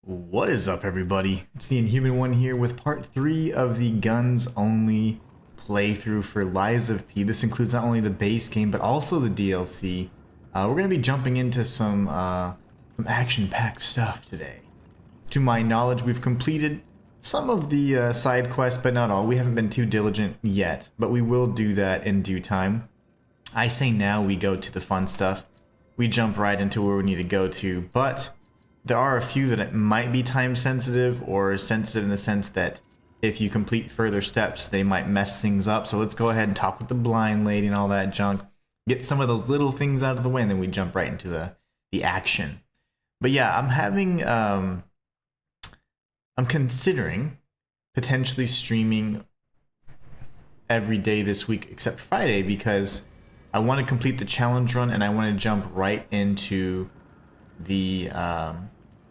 What is up, everybody? It's the Inhuman one here with part 3 of the guns only playthrough for Lies of P. This includes not only the base game but also the DLC. We're going to be jumping into some action-packed stuff today. To my knowledge, we've completed some of the side quests, but not all. We haven't been too diligent yet, but we will do that in due time. I say now we go to the fun stuff. We jump right into where we need to go to, but there are a few that it might be time sensitive, or sensitive in the sense that if you complete further steps, they might mess things up. So let's go ahead and talk with the blind lady and all that junk. Get some of those little things out of the way, and then we jump right into the action. But yeah, I'm considering potentially streaming every day this week except Friday, because I want to complete the challenge run and I want to jump right into the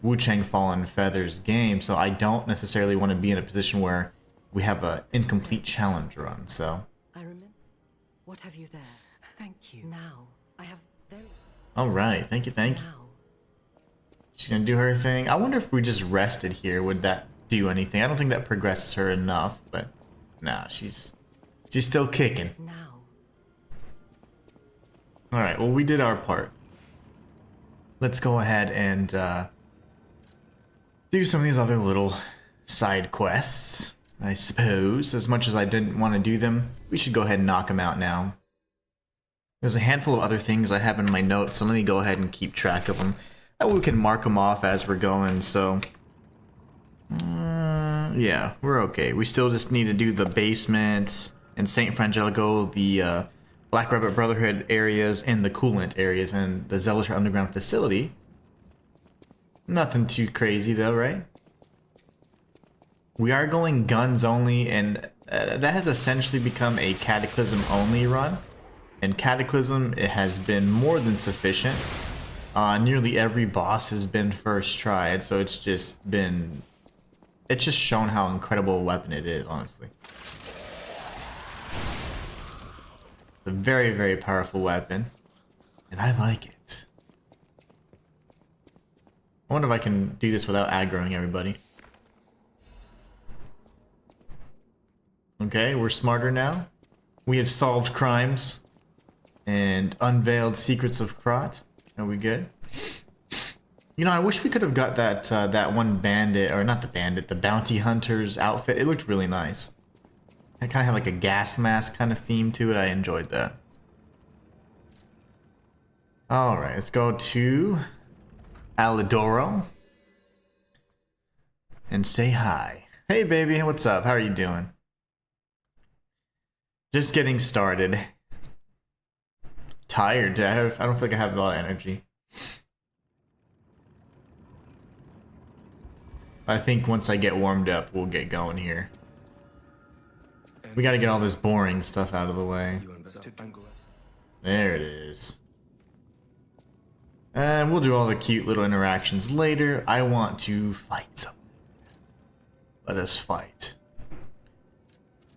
Wukong Fallen Feathers game, so I don't necessarily want to be in a position where we have an incomplete challenge run. So I remember. What have you there? Thank you. Now I have very. all right, thank you. Now. She's gonna do her thing. I wonder if we just rested here, would that do anything? I don't think that progresses her enough, but nah, she's still kicking. Now. All right, well, we did our part. Let's go ahead and do some of these other little side quests, I suppose. As much as I didn't want to do them, we should go ahead and knock them out now. There's a handful of other things I have in my notes, so let me go ahead and keep track of them. That way we can mark them off as we're going, so yeah, we're okay. We still just need to do the basement and St. Frangelico, the Black Rabbit Brotherhood areas, and the coolant areas, and the Zealotry Underground facility. Nothing too crazy though, right? We are going guns only, and that has essentially become a Cataclysm only run. And Cataclysm, it has been more than sufficient. Nearly every boss has been first tried, so it's just shown how incredible a weapon it is, honestly. A very, very powerful weapon, and I like it. I wonder if I can do this without aggroing everybody. Okay, we're smarter now. We have solved crimes and unveiled secrets of Krat. Are we good? You know, I wish we could have got that that one bandit, or not the bandit, the bounty hunter's outfit. It looked really nice. It kind of had like a gas mask kind of theme to it. I enjoyed that. Alright, let's go to Alidoro and say hi. Hey baby, what's up? How are you doing? Just getting started. Tired. I don't feel like I have a lot of energy. I think once I get warmed up, we'll get going here. We gotta get all this boring stuff out of the way. There it is. And we'll do all the cute little interactions later. I want to fight something. Let us fight.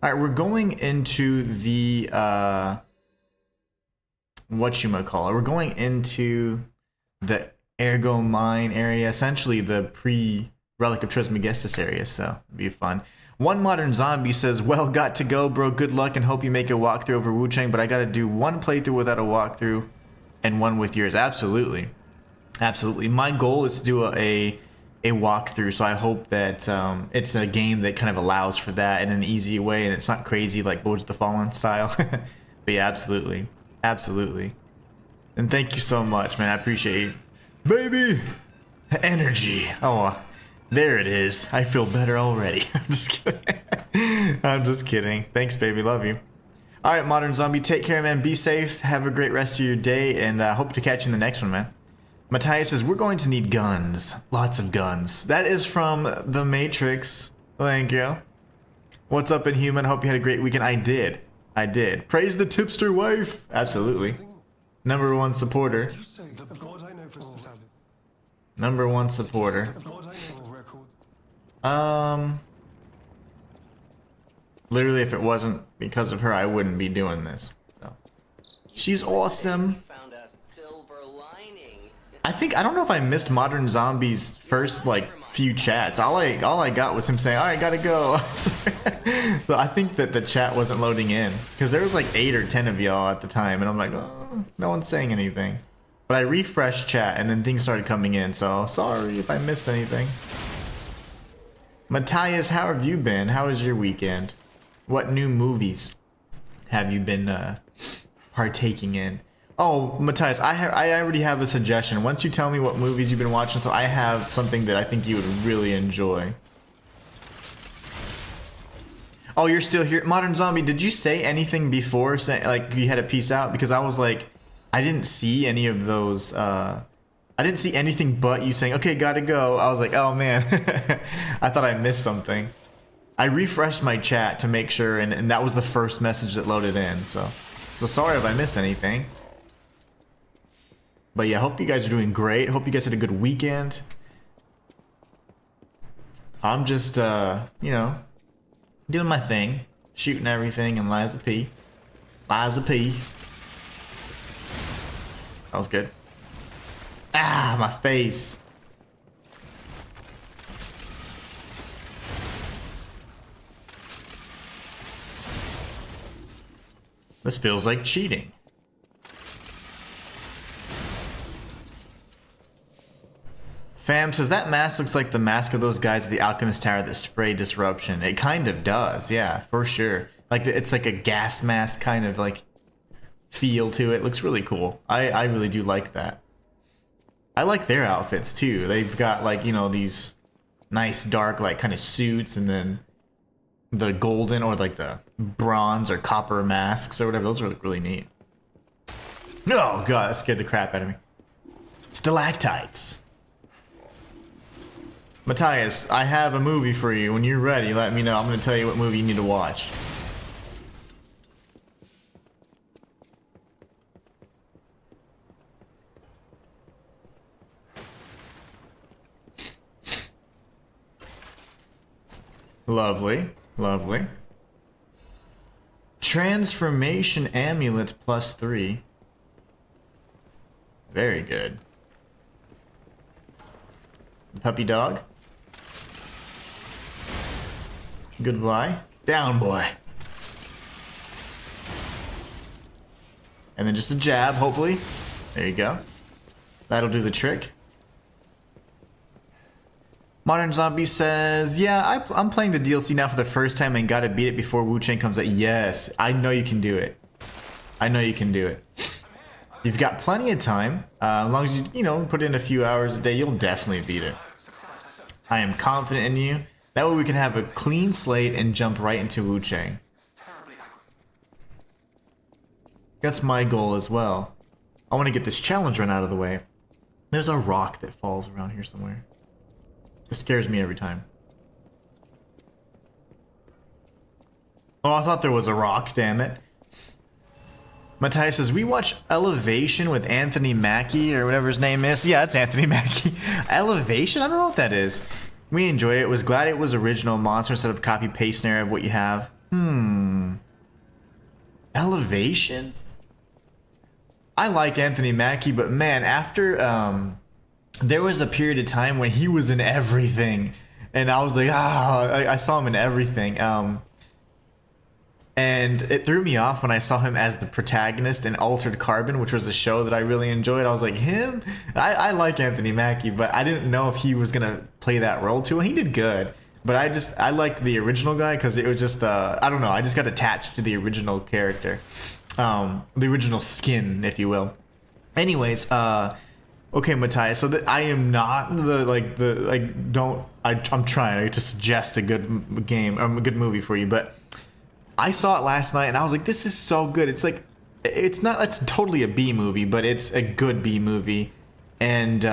Alright, we're going into the whatchamacallit. We're going into the Ergo Mine area, essentially the pre-Relic of Trismegistus area, so it'll be fun. One Modern Zombie says, well, got to go, bro. Good luck and hope you make a walkthrough over Wukong, but I gotta do one playthrough without a walkthrough and one with yours. Absolutely. Absolutely. My goal is to do a walkthrough, so I hope that it's a game that kind of allows for that in an easy way, and it's not crazy like Lords of the Fallen style. But yeah, absolutely. Absolutely. And thank you so much, man. I appreciate you. Baby! Energy. Oh, there it is. I feel better already. I'm just kidding. I'm just kidding. Thanks, baby. Love you. Alright, Modern Zombie. Take care, man. Be safe. Have a great rest of your day, and hope to catch you in the next one, man. Matthias says, we're going to need guns. Lots of guns. That is from The Matrix. Thank you. What's up, Inhuman? Hope you had a great weekend. I did. I did. Praise the tipster wife. Absolutely. Number one supporter. Number one supporter. Literally, if it wasn't because of her, I wouldn't be doing this. So, she's awesome. I don't know if I missed Modern Zombies' first, like, few chats. All I got was him saying, "All right, gotta go." So I think that the chat wasn't loading in because there was like 8 or 10 of y'all at the time, and I'm like, oh, no one's saying anything. But I refreshed chat, and then things started coming in. So sorry if I missed anything. Matthias, how have you been? How was your weekend? What new movies have you been partaking in? Oh, Matthias, I already have a suggestion. Once you tell me what movies you've been watching, so I have something that I think you would really enjoy. Oh, you're still here. Modern Zombie, did you say anything before, like you had a peace out? Because I was like, I didn't see any of those, I didn't see anything but you saying, okay, gotta go. I was like, oh man, I thought I missed something. I refreshed my chat to make sure, and that was the first message that loaded in, so sorry if I missed anything. But yeah, hope you guys are doing great. Hope you guys had a good weekend. I'm just, you know, doing my thing. Shooting everything in Liza P. Liza P. That was good. Ah, my face. This feels like cheating. Fam says that mask looks like the mask of those guys at the Alchemist Tower that spray disruption. It kind of does, yeah, for sure. Like it's like a gas mask kind of like feel to it. Looks really cool. I really do like that. I like their outfits too. They've got like, you know, these nice dark like kind of suits, and then the golden or like the bronze or copper masks or whatever. Those are really neat. Oh god, that scared the crap out of me. Stalactites. Matthias, I have a movie for you. When you're ready, let me know. I'm going to tell you what movie you need to watch. Lovely, lovely. Transformation Amulet +3. Very good. Puppy dog. Goodbye. Down, boy. And then just a jab, hopefully. There you go. That'll do the trick. Modern Zombie says, yeah, I'm playing the DLC now for the first time and gotta beat it before Wukong comes out. Yes, I know you can do it. I know you can do it. You've got plenty of time. As long as you know, put in a few hours a day, you'll definitely beat it. I am confident in you. That way we can have a clean slate and jump right into Wukong. That's my goal as well. I want to get this challenge run out of the way. There's a rock that falls around here somewhere. It scares me every time. Oh, I thought there was a rock, damn it. Matthias says, we watch Elevation with Anthony Mackie, or whatever his name is. Yeah, it's Anthony Mackie. Elevation? I don't know what that is. We enjoyed it. Was glad it was original monster instead of copy-paste snare of what you have. Elevation? I like Anthony Mackie, but man, after, there was a period of time when he was in everything. And I was like, I saw him in everything. And it threw me off when I saw him as the protagonist in Altered Carbon, which was a show that I really enjoyed. I was like, him? I like Anthony Mackie, but I didn't know if he was going to play that role too. And he did good. But I liked the original guy because it was just, I don't know, I just got attached to the original character. The original skin, if you will. Anyways, okay, Matthias, so that I am not I'm trying to suggest a good game, or a good movie for you, but I saw it last night and I was like, this is so good. It's like, it's totally a B movie, but it's a good B movie. And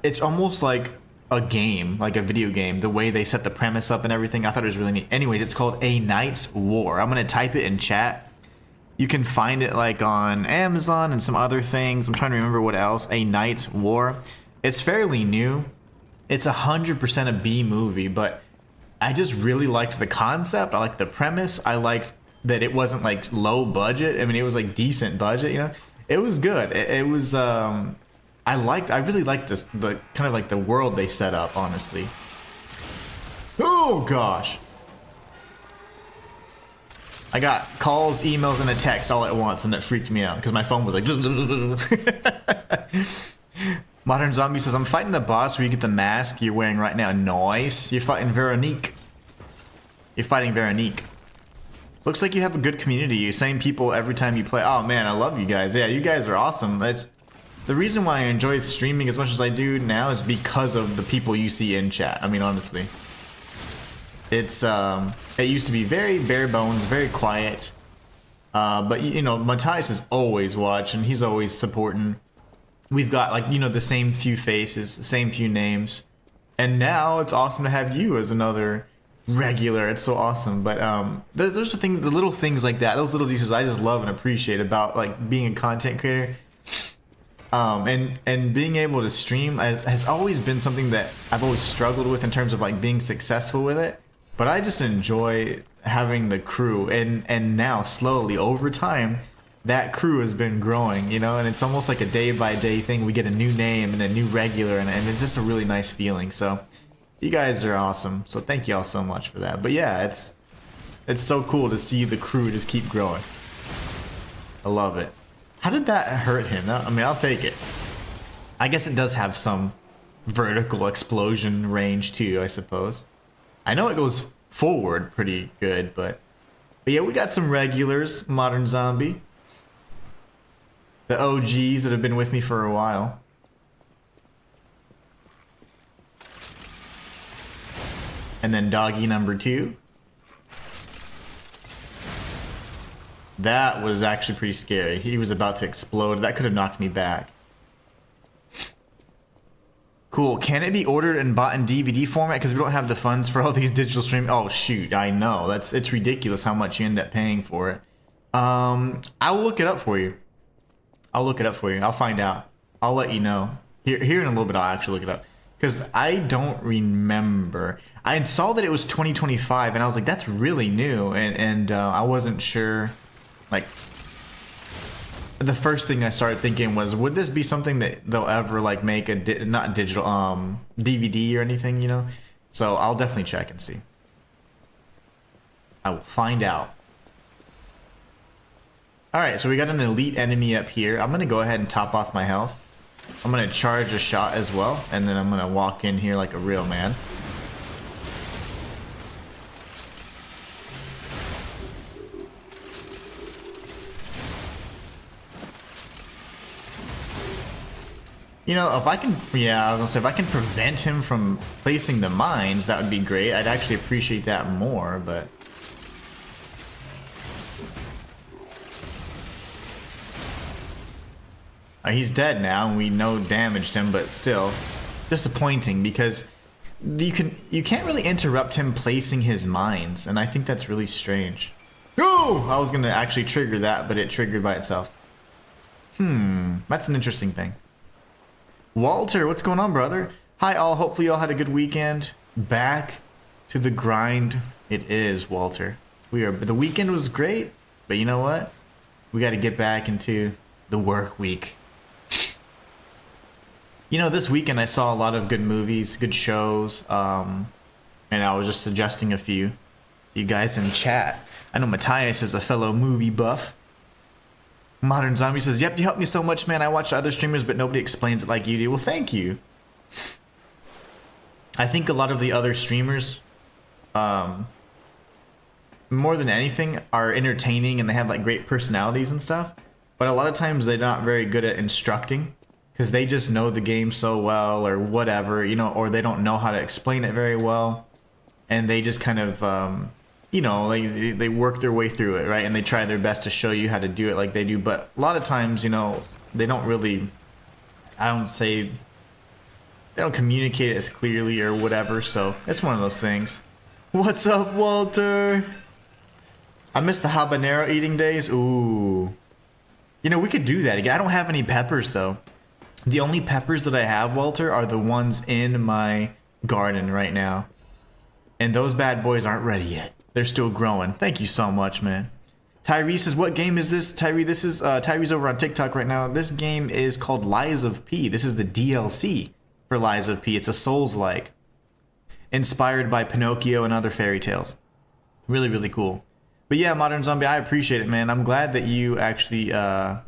it's almost like a game, like a video game, the way they set the premise up and everything. I thought it was really neat. Anyways, it's called A Knight's War. I'm going to type it in chat. You can find it like on Amazon and some other things. I'm trying to remember what else. A Knight's War. It's fairly new. It's 100% a B movie, but I just really liked the concept. I liked the premise. I liked that it wasn't like low budget. I mean, it was like decent budget, you know? It was good. It was, I really liked this, the kind of like the world they set up, honestly. Oh gosh. I got calls, emails, and a text all at once, and it freaked me out because my phone was like. Modern Zombie says, I'm fighting the boss where you get the mask you're wearing right now. Nice. You're fighting Veronique. You're fighting Veronique. Looks like you have a good community. You're same people every time you play. Oh man, I love you guys. Yeah, you guys are awesome. That's the reason why I enjoy streaming as much as I do now is because of the people you see in chat. I mean, honestly. It's it used to be very bare bones, very quiet. But you know, Matthias is always watching. He's always supporting. We've got like, you know, the same few faces, the same few names. And now it's awesome to have you as another regular. It's so awesome. But there's the little things like that, those little details I just love and appreciate about like being a content creator. And being able to stream has always been something that I've always struggled with in terms of like being successful with it. But I just enjoy having the crew, and now slowly over time, that crew has been growing, you know, and it's almost like a day by day thing. We get a new name and a new regular, and it's just a really nice feeling. So you guys are awesome. So thank you all so much for that. But yeah, it's so cool to see the crew just keep growing. I love it. How did that hurt him? I mean, I'll take it. I guess it does have some vertical explosion range too, I suppose. I know it goes forward pretty good, but yeah, we got some regulars, Modern Zombie. The OGs that have been with me for a while. And then Doggy number 2. That was actually pretty scary. He was about to explode. That could have knocked me back. Cool. Can it be ordered and bought in DVD format? Because we don't have the funds for all these digital streaming. Oh shoot, I know. It's ridiculous how much you end up paying for it. I'll look it up for you. I'll find out. I'll let you know. Here in a little bit, I'll actually look it up. Because I don't remember. I saw that it was 2025, and I was like, that's really new. And I wasn't sure. Like, the first thing I started thinking was, would this be something that they'll ever like make a not digital DVD or anything, you know? So I'll definitely check and see. I will find out. All right, so we got an elite enemy up here. I'm gonna go ahead and top off my health. I'm gonna charge a shot as well, and then I'm gonna walk in here like a real man. You know, if I can, yeah, I was gonna say, if I can prevent him from placing the mines, that would be great. I'd actually appreciate that more, but... he's dead now, and we know damaged him, but still disappointing because you can't really interrupt him placing his mines, and I think that's really strange. Oh, I was gonna actually trigger that, but it triggered by itself. That's an interesting thing. Walter, what's going on, brother? Hi all, hopefully y'all had a good weekend. Back to the grind. It is, Walter. The weekend was great, but you know what? We got to get back into the work week. You know, this weekend I saw a lot of good movies, good shows, and I was just suggesting a few to you guys in chat. I know Matthias is a fellow movie buff. Modern Zombie says, yep, you helped me so much, man. I watch other streamers, but nobody explains it like you do. Well, thank you. I think a lot of the other streamers, more than anything, are entertaining and they have like great personalities and stuff. But a lot of times they're not very good at instructing because they just know the game so well or whatever, you know, or they don't know how to explain it very well. And they just kind of... you know, they work their way through it, right? And they try their best to show you how to do it like they do. But a lot of times, you know, they don't really, they don't communicate it as clearly or whatever. So it's one of those things. What's up, Walter? I miss the habanero eating days. Ooh. You know, we could do that again. I don't have any peppers, though. The only peppers that I have, Walter, are the ones in my garden right now. And those bad boys aren't ready yet. They're still growing. Thank you so much, man. Tyree says, what game is this? Tyree, this is Tyree's over on TikTok right now. This game is called Lies of P. This is the DLC for Lies of P. It's a Souls-like. inspired by Pinocchio and other fairy tales. Really, really cool. But yeah, Modern Zombie, I appreciate it, man. I'm glad that you actually are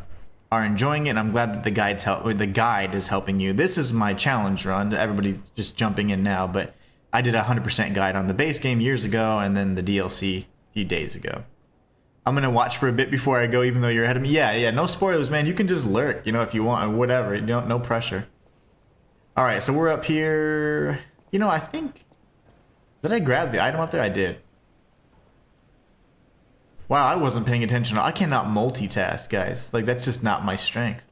enjoying it. And I'm glad that the guide is helping you. This is my challenge run. Everybody just jumping in now, but I did a 100% guide on the base game years ago, and then the DLC a few days ago. I'm gonna watch for a bit before I go, even though you're ahead of me. Yeah, no spoilers, man. You can just lurk, you know, if you want, or whatever. You don't, no pressure. All right, so we're up here. You know, I think, did I grab the item up there? I did. Wow, I wasn't paying attention. I cannot multitask, guys. Like, that's just not my strength.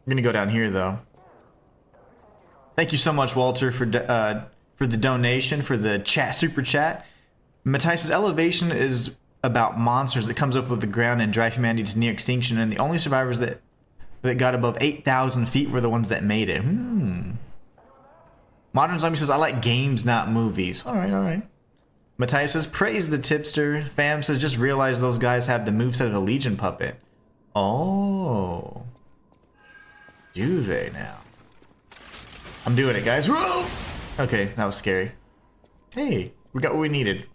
I'm gonna go down here, though. Thank you so much, Walter, for the donation, for the chat, super chat. Matthias' elevation is about monsters that comes up with the ground and drive humanity to near extinction, and the only survivors that got above 8,000 feet were the ones that made it. Modern Zombie says, I like games, not movies. All right, all right. Matthias says, praise the tipster. Fam says, just realize those guys have the moveset of a Legion puppet. Oh. Do they now? I'm doing it, guys. Whoa! Okay, that was scary. Hey, we got what we needed.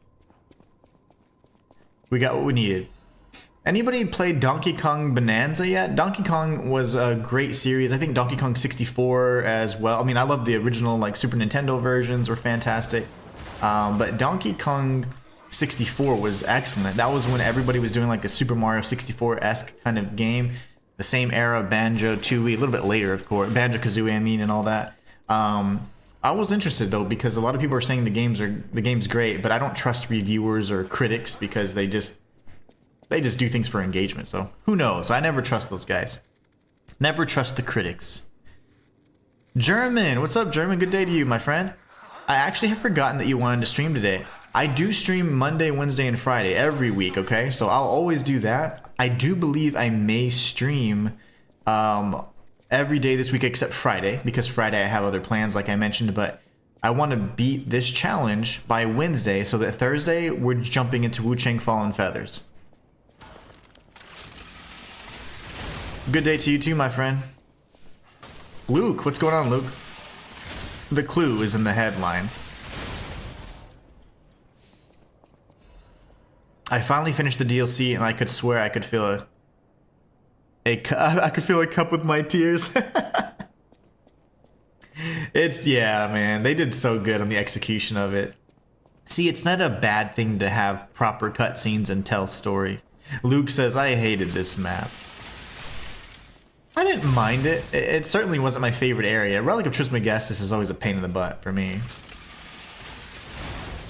We got what we needed. Anybody played Donkey Kong Bonanza yet? Donkey Kong was a great series. I think Donkey Kong 64 as well. I mean, I love the original, like, Super Nintendo versions were fantastic. But Donkey Kong 64 was excellent. That was when everybody was doing like a Super Mario 64-esque kind of game. The same era of Banjo-Tooie, a little bit later, of course. Banjo-Kazooie, I mean, and all that. I was interested though, because a lot of people are saying the game's great, but I don't trust reviewers or critics because they just do things for engagement. So who knows? I never trust those guys. Never trust the critics. German, what's up, German? Good day to you, my friend. I actually have forgotten that you wanted to stream today. I do stream Monday, Wednesday, and Friday every week, okay? So I'll always do that. I do believe I may stream every day this week except Friday, because Friday I have other plans like I mentioned, but I want to beat this challenge by Wednesday so that Thursday we're jumping into Wu-Chang Fallen Feathers. Good day to you too, my friend. Luke, what's going on, Luke? The clue is in the headline. I finally finished the DLC and I could swear I could feel I could feel a cup with my tears. Yeah, man, they did so good on the execution of it. See, it's not a bad thing to have proper cutscenes and tell story. Luke says, I hated this map. I didn't mind it. It certainly wasn't my favorite area. Relic of Trismegistus is always a pain in the butt for me.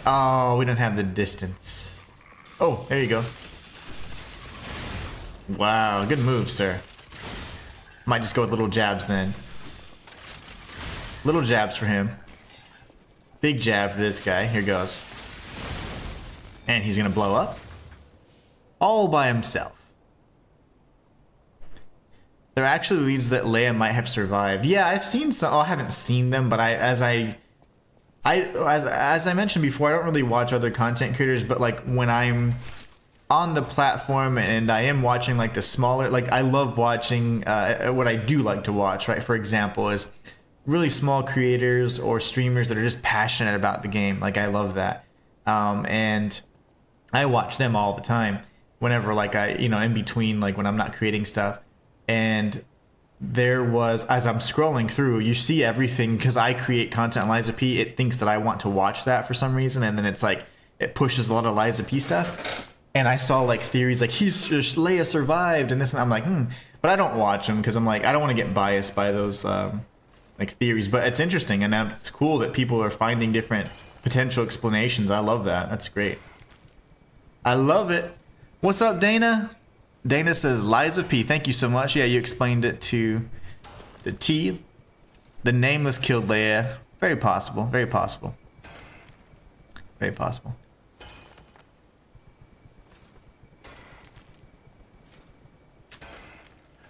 Oh, we don't have the distance. Oh, there you go. Wow, good move, sir. Might just go with little jabs then. Little jabs for him. Big jab for this guy. Here goes. And he's gonna blow up. All by himself. There are actually leads that Leia might have survived. Yeah, I've seen some. Oh, I haven't seen them, but as I mentioned before, I don't really watch other content creators. But like when I'm on the platform and I am watching like the smaller, like I love watching. What I do like to watch, right? For example, is really small creators or streamers that are just passionate about the game. Like I love that, and I watch them all the time. Whenever like in between, like when I'm not creating stuff. And there was, as I'm scrolling through, you see everything because I create content on Liza P. It thinks that I want to watch that for some reason, and then it's like it pushes a lot of Liza P stuff. And I saw like theories like Leia survived and this, and I'm like, but I don't watch them because I'm like I don't want to get biased by those like theories. But it's interesting, and now it's cool that people are finding different potential explanations. I love that. That's great. I love it. What's up, Dana? Dana says, Liza P, thank you so much. Yeah, you explained it to the T. The Nameless killed Leia. Very possible. Very possible. Very possible.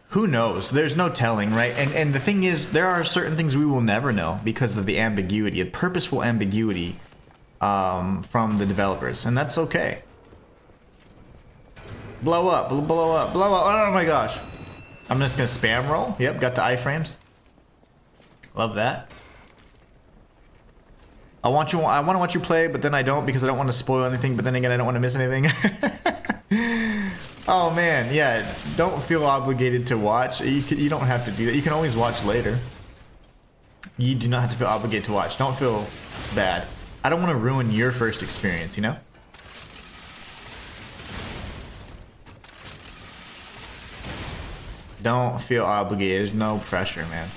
Who knows? There's no telling, right? And the thing is, there are certain things we will never know because of the ambiguity, the purposeful ambiguity from the developers. And that's okay. Blow up, blow up, blow up. Oh my gosh. I'm just gonna spam roll. Yep, got the iframes. Love that. I want to watch you play, but then I don't because I don't want to spoil anything, but then again I don't want to miss anything. Oh man, yeah, don't feel obligated to watch. You don't have to do that. You can always watch later. You do not have to feel obligated to watch. Don't feel bad. I don't want to ruin your first experience, you know? Don't feel obligated. There's no pressure, man.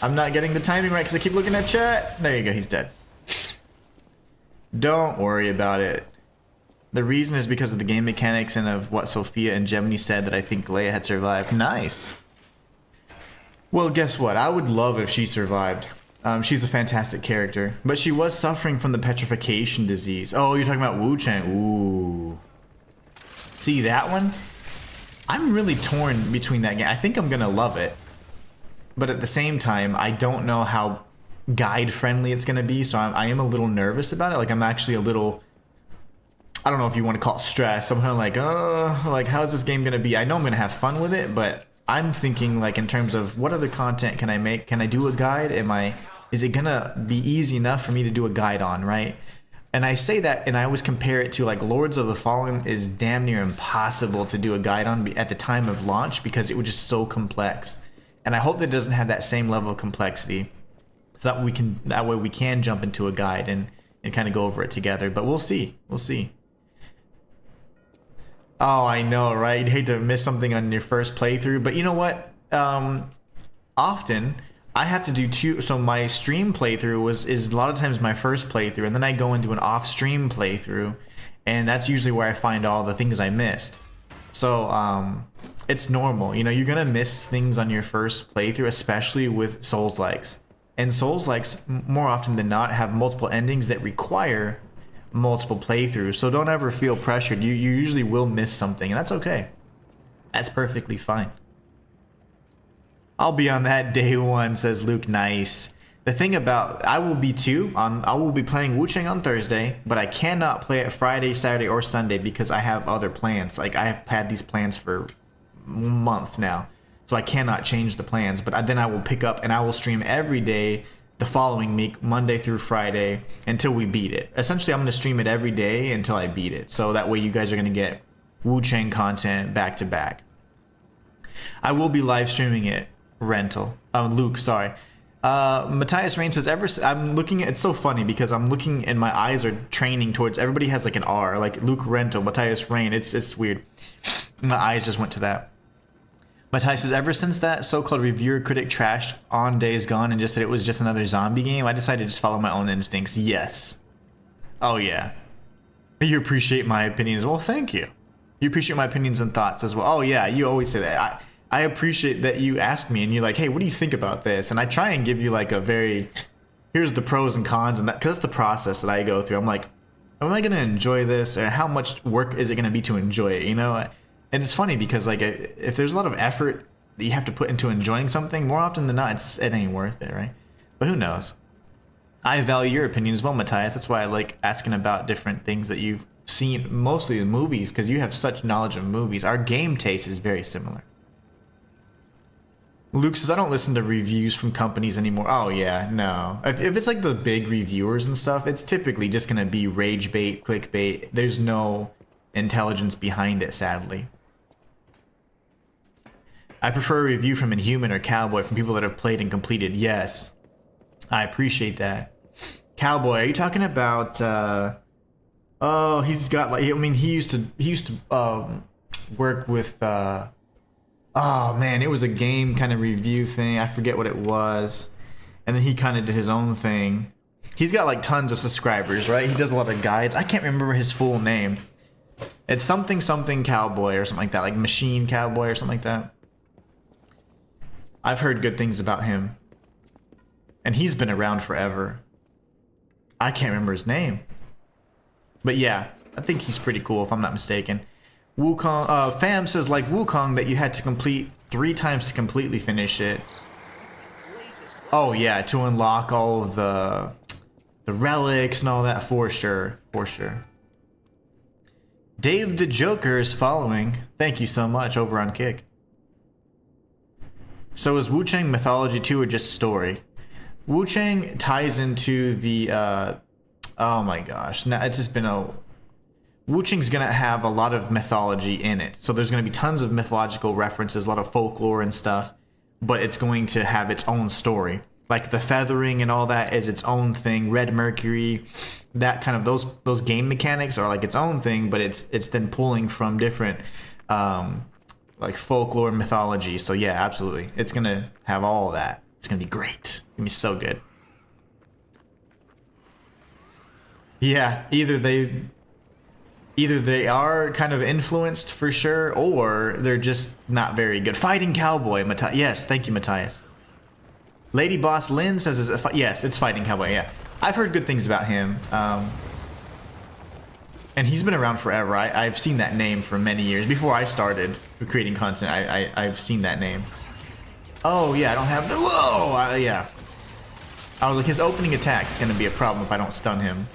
I'm not getting the timing right because I keep looking at chat. There you go, he's dead. Don't worry about it. The reason is because of the game mechanics and of what Sophia and Gemini said that I think Leia had survived. Nice. Well, guess what? I would love if she survived. She's a fantastic character. But she was suffering from the petrification disease. Oh, you're talking about Wukong. Ooh. See that one? I'm really torn between that game. I think I'm going to love it. But at the same time, I don't know how guide-friendly it's going to be. So I am a little nervous about it. Like, I'm actually a little... I don't know if you want to call it stress. I'm kind of like, oh, like, how's this game going to be? I know I'm going to have fun with it, but I'm thinking, like, in terms of what other content can I make? Can I do a guide? Is it going to be easy enough for me to do a guide on, right? And I say that, and I always compare it to, like, Lords of the Fallen is damn near impossible to do a guide on at the time of launch because it was just so complex. And I hope that it doesn't have that same level of complexity so that way we can jump into a guide and kind of go over it together. But we'll see. We'll see. Oh, I know, right? You'd hate to miss something on your first playthrough, but you know what? Often I have to do two. So my stream playthrough is a lot of times my first playthrough, and then I go into an off-stream playthrough, and that's usually where I find all the things I missed. So it's normal, you know. You're gonna miss things on your first playthrough, especially with Souls-likes. And Souls-likes, more often than not, have multiple endings that require multiple playthroughs, so don't ever feel pressured. You usually will miss something, and that's okay. That's perfectly fine. I'll be on that day one, says Luke. Nice. The thing about I will be too. I will be playing Wukong on Thursday, but I cannot play it Friday, Saturday, or Sunday because I have other plans. Like I have had these plans for months now, so I cannot change the plans. But then I will pick up and I will stream every day the following week, Monday through Friday, until we beat it. Essentially, I'm going to stream it every day until I beat it. So that way you guys are going to get Wukong content back to back. I will be live streaming it, Luke, sorry. Matthias Rain says, I'm looking at, it's so funny because I'm looking and my eyes are training towards, everybody has like an R, like Luke Rental, Matthias Rain, it's weird. My eyes just went to that. Matthias says, ever since that so-called reviewer critic trashed on Days Gone and just said it was just another zombie game, I decided to just follow my own instincts. Yes. Oh yeah. You appreciate my opinions. Well, thank you. You appreciate my opinions and thoughts as well. Oh yeah, you always say that. I appreciate that you ask me and you're like, hey, what do you think about this? And I try and give you like a very, here's the pros and cons, and that, because it's the process that I go through. I'm like, am I going to enjoy this? Or how much work is it going to be to enjoy it, you know? And it's funny because like if there's a lot of effort that you have to put into enjoying something, more often than not, it ain't worth it, right? But who knows? I value your opinion as well, Matthias. That's why I like asking about different things that you've seen, mostly the movies, because you have such knowledge of movies. Our game taste is very similar. Luke says, I don't listen to reviews from companies anymore. Oh yeah, no. If it's like the big reviewers and stuff, it's typically just going to be rage bait, clickbait. There's no intelligence behind it, sadly. I prefer a review from Inhuman or Cowboy, from people that have played and completed. Yes, I appreciate that. Cowboy, are you talking about? Oh, he's got like. I mean, he used to work with. Oh man, it was a game kind of review thing. I forget what it was, and then he kind of did his own thing. He's got like tons of subscribers, right? He does a lot of guides. I can't remember his full name. It's something Cowboy or something like that, like Machine Cowboy or something like that. I've heard good things about him. And he's been around forever. I can't remember his name. But yeah, I think he's pretty cool if I'm not mistaken. Wukong, Fam says like Wukong that you had to complete 3 times to completely finish it. Oh yeah, to unlock all of the relics and all that, for sure, for sure. Dave the Joker is following. Thank you so much over on Kick. So is Wukong mythology too, or just story? Wu Chang ties into the oh my gosh, now it's just been a Wu Chang's gonna have a lot of mythology in it, so there's gonna be tons of mythological references, a lot of folklore and stuff, but it's going to have its own story. Like the feathering and all that is its own thing. Red Mercury, that kind of those game mechanics are like its own thing, but it's then pulling from different like folklore and mythology. So yeah, absolutely, it's gonna have all of that. It's gonna be great. It's gonna be so good. Yeah, either they are kind of influenced for sure, or they're just not very good. Fighting Cowboy, yes, thank you, Matthias. Lady Boss Lynn says, yes, it's Fighting Cowboy, yeah. I've heard good things about him. And he's been around forever. I've seen that name for many years. Before I started creating content, I've seen that name. Oh, yeah, I don't have the... Whoa! Yeah. I was like, his opening attack's gonna be a problem if I don't stun him.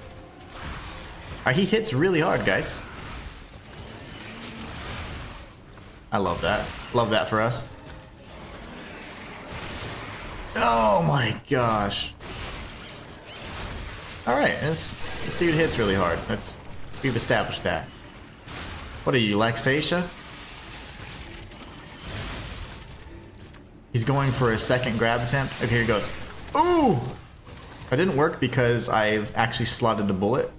He hits really hard, guys. I love that. Love that for us. Oh my gosh. Alright, this dude hits really hard. We've established that. What are you, Laxatia? He's going for a second grab attempt. Okay, here he goes. Ooh! That didn't work because I actually slotted the bullet.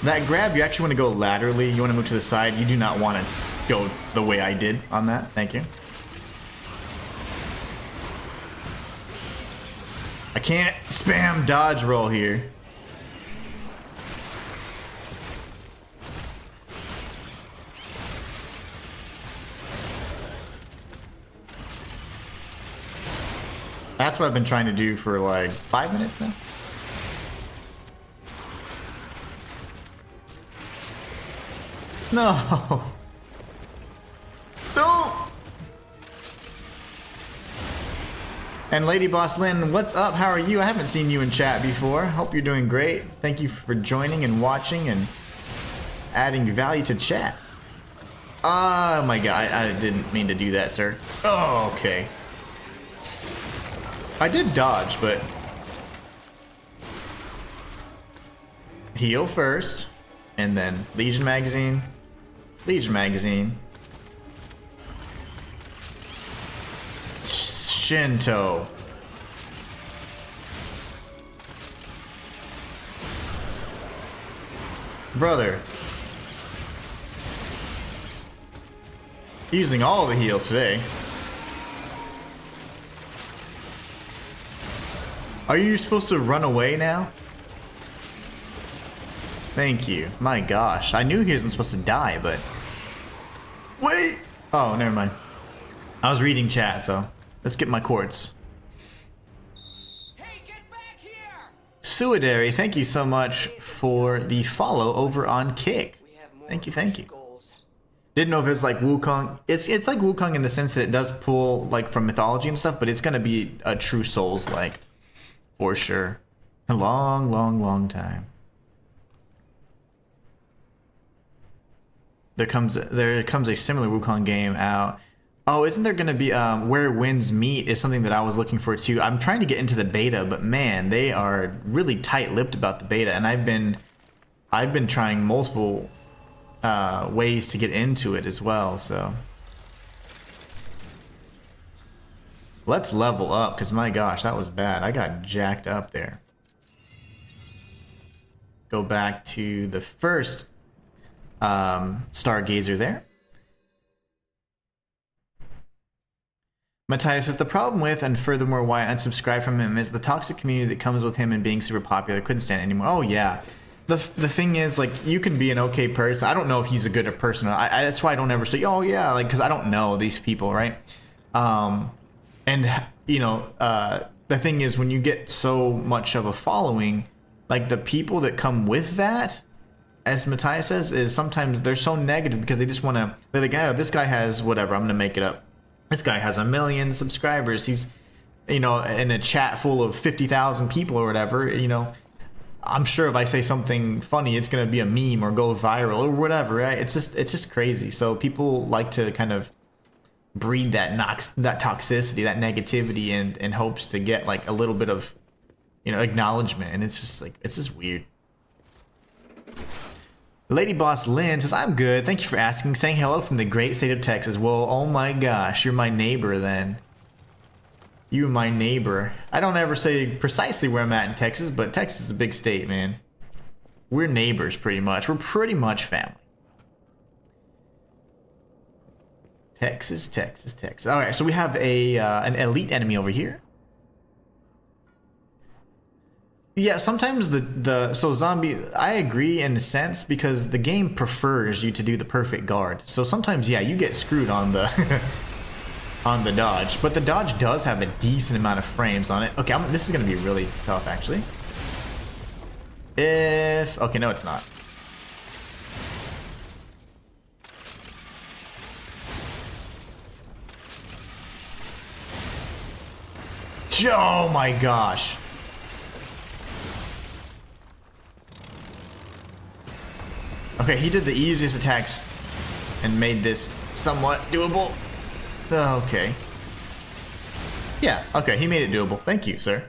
That grab, you actually want to go laterally. You want to move to the side. You do not want to go the way I did on that. Thank you. I can't spam dodge roll here. That's what I've been trying to do for like 5 minutes now. No! Don't! And Lady Boss Lynn, what's up? How are you? I haven't seen you in chat before. Hope you're doing great. Thank you for joining and watching and adding value to chat. Oh my god, I didn't mean to do that, sir. Oh, okay. I did dodge, but... Heal first, and then Legion Magazine. Legion Magazine. Shinto. Brother. Using all the heals today. Are you supposed to run away now? Thank you. My gosh. I knew he wasn't supposed to die, but... Wait! Oh, never mind. I was reading chat, so... Let's get my quartz. Hey, get back here! Suidary, thank you so much for the follow over on Kick. Thank you, thank you. Didn't know if it's like Wukong. It's like Wukong in the sense that it does pull like from mythology and stuff, but it's gonna be a true Souls-like. For sure. A long, long, long time. There comes a similar Wukong game out. Oh, isn't there gonna be Where Winds Meet is something that I was looking for too. I'm trying to get into the beta, but man, they are really tight-lipped about the beta, and I've been trying multiple ways to get into it as well, so let's level up, because my gosh, that was bad. I got jacked up there. Go back to the first Stargazer there. Matthias says, the problem with, and furthermore why I unsubscribed from him, is the toxic community that comes with him and being super popular. Couldn't stand it anymore. Oh yeah. The thing is, like, you can be an okay person. I don't know if he's a good person. That's why I don't ever say, oh yeah, like, because I don't know these people, right? And you know, the thing is, when you get so much of a following, like the people that come with that, as Matthias says, is sometimes they're so negative because they just want to. They're like, oh, this guy has whatever. I'm gonna make it up. This guy has 1 million subscribers. He's, you know, in a chat full of 50,000 people or whatever. You know. I'm sure if I say something funny, it's gonna be a meme or go viral or whatever, right? It's just crazy. So people like to kind of breed that toxicity, that negativity, in hopes to get like a little bit of, you know, acknowledgement, and it's just like, it's just weird. Lady Boss Lynn says, I'm good. Thank you for asking. Saying hello from the great state of Texas. Well, oh my gosh, you're my neighbor then. You and my neighbor. I don't ever say precisely where I'm at in Texas, but Texas is a big state, man. We're neighbors pretty much. We're pretty much family. Texas, Texas, Texas. All right, so we have an elite enemy over here. Yeah, sometimes so zombie, I agree in a sense, because the game prefers you to do the perfect guard. So sometimes, yeah, you get screwed on the on the dodge, but the dodge does have a decent amount of frames on it. Okay, this is gonna be really tough actually. Okay, no, it's not. Oh my gosh. Okay, he did the easiest attacks and made this somewhat doable. Okay. Yeah, okay, he made it doable. Thank you, sir.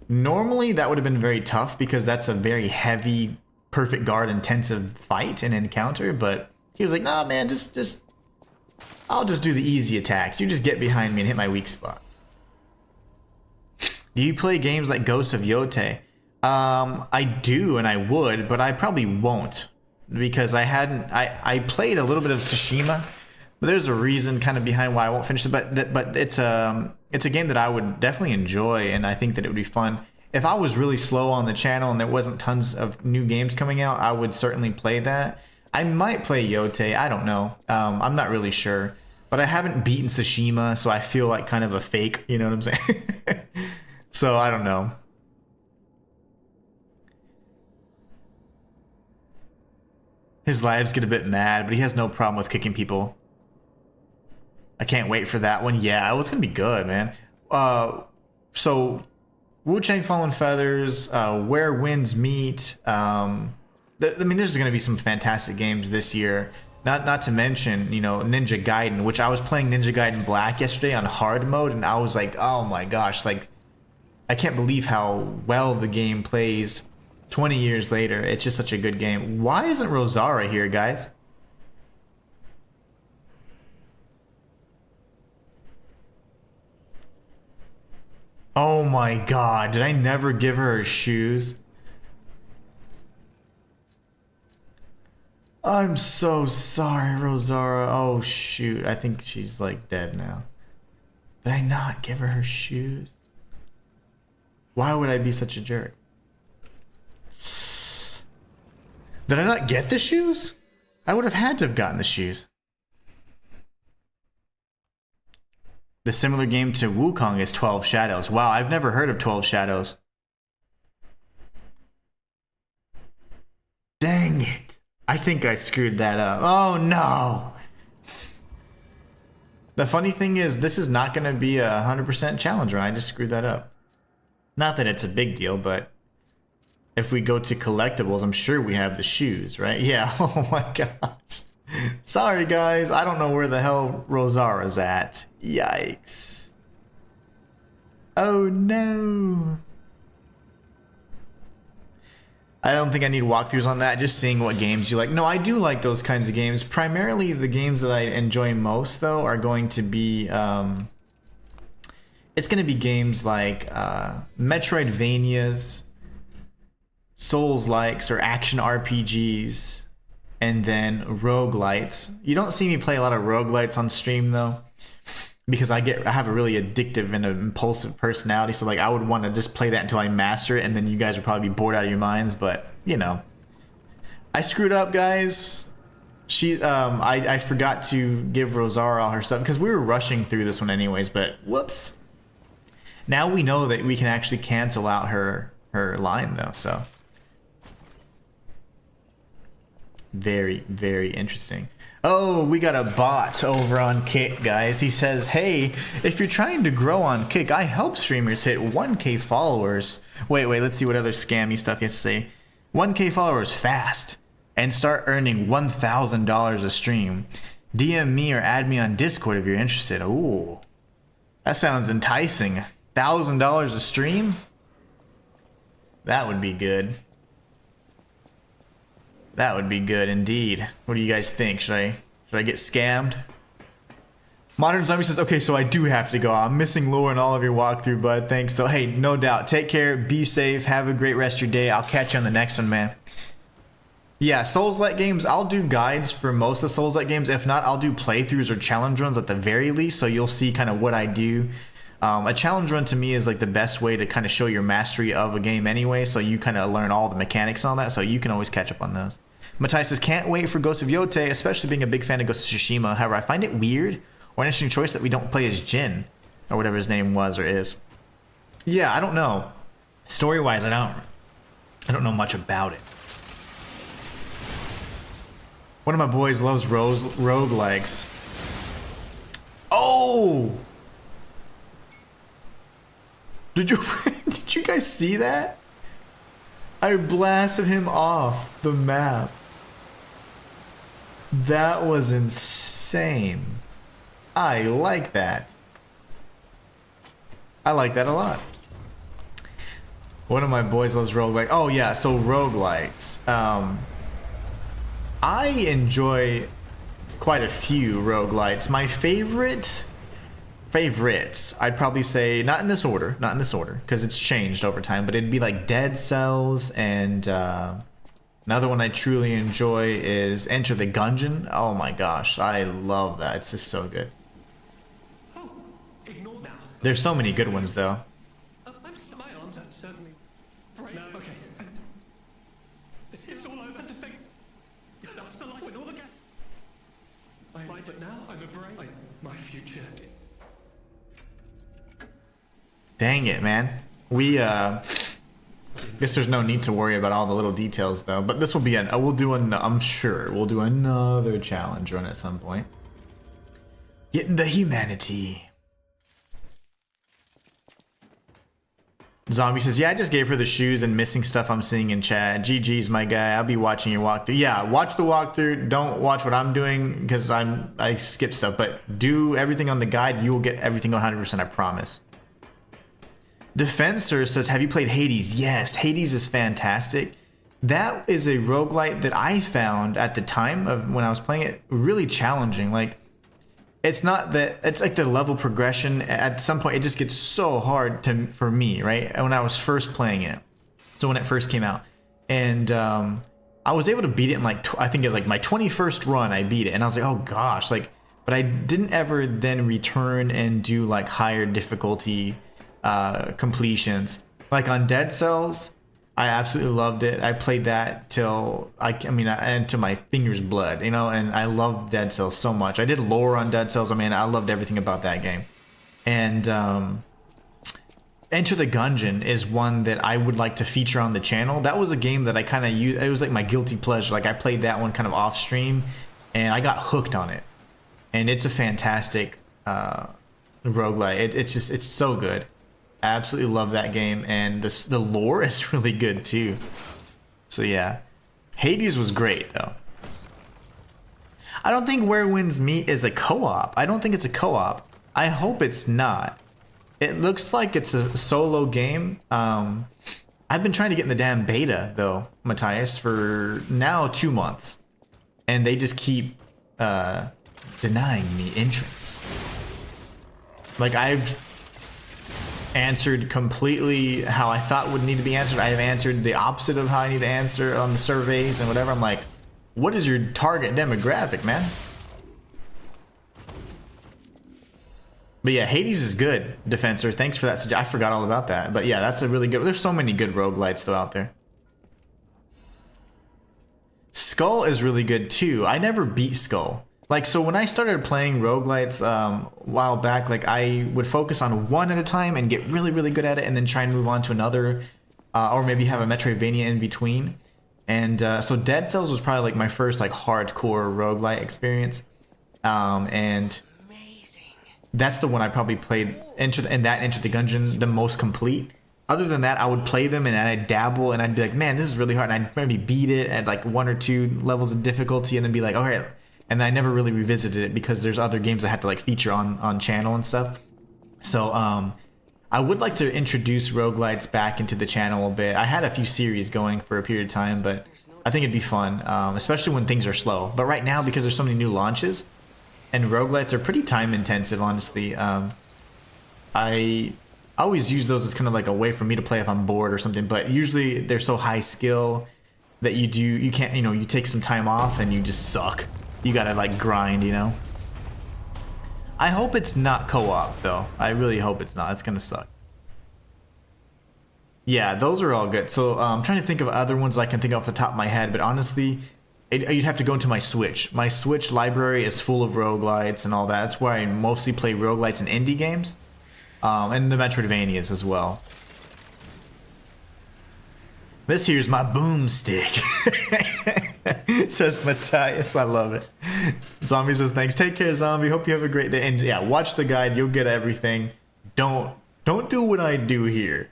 Normally, that would have been very tough because that's a very heavy, perfect guard intensive fight and encounter, but he was like, nah, man, I'll just do the easy attacks. You just get behind me and hit my weak spot. Do you play games like Ghosts of Yotei? I do, and I would, but I probably won't, because I played a little bit of Tsushima, but there's a reason kind of behind why I won't finish it. But it's a game that I would definitely enjoy, and I think that it would be fun. If I was really slow on the channel and there wasn't tons of new games coming out, I would certainly play that. I might play Yotei, I don't know. I'm not really sure, but I haven't beaten Tsushima, so I feel like kind of a fake, you know what I'm saying? So I don't know. His lives get a bit mad, but he has no problem with kicking people. I can't wait for that one. Yeah, well, it's gonna be good, man. So Wu-Chang Fallen Feathers, Where Winds Meet. I mean, there's gonna be some fantastic games this year. Not to mention, you know, Ninja Gaiden, which I was playing Ninja Gaiden Black yesterday on hard mode, and I was like, oh my gosh, like, I can't believe how well the game plays 20 years later. It's just such a good game. Why isn't Rosara here, guys? Oh my god, did I never give her her shoes? I'm so sorry, Rosara. Oh shoot, I think she's like dead now. Did I not give her her shoes? Why would I be such a jerk? Did I not get the shoes? I would have had to have gotten the shoes. The similar game to Wukong is 12 Shadows. Wow, I've never heard of 12 Shadows. Dang it. I think I screwed that up. Oh no. The funny thing is, this is not going to be a 100% challenge run. I just screwed that up. Not that it's a big deal, but if we go to collectibles, I'm sure we have the shoes, right? Yeah, oh my gosh. Sorry guys, I don't know where the hell Rosara's at. Yikes. Oh no. I don't think I need walkthroughs on that, just seeing what games you like. No, I do like those kinds of games. Primarily the games that I enjoy most though are going to be it's going to be games like Metroidvanias, Souls-likes or action RPGs, and then roguelites. You don't see me play a lot of roguelites on stream though, because I have a really addictive and an impulsive personality. So like I would want to just play that until I master it, and then you guys would probably be bored out of your minds. But you know, I screwed up, guys. I forgot to give Rosara all her stuff because we were rushing through this one anyways. But whoops. Now we know that we can actually cancel out her line though. So very, very interesting. Oh, we got a bot over on Kick, guys. He says, hey, if you're trying to grow on Kick, I help streamers hit 1K followers Wait, let's see what other scammy stuff he has to say. 1K followers fast and start earning $1,000 a stream. DM me or add me on Discord if you're interested. Ooh, that sounds enticing. $1,000 a stream? That would be good. That would be good indeed. What do you guys think? Should I get scammed? Modern Zombie says, okay, so I do have to go. I'm missing lore in all of your walkthrough, bud. Thanks, though. Hey, no doubt. Take care. Be safe. Have a great rest of your day. I'll catch you on the next one, man. Yeah, Souls-like games, I'll do guides for most of the Souls-like games. If not, I'll do playthroughs or challenge runs at the very least, so you'll see kind of what I do. A challenge run to me is like the best way to kind of show your mastery of a game anyway, so you kind of learn all the mechanics and all that, so you can always catch up on those. Matthias says, can't wait for Ghost of Yote, especially being a big fan of Ghost of Tsushima. However, I find it weird or an interesting choice that we don't play as Jin, or whatever his name was or is. Yeah, I don't know. Story-wise, I don't know much about it. One of my boys loves roguelikes. Oh! Did you guys see that? I blasted him off the map. That was insane. I like that. I like that a lot. One of my boys loves roguelike. Oh yeah, so roguelikes. I enjoy quite a few roguelites. My favorites, I'd probably say, not in this order, because it's changed over time, but it'd be like Dead Cells, and another one I truly enjoy is Enter the Gungeon. Oh my gosh, I love that. It's just so good. There's so many good ones though. My arms are certainly right now. Okay. It's all over. Just think. That's the light with all the gas. But now I'm a brain. My future. Dang it, man. We guess there's no need to worry about all the little details though. But this will be I'm sure we'll do another challenge run at some point. Getting the humanity. Zombie says, yeah, I just gave her the shoes and missing stuff I'm seeing in chat. GG's, my guy. I'll be watching your walkthrough. Yeah, watch the walkthrough. Don't watch what I'm doing because I skip stuff. But do everything on the guide. You will get everything 100%, I promise. Defensor says, have you played Hades? Yes, Hades is fantastic. That is a roguelite that I found at the time of when I was playing it really challenging. Like, it's not that, it's like the level progression at some point it just gets so hard for me, right? When I was first playing it, so when it first came out, and I was able to beat it in like I think at like my 21st run I beat it, and I was like, oh gosh, like, but I didn't ever then return and do like higher difficulty completions. Like on Dead Cells, I absolutely loved it. I played that till until my fingers bled, you know, and I loved Dead Cells so much. I did lore on Dead Cells. I mean, I loved everything about that game. And Enter the Gungeon is one that I would like to feature on the channel. That was a game that I kind of used. It was like my guilty pleasure. Like I played that one kind of off stream, and I got hooked on it. And it's a fantastic roguelite. It's so good. I absolutely love that game, and the lore is really good too. So yeah, Hades was great though. I don't think Where Winds Meet is a co-op. I don't think it's a co-op. I hope it's not. It looks like it's a solo game. I've been trying to get in the damn beta though, Matthias, for now 2 months, and they just keep denying me entrance. Like I've answered completely how I thought would need to be answered. I have answered the opposite of how I need to answer on the surveys and whatever. I'm like, what is your target demographic, man? But yeah, Hades is good, Defensor. Thanks for that. I forgot all about that. But yeah, that's a really good. There's so many good roguelites though out there. Skull is really good too. I never beat Skull. Like, so when I started playing roguelites a while back, like I would focus on one at a time and get really, really good at it, and then try and move on to another, or maybe have a Metroidvania in between. And so Dead Cells was probably like my first like hardcore roguelite experience, and that's the one I probably played Enter the Gungeon the most complete. Other than that, I would play them and I'd dabble and I'd be like, man, this is really hard. And I'd maybe beat it at like 1 or 2 levels of difficulty and then be like, all right. And I never really revisited it because there's other games I had to like feature on channel and stuff. So I would like to introduce roguelites back into the channel a bit. I had a few series going for a period of time, but I think it'd be fun, especially when things are slow. But right now, because there's so many new launches, and roguelites are pretty time intensive, honestly. I always use those as kind of like a way for me to play if I'm bored or something. But usually they're so high skill that you can't, you take some time off and you just suck. You gotta like grind, I hope it's not co-op though. I really hope it's not. It's gonna suck. Yeah, those are all good. So I'm trying to think of other ones I can think of off the top of my head, but honestly, you'd have to go into my Switch. My Switch library is full of roguelites and all that. That's where I mostly play roguelites and indie games, and the Metroidvanias as well. This here's my boomstick. Says Matthias. I love it. Zombie says, thanks. Take care, Zombie. Hope you have a great day. And yeah, watch the guide. You'll get everything. Don't do what I do here.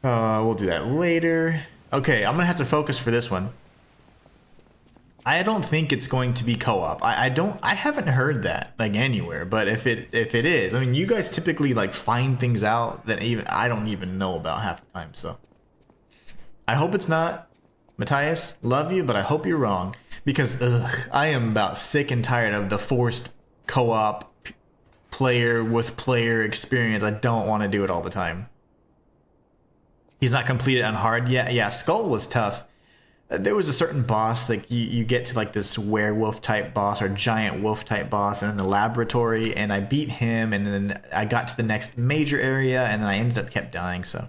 We'll do that later. Okay, I'm gonna have to focus for this one. I don't think it's going to be co-op. I haven't heard that like anywhere, but if it is, I mean, you guys typically like find things out that even I don't even know about half the time, so I hope it's not. Matthias, love you, but I hope you're wrong, because I am about sick and tired of the forced co-op player with player experience. I don't want to do it all the time. He's not completed on hard yet. Yeah, Skull was tough. There was a certain boss, like you get to like this werewolf type boss or giant wolf type boss in the laboratory, and I beat him, and then I got to the next major area, and then I ended up kept dying. So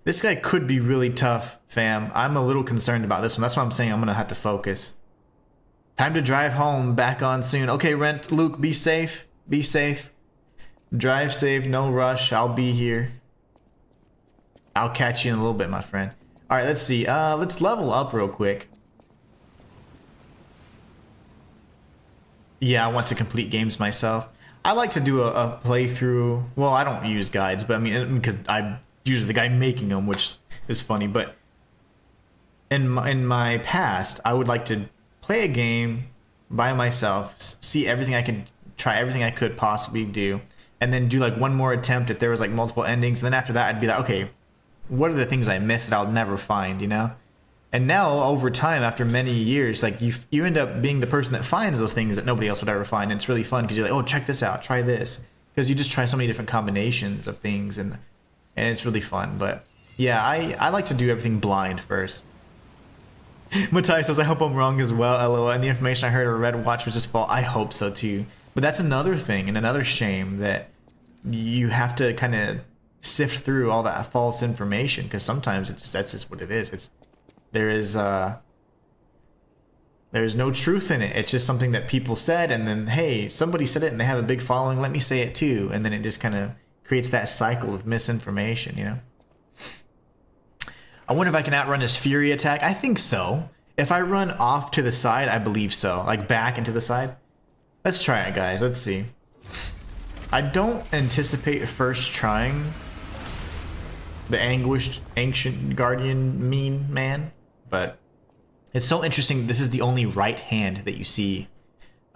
this guy could be really tough, fam. I'm a little concerned about this one. That's why I'm saying I'm gonna have to focus. Time to drive home. Back on soon. Okay, Rent, Luke, be safe. Be safe. Drive safe. No rush. I'll be here. I'll catch you in a little bit, my friend. All right, let's see. Let's level up real quick. Yeah, I want to complete games myself. I like to do a playthrough. Well, I don't use guides, but I mean, because I'm usually the guy making them, which is funny. But in my past, I would like to play a game by myself, see everything I could, try everything I could possibly do, and then do like one more attempt if there was like multiple endings. And then after that, I'd be like, okay, what are the things I missed that I'll never find, And now, over time, after many years, like you end up being the person that finds those things that nobody else would ever find, and it's really fun because you're like, oh, check this out, try this, because you just try so many different combinations of things, and it's really fun. But yeah, I like to do everything blind first. Matthias says, I hope I'm wrong as well, LOL, and the information I heard or read watch was just false. I hope so too. But that's another thing and another shame, that you have to kind of sift through all that false information, because sometimes that's just what it is. There's no truth in it. It's just something that people said, and then hey, somebody said it and they have a big following, let me say it too, and then it just kind of creates that cycle of misinformation. I wonder if I can outrun his fury attack. I think so. If I run off to the side, I believe so, like back into the side. Let's try it, guys. Let's see. I don't anticipate first trying the anguished ancient guardian mean man, but it's so interesting. This is the only right hand that you see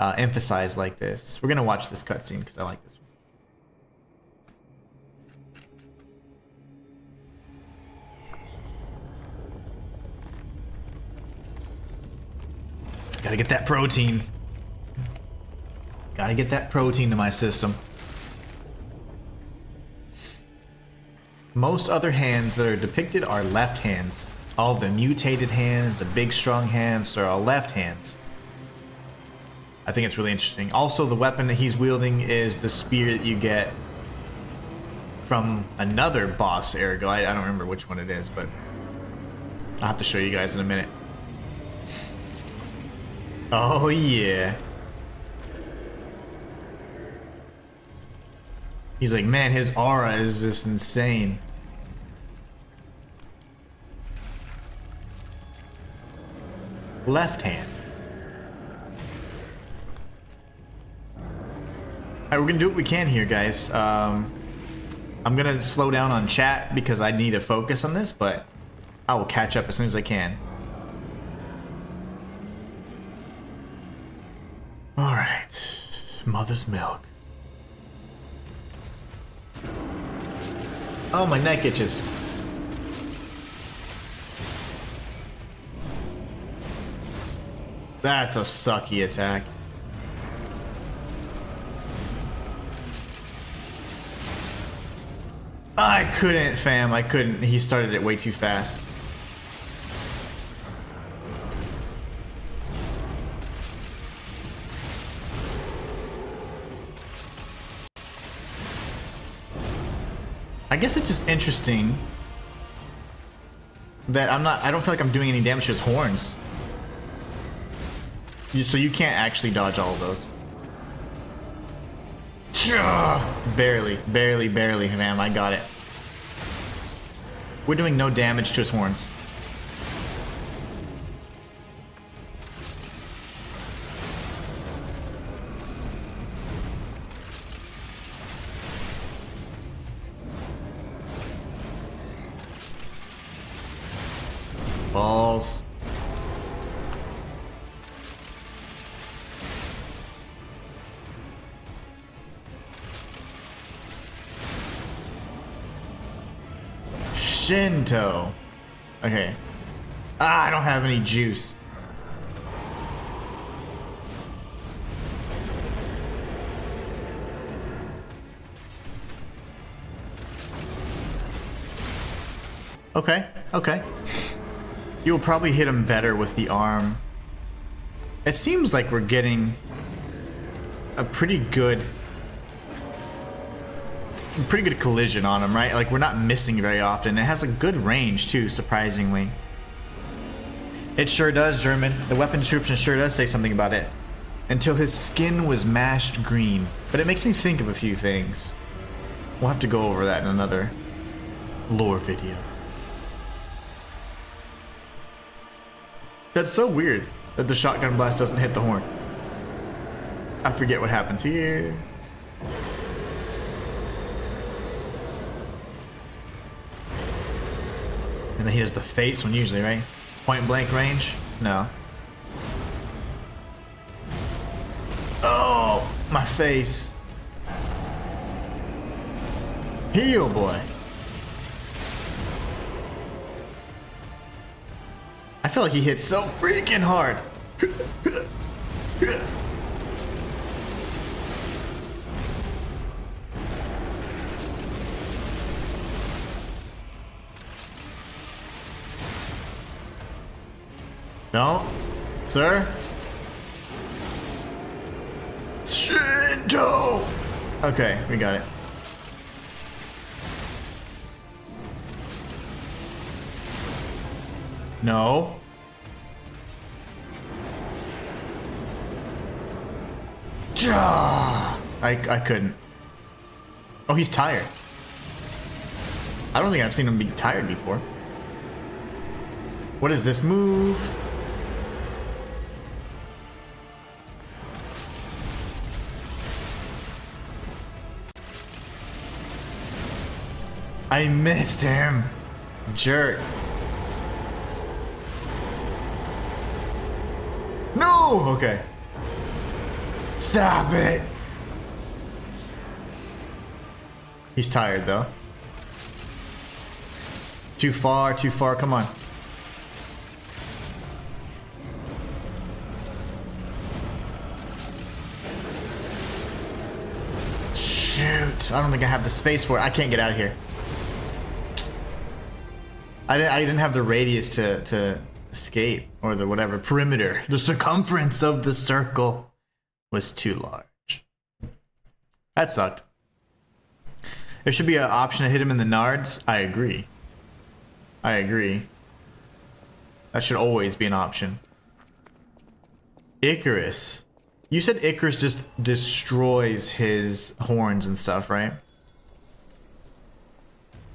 emphasized like this. We're gonna watch this cutscene because I like this one. Gotta get that protein. Gotta get that protein to my system. Most other hands that are depicted are left hands. All of the mutated hands, the big strong hands, they're all left hands. I think it's really interesting. Also, the weapon that he's wielding is the spear that you get from another boss, Ergo. I don't remember which one it is, but I'll have to show you guys in a minute. Oh yeah. He's like, man, his aura is just insane. Left hand. Alright, we're gonna do what we can here, guys. I'm gonna slow down on chat because I need to focus on this, but I will catch up as soon as I can. Alright. Mother's milk. Oh, my neck itches. That's a sucky attack. I couldn't, fam. I couldn't. He started it way too fast. I guess it's just interesting that I don't feel like I'm doing any damage to his horns. So you can't actually dodge all of those. Barely, man. I got it. We're doing no damage to his horns. Balls. Shinto. Okay. Ah, I don't have any juice. Okay, okay. You'll probably hit him better with the arm. It seems like we're getting a pretty good collision on him, right? Like, we're not missing very often. It has a good range too, surprisingly. It sure does, German. The weapon description sure does say something about it. Until his skin was mashed green. But it makes me think of a few things. We'll have to go over that in another lore video. That's so weird that the shotgun blast doesn't hit the horn. I forget what happens here. And then he does the face one usually, right? Point blank range? No. Oh, my face. Heal, boy. I feel like he hits so freaking hard. No, sir. Shinto. Okay, we got it. No. I couldn't. Oh, he's tired. I don't think I've seen him be tired before. What is this move? I missed him. Jerk. No! Okay. Stop it! He's tired though. Too far, come on. Shoot, I don't think I have the space for it. I can't get out of here. I didn't have the radius to escape, or the whatever perimeter. The circumference of the circle was too large. That sucked. There should be an option to hit him in the nards. I agree. I agree. That should always be an option. Icarus. You said Icarus just destroys his horns and stuff, right?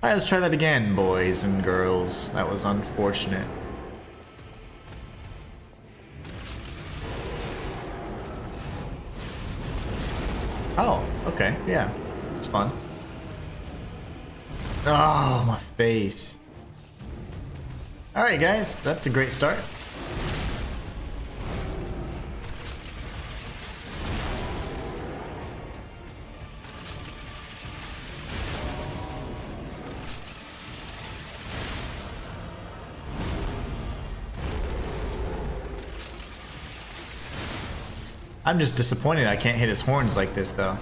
Alright, let's try that again, boys and girls. That was unfortunate. Oh, okay, yeah. It's fun. Oh, my face. Alright guys, that's a great start. I'm just disappointed I can't hit his horns like this though.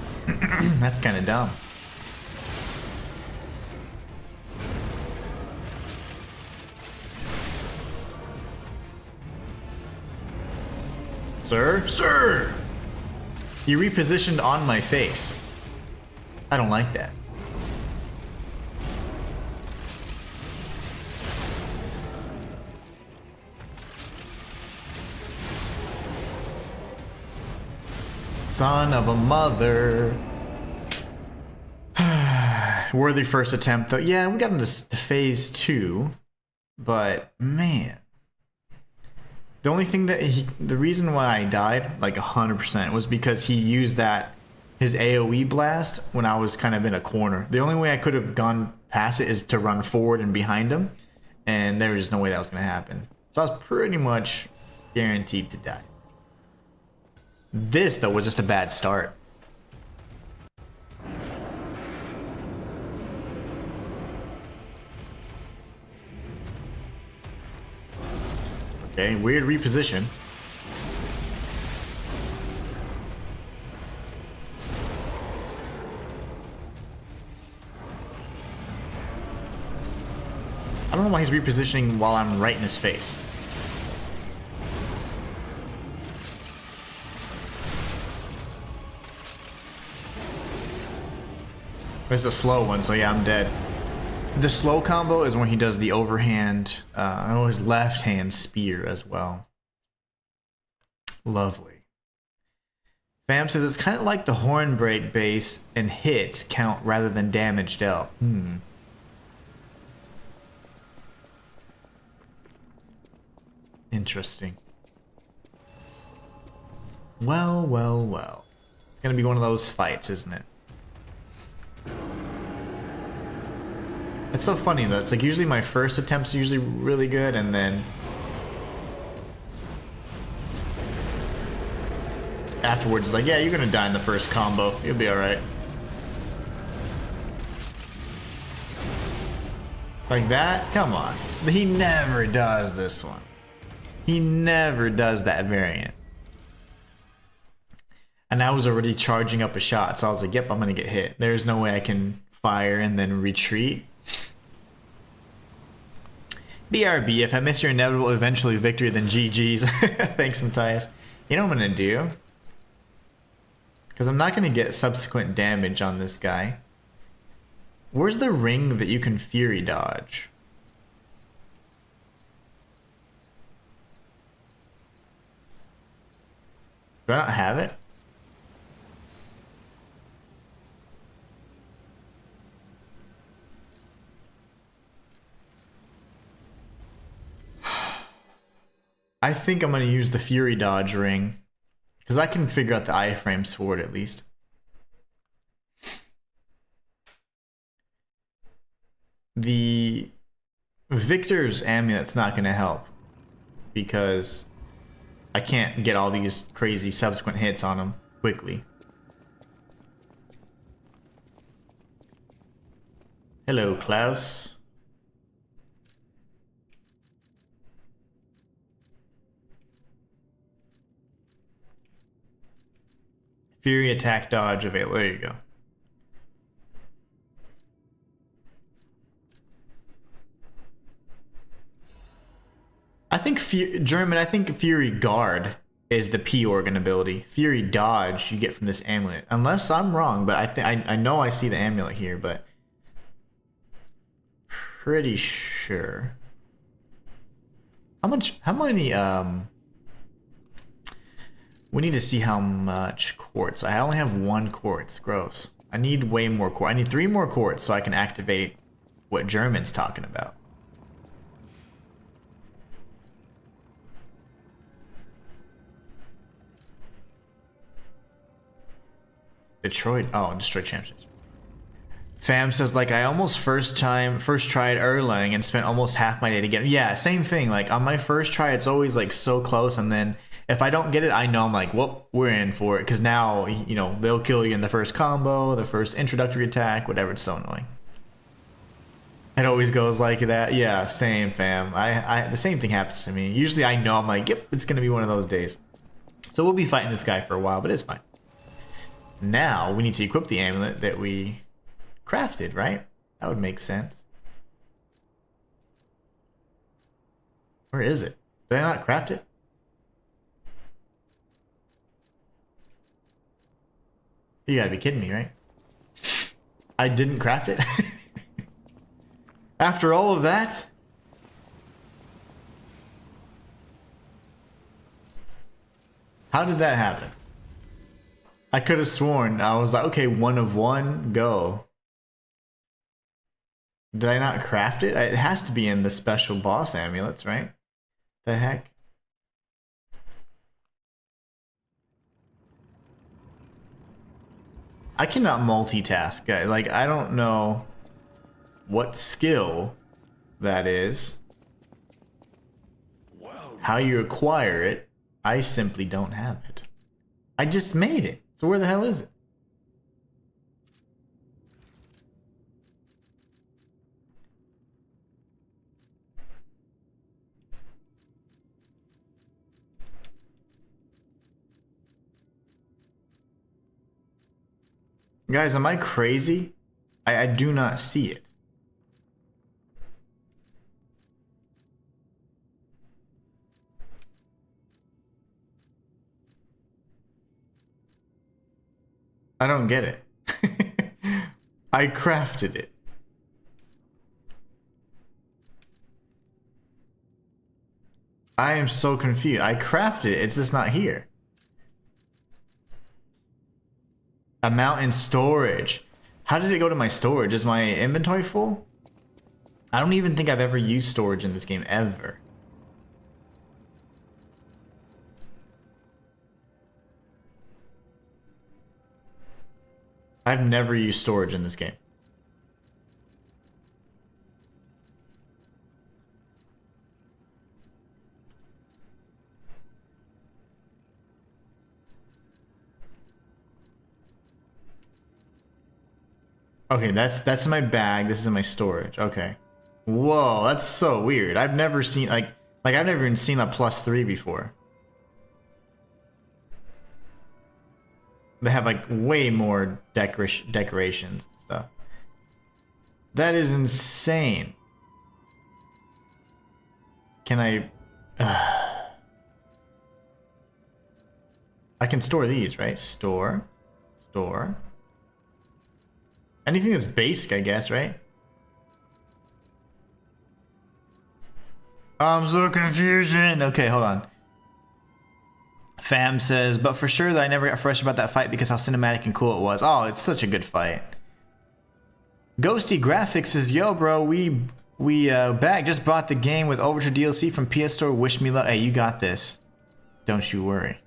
That's kind of dumb. Sir? Sir! You repositioned on my face. I don't like that. Son of a mother. Worthy first attempt though. Yeah, we got into phase 2. But man. The only thing that the reason why I died like 100% was because he used his AoE blast when I was kind of in a corner. The only way I could have gone past it is to run forward and behind him. And there was just no way that was going to happen. So I was pretty much guaranteed to die. This, though, was just a bad start. Okay, weird reposition. I don't know why he's repositioning while I'm right in his face. It's a slow one, so yeah, I'm dead. The slow combo is when he does the overhand, his left hand spear as well. Lovely. Fam says it's kind of like the horn break base and hits count rather than damage dealt. Interesting. Well, well, well. It's gonna be one of those fights, isn't it? It's so funny though, it's like usually my first attempt's usually really good and then afterwards it's like, yeah, you're gonna die in the first combo, you'll be alright. Like that? Come on. He never does this one. He never does that variant. And I was already charging up a shot, so I was like, yep, I'm gonna get hit. There's no way I can fire and then retreat. BRB, if I miss your inevitable eventually victory, then GG's. Thanks, Matthias. You know what I'm gonna do? Because I'm not gonna get subsequent damage on this guy. Where's the ring that you can fury dodge? Do I not have it? I think I'm going to use the Fury Dodge ring. Because I can figure out the iframes for it at least. The Victor's amulet's not going to help. Because I can't get all these crazy subsequent hits on him quickly. Hello, Klaus. Fury attack dodge available. There you go. I think German. I think Fury Guard is the P organ ability. Fury Dodge you get from this amulet, unless I'm wrong. But I know I see the amulet here, but pretty sure. How many we need to see how much quartz. I only have 1 quartz. Gross. I need way more quartz. I need 3 more quartz so I can activate what German's talking about. Detroit. Oh, Detroit Champions. Fam says, like, I almost first tried Erlang and spent almost half my day to get it. Yeah, same thing. Like, on my first try, it's always, like, so close. And then if I don't get it, I know I'm like, whoop, we're in for it. Because now, you know, they'll kill you in the first combo, the first introductory attack, whatever. It's so annoying. It always goes like that. Yeah, same, fam. The same thing happens to me. Usually I know, I'm like, yep, it's going to be one of those days. So we'll be fighting this guy for a while, but it's fine. Now, we need to equip the amulet that we crafted, right? That would make sense. Where is it? Did I not craft it? You gotta be kidding me, right? I didn't craft it? After all of that? How did that happen? I could have sworn I was like, okay, 1 of 1, go. Did I not craft it? It has to be in the special boss amulets, right? The heck? I cannot multitask, guys. Like, I don't know what skill that is. How you acquire it. I simply don't have it. I just made it. So where the hell is it? Guys, am I crazy? I do not see it. I don't get it. I crafted it. I am so confused. I crafted it. It's just not here. Amount in storage. How did it go to my storage? Is my inventory full? I don't even think I've ever used storage in this game, ever. I've never used storage in this game. Okay, that's in my bag. This is in my storage. Okay. Whoa, that's so weird. I've never seen like I've never even seen a +3 before. They have like way more decorations and stuff. That is insane. Can I? I can store these, right? Store. Anything that's basic, I guess, right? I'm so confusion. Okay, hold on. Fam says, but for sure that I never got fresh about that fight because how cinematic and cool it was. Oh, it's such a good fight. Ghosty Graphics says, yo, bro, we back just bought the game with Overture DLC from PS Store. Wish me luck. Hey, you got this. Don't you worry.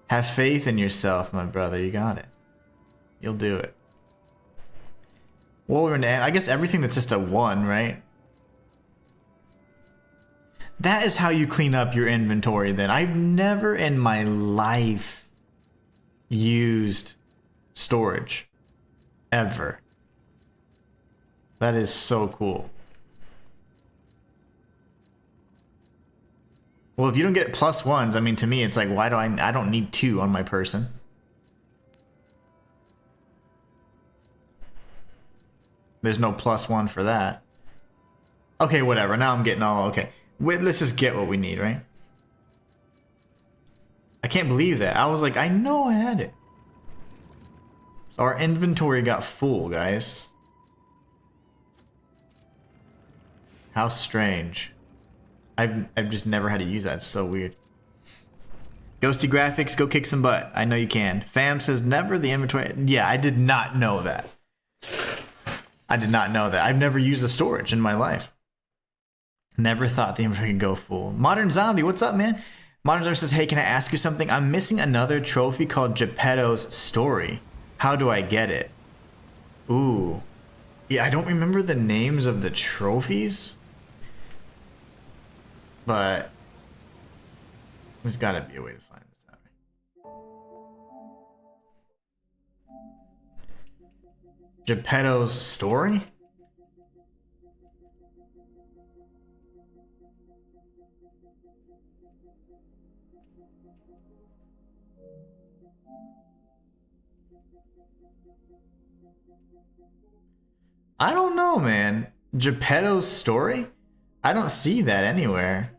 Have faith in yourself, my brother. You got it. You'll do it. Well, we're gonna, I guess everything that's just a 1, right? That is how you clean up your inventory then. I've never in my life used storage. Ever. That is so cool. Well, if you don't get +1s, I mean, to me, it's like, why do I don't need 2 on my person. There's no +1 for that. Okay, whatever. Now I'm getting all okay. Wait, let's just get what we need, right? I can't believe that. I was like, I know I had it. So our inventory got full, guys. How strange. I've just never had to use that. It's so weird. Ghosty Graphics, go kick some butt. I know you can. Fam says never the inventory. Yeah, I did not know that. I did not know that. I've never used the storage in my life. Never thought the inventory could go full. Modern Zombie, what's up, man? Modern Zombie says, hey, can I ask you something? I'm missing another trophy called Geppetto's Story. How do I get it? Ooh. Yeah, I don't remember the names of the trophies. But there's gotta be a way to find this out. Geppetto's story? I don't know, man. Geppetto's story? I don't see that anywhere.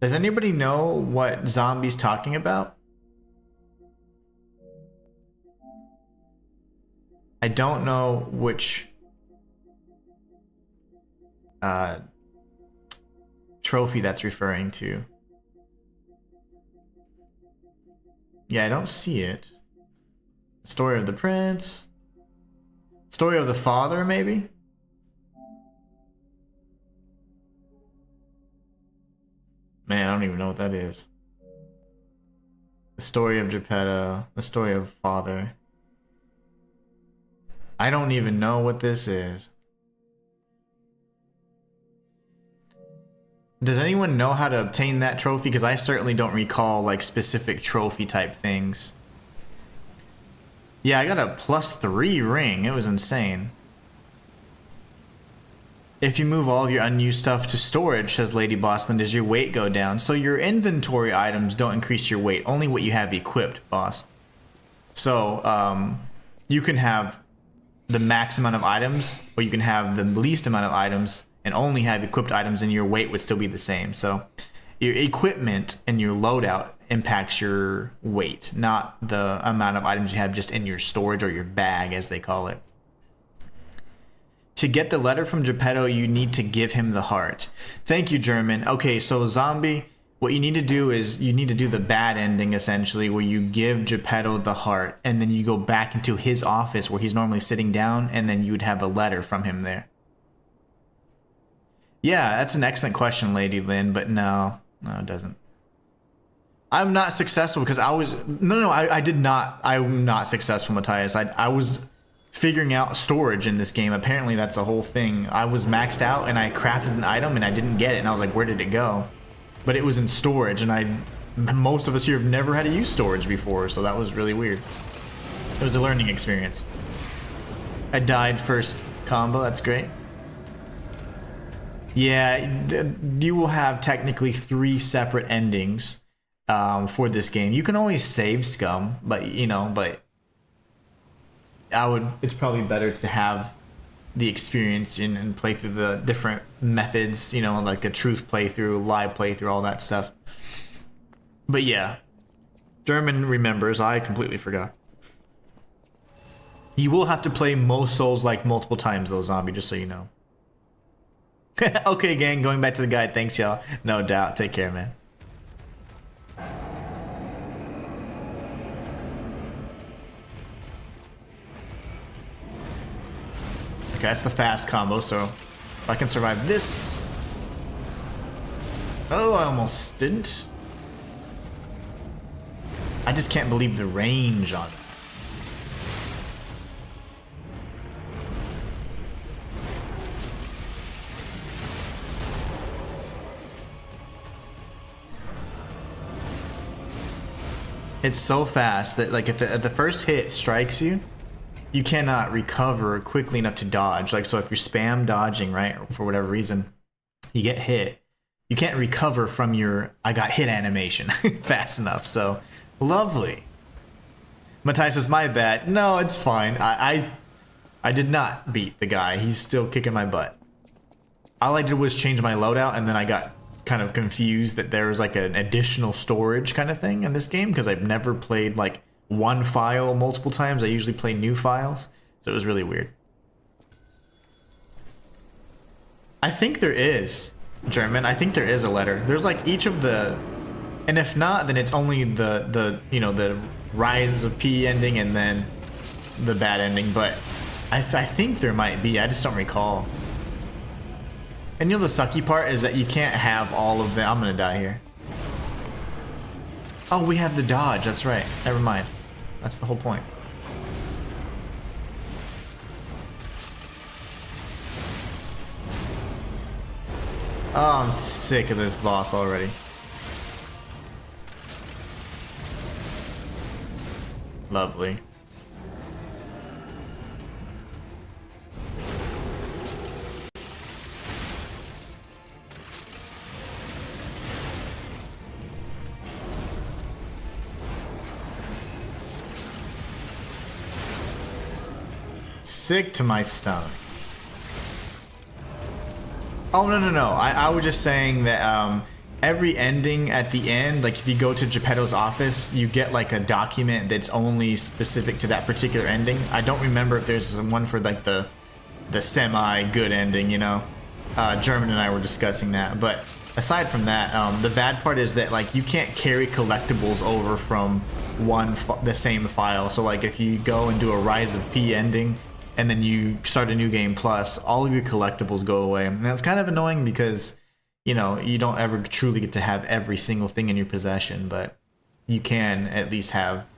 Does anybody know what Zombie's talking about? I don't know which trophy that's referring to. Yeah, I don't see it. Story of the Prince. Story of the Father, maybe? Man, I don't even know what that is. The story of Geppetto. The story of Father. I don't even know what this is. Does anyone know how to obtain that trophy? Because I certainly don't recall like specific trophy type things. Yeah, I got a +3 ring. It was insane. If you move all of your unused stuff to storage, says Lady Bossland, does your weight go down? So your inventory items don't increase your weight, only what you have equipped, boss. So you can have the max amount of items, or you can have the least amount of items and only have equipped items, and your weight would still be the same. So your equipment and your loadout impacts your weight, not the amount of items you have just in your storage or your bag, as they call it. To get the letter from Geppetto, you need to give him the heart. Thank you, German. Okay, so Zombie, what you need to do is you need to do the bad ending, essentially, where you give Geppetto the heart, and then you go back into his office where he's normally sitting down, and then you would have a letter from him there. Yeah, that's an excellent question, Lady Lynn, but no, it doesn't. I'm not successful because I was... No, I did not. I'm not successful, Matthias. I was figuring out storage in this game. Apparently, that's a whole thing. I was maxed out, and I crafted an item, and I didn't get it, and I was like, where did it go? But it was in storage, and most of us here have never had to use storage before, so that was really weird. It was a learning experience. I died first combo, that's great. Yeah, you will have technically 3 separate endings for this game. You can always save scum, but it's probably better to have the experience and play through the different methods, like a truth playthrough, lie playthrough, all that stuff. But yeah, German remembers. I completely forgot. You will have to play most Souls like multiple times though, Zombie, just so you know. Okay, gang, going back to the guide. Thanks, y'all. No doubt. Take care, man. Okay, that's the fast combo, so if I can survive this... Oh, I almost didn't. I just can't believe the range on it. It's so fast that like if the first hit strikes you, you cannot recover quickly enough to dodge. Like, so if you're spam dodging, right, for whatever reason, you get hit, you can't recover from your I got hit animation fast enough. So lovely. Matthias says, my bad. No, it's fine. I did not beat the guy. He's still kicking my butt. All I did was change my loadout, and then I got kind of confused that there was like an additional storage kind of thing in this game, because I've never played like one file multiple times. I usually play new files, so it was really weird. I think there is, German. I think there is a letter. There's like each of the, and if not, then it's only the the Rise of P ending and then the bad ending. But I think there might be. I just don't recall. And the sucky part is that you can't have all of them. I'm gonna die here. Oh, we have the dodge. That's right. Never mind. That's the whole point. Oh, I'm sick of this boss already. Lovely. Sick to my stomach. Oh, no. I was just saying that every ending at the end, like if you go to Geppetto's office, you get like a document that's only specific to that particular ending. I don't remember if there's one for like the semi-good ending, you know? German and I were discussing that. But aside from that, the bad part is that like you can't carry collectibles over from the same file. So like if you go and do a Rise of P ending, and then you start a new game plus, all of your collectibles go away. And that's kind of annoying because, you know, you don't ever truly get to have every single thing in your possession, but you can at least have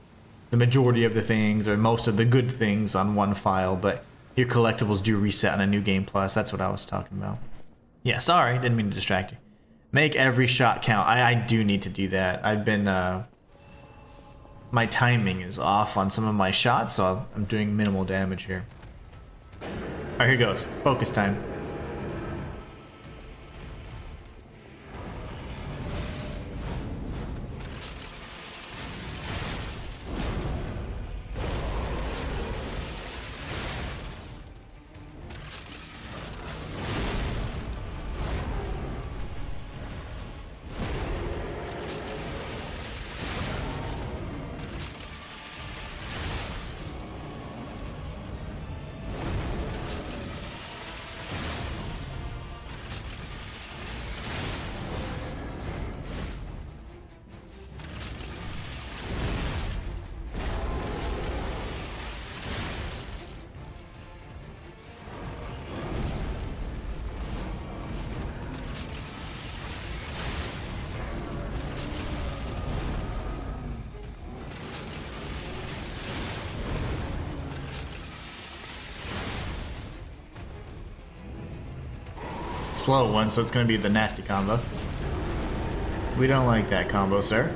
the majority of the things or most of the good things on one file, but your collectibles do reset on a new game plus. That's what I was talking about. Yeah, sorry, didn't mean to distract you. Make every shot count. I do need to do that. I've been, my timing is off on some of my shots, so I'm doing minimal damage here. Alright, here goes. Focus time. Slow one, so it's going to be the nasty combo. We don't like that combo, sir.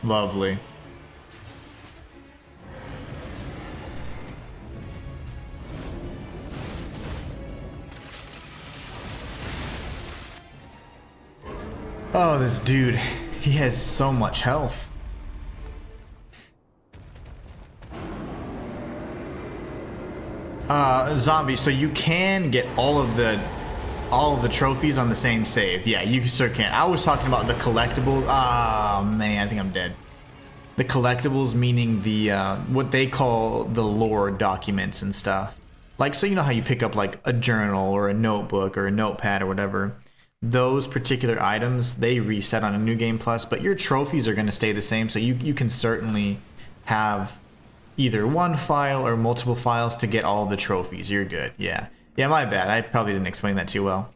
Lovely. Oh, this dude, he has so much health. Zombie, so you can get all of the trophies on the same save. Yeah, you sure can. I was talking about the collectibles. Ah, man, I think I'm dead. The collectibles meaning the what they call the lore documents and stuff. Like, so you know how you pick up like a journal or a notebook or a notepad or whatever. Those particular items, they reset on a new game plus, but your trophies are going to stay the same, so you can certainly have either one file or multiple files to get all the trophies. You're good. Yeah, my bad, I probably didn't explain that too well.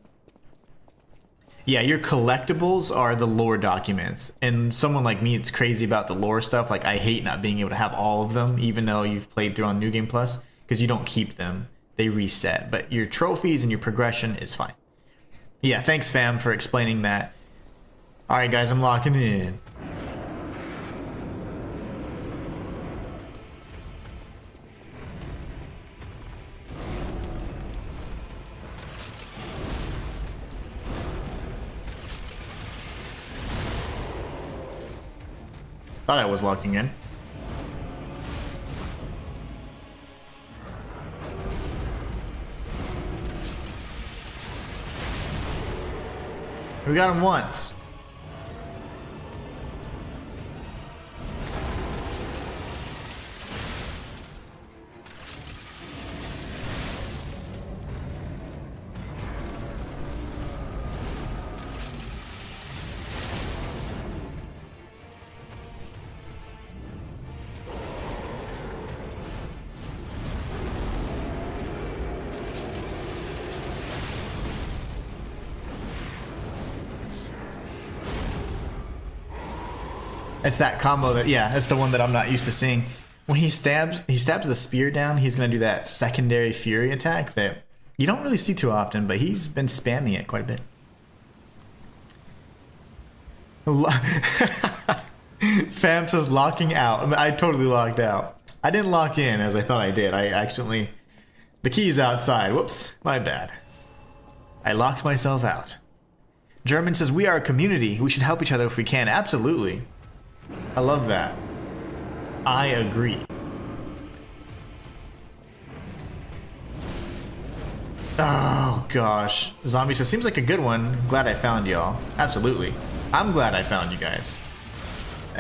Yeah, your collectibles are the lore documents, and someone like me that's crazy about the lore stuff, like I hate not being able to have all of them even though you've played through on new game plus, because you don't keep them, they reset. But your trophies and your progression is fine. Yeah, thanks fam for explaining that. Alright guys, I'm locking in. Thought I was locking in. We got him once. It's that combo that, yeah, that's the one that I'm not used to seeing. When he stabs the spear down, he's gonna do that secondary fury attack that you don't really see too often, but he's been spamming it quite a bit. Fam says locking out. I mean, I totally locked out. I didn't lock in as I thought I did. I actually, the key's outside. Whoops, my bad. I locked myself out. German says we are a community. We should help each other if we can. Absolutely. I love that. I agree. Oh gosh. Zombie says seems like a good one. Glad I found y'all. Absolutely. I'm glad I found you guys.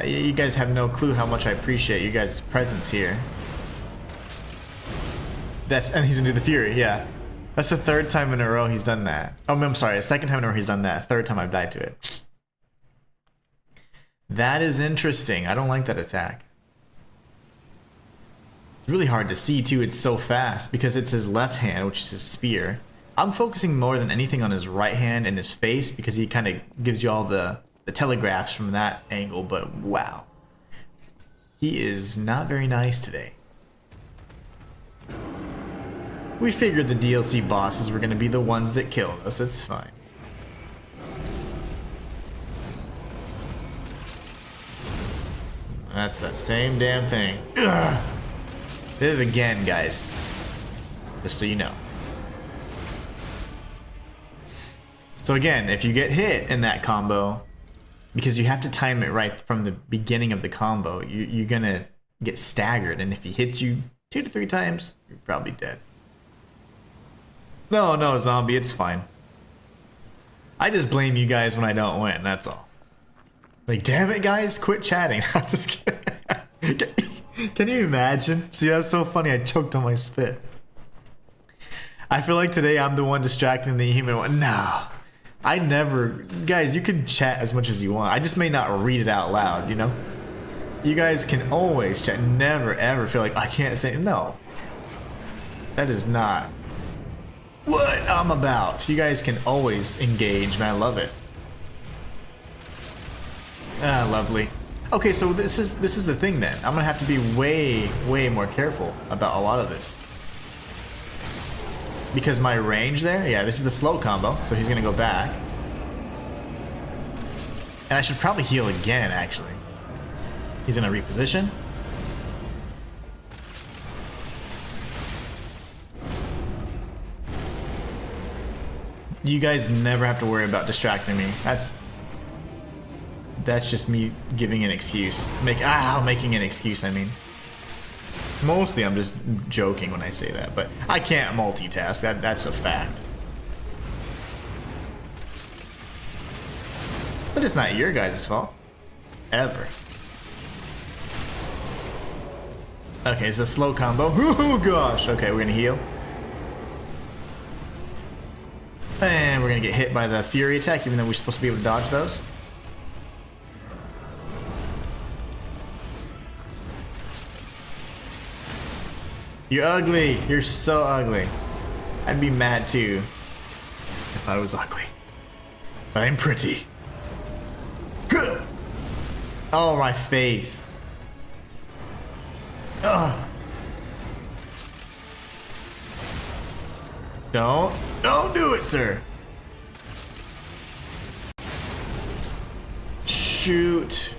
You guys have no clue how much I appreciate you guys' presence here. And he's gonna do the Fury, yeah. That's the third time in a row he's done that. Oh, I'm sorry, the second time in a row he's done that. Third time I've died to it. That is interesting. I don't like that attack. It's really hard to see too, it's so fast because it's his left hand, which is his spear. I'm focusing more than anything on his right hand and his face because he kind of gives you all the telegraphs from that angle, but wow. He is not very nice today. We figured the DLC bosses were going to be the ones that killed us, it's fine. That's that same damn thing. Ugh. Did it again, guys. Just so you know. So again, if you get hit in that combo, because you have to time it right from the beginning of the combo, you're gonna get staggered, and if he hits you 2 to 3 times, you're probably dead. No, zombie, it's fine. I just blame you guys when I don't win, that's all. Like, damn it, guys, quit chatting. I'm just kidding. Can you imagine? See, that's so funny, I choked on my spit. I feel like today I'm the one distracting the human one. No. I never, guys, you can chat as much as you want. I just may not read it out loud, you know? You guys can always chat. Never ever feel like I can't say, no. That is not what I'm about. You guys can always engage, and I love it. Ah, lovely. Okay, so this is the thing then. I'm gonna have to be way more careful about a lot of this. Because my range there, yeah, this is the slow combo, so he's gonna go back. And I should probably heal again, actually. He's gonna reposition. You guys never have to worry about distracting me. That's just me giving an excuse. Making an excuse, I mean. Mostly I'm just joking when I say that, but I can't multitask. That's a fact. But it's not your guys' fault. Ever. Okay, it's a slow combo. Oh gosh. Okay, we're gonna heal. And we're gonna get hit by the Fury attack, even though we're supposed to be able to dodge those. You're ugly. You're so ugly. I'd be mad too if I was ugly. But I'm pretty. Oh, my face. Ugh. Don't do it, sir. Shoot.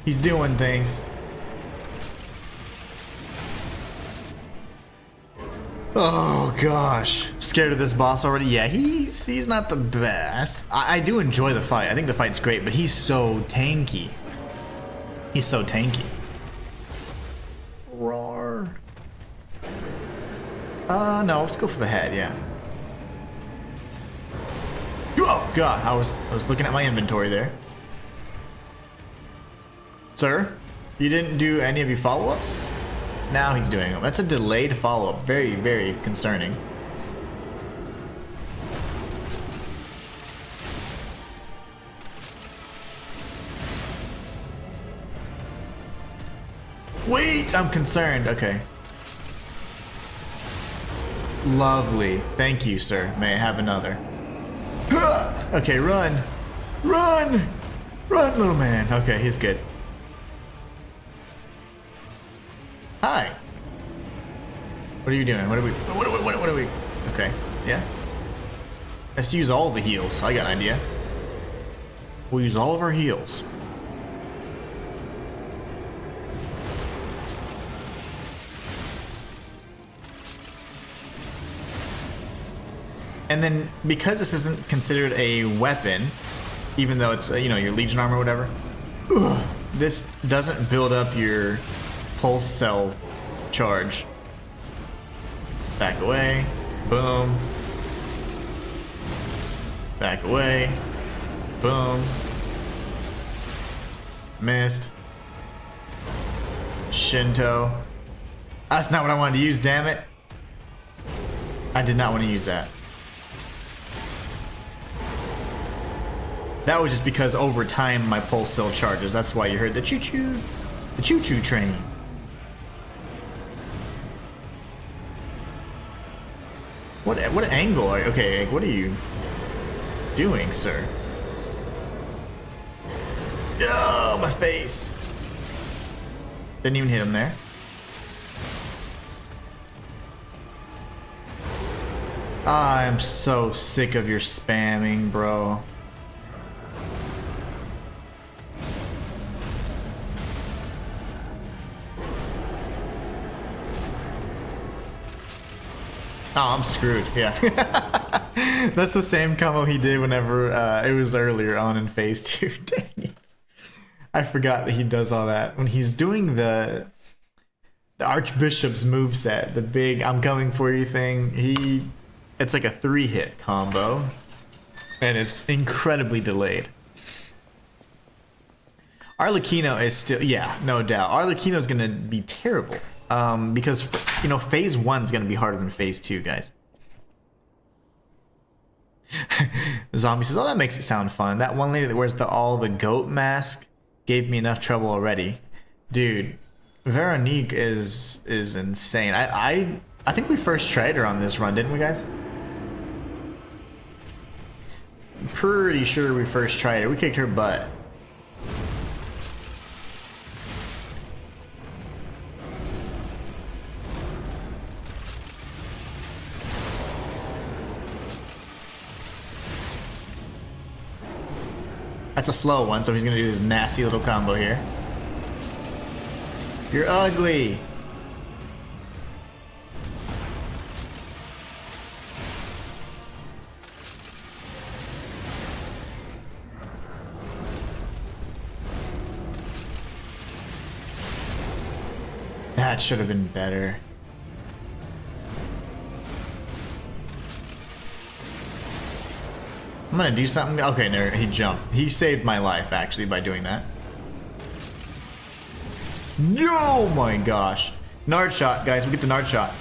He's doing things. Oh gosh, scared of this boss already? Yeah, he's not the best. I do enjoy the fight. I think the fight's great, but he's so tanky. He's so tanky. Roar. No, let's go for the head. Yeah. Oh god, I was looking at my inventory there. Sir, you didn't do any of your follow-ups? Now he's doing them. That's a delayed follow-up. Very, very concerning. Wait! I'm concerned. Okay. Lovely. Thank you, sir. May I have another? Okay, run! Run! Run, little man. Okay, he's good. Hi. What are you doing? What are we? Okay, yeah. Let's use all the heals. I got an idea. We'll use all of our heals. And then, because this isn't considered a weapon, even though it's, you know, your Legion armor or whatever, this doesn't build up your pulse cell charge. Back away. Boom. Back away. Boom. Missed. Shinto. That's not what I wanted to use, damn it. I did not want to use that. That was just because over time my pulse cell charges. That's why you heard the choo-choo. The choo-choo train. What angle are you? Okay, what are you doing, sir? Oh, my face. Didn't even hit him there. I'm so sick of your spamming, bro. Oh, I'm screwed. Yeah. That's the same combo he did whenever it was earlier on in phase 2. Dang it. I forgot that he does all that. When he's doing the Archbishop's moveset, the big I'm coming for you thing, it's like a 3-hit combo. And it's incredibly delayed. Arlecchino is still, yeah, no doubt. Arlecchino's gonna be terrible. Because, you know, phase 1's gonna be harder than phase 2, guys. Zombie says, oh, that makes it sound fun. That one lady that wears all the goat mask gave me enough trouble already. Dude, Veronique is insane. I think we first tried her on this run, didn't we, guys? I'm pretty sure we first tried her. We kicked her butt. That's a slow one, so he's gonna do this nasty little combo here. You're ugly. That should have been better. I'm gonna do something. Okay, no, he jumped. He saved my life, actually, by doing that. Oh my gosh. Nard shot, guys. We get the Nard shot.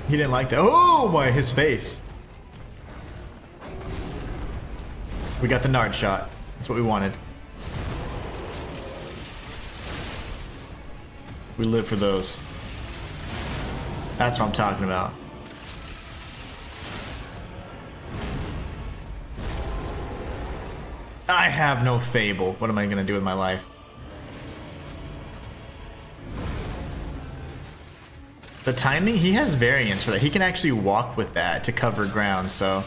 He didn't like that. Oh my, his face. We got the Nard shot. That's what we wanted. We live for those. That's what I'm talking about. I have no fable. What am I gonna do with my life? The timing, he has variants for that. He can actually walk with that to cover ground, so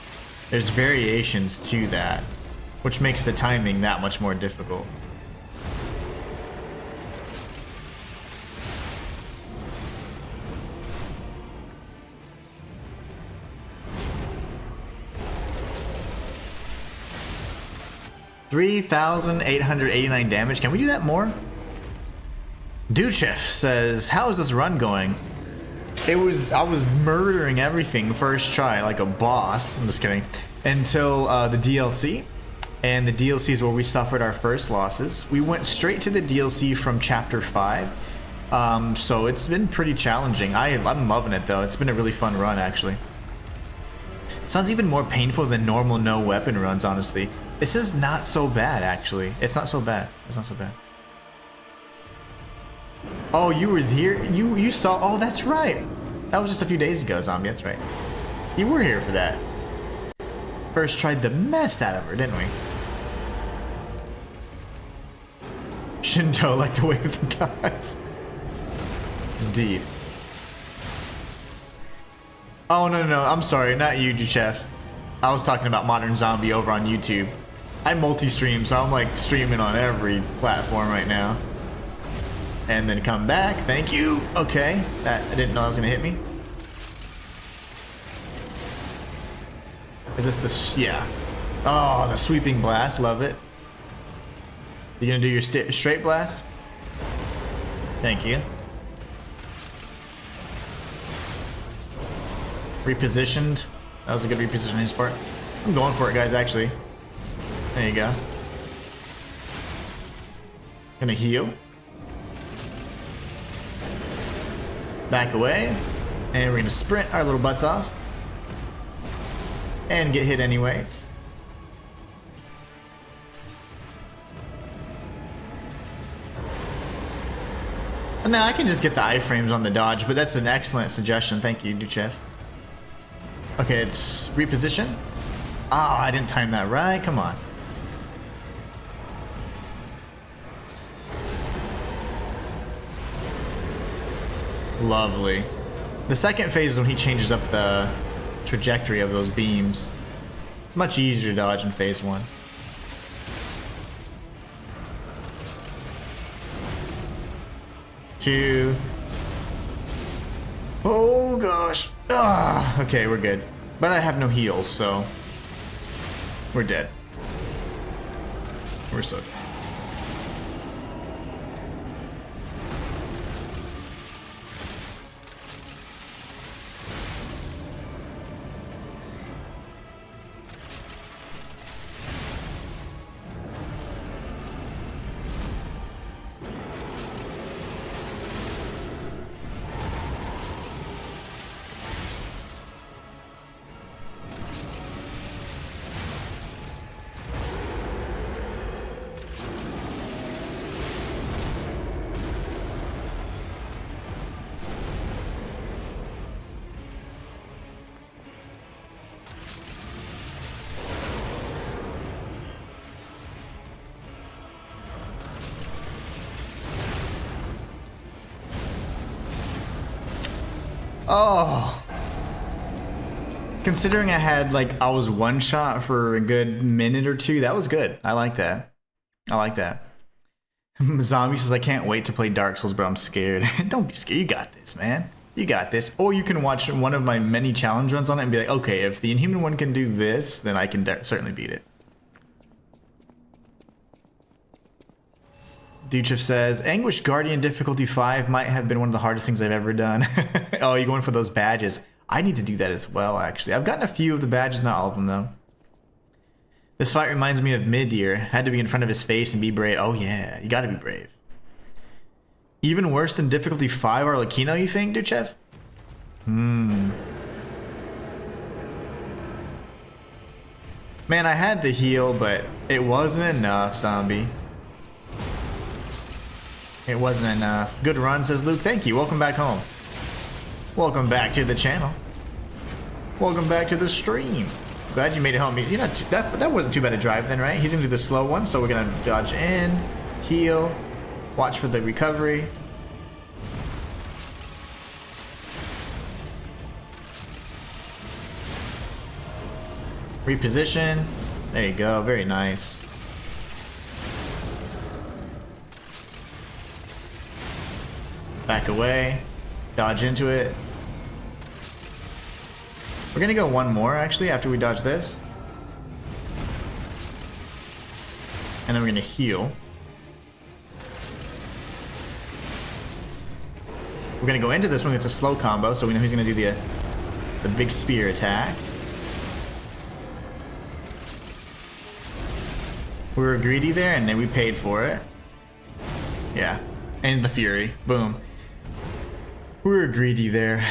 there's variations to that, which makes the timing that much more difficult. $3,889 damage. Can we do that more? Duchef says, how is this run going? I was murdering everything first try like a boss. I'm just kidding. Until the DLC. And the DLC is where we suffered our first losses. We went straight to the DLC from chapter 5. So it's been pretty challenging. I'm loving it though. It's been a really fun run actually. Sounds even more painful than normal no weapon runs, honestly. This is not so bad, actually. It's not so bad. It's not so bad. Oh, you were here? You saw... Oh, that's right. That was just a few days ago, Zombie. That's right. You were here for that. First tried the mess out of her, didn't we? Shinto, like the way of the gods. Indeed. Oh, no, I'm sorry, not you, Chef. I was talking about Modern Zombie over on YouTube. I multi-stream, so I'm like streaming on every platform right now. And then come back, thank you. Okay, I didn't know that was gonna hit me. Is this the, yeah. Oh, the sweeping blast, love it. You gonna do your straight blast? Thank you. Repositioned. That was a good reposition on his part. I'm going for it, guys, actually. There you go. Gonna heal. Back away. And we're gonna sprint our little butts off. And get hit anyways. Now I can just get the iframes on the dodge, but that's an excellent suggestion. Thank you, Duchev. Okay, it's reposition. Ah, I didn't time that right. Come on. Lovely. The second phase is when he changes up the trajectory of those beams. It's much easier to dodge in phase 1. Two. Oh gosh. Ah, okay, we're good. But I have no heals, so we're dead. We're so dead. Oh. Considering I had, like, I was one shot for a good minute or two, that was good. I like that. I like that. Zombie says, I can't wait to play Dark Souls, but I'm scared. Don't be scared. You got this, man. You got this. Or you can watch one of my many challenge runs on it and be like, okay, if the Inhuman one can do this, then I can certainly beat it. Duchev says, Anguish Guardian difficulty 5 might have been one of the hardest things I've ever done. Oh, you're going for those badges. I need to do that as well, actually. I've gotten a few of the badges, not all of them, though. This fight reminds me of Mid-Year. Had to be in front of his face and be brave. Oh, yeah. You gotta be brave. Even worse than difficulty 5 Arlecchino, you think, Duchev? Man, I had the heal, but it wasn't enough, Zombie. It wasn't enough. Good run, says Luke. Thank you. Welcome back home. Welcome back to the channel. Welcome back to the stream. Glad you made it home. You know, that wasn't too bad a drive then, right? He's gonna do the slow one, so we're gonna dodge in, heal, watch for the recovery. Reposition. There you go. Very nice. Back away. Dodge into it. We're gonna go one more actually after we dodge this. And then we're gonna heal. We're gonna go into this one. It's a slow combo, so we know he's gonna do the big spear attack. We were greedy there and then we paid for it. Yeah. And the fury. Boom. We were greedy there.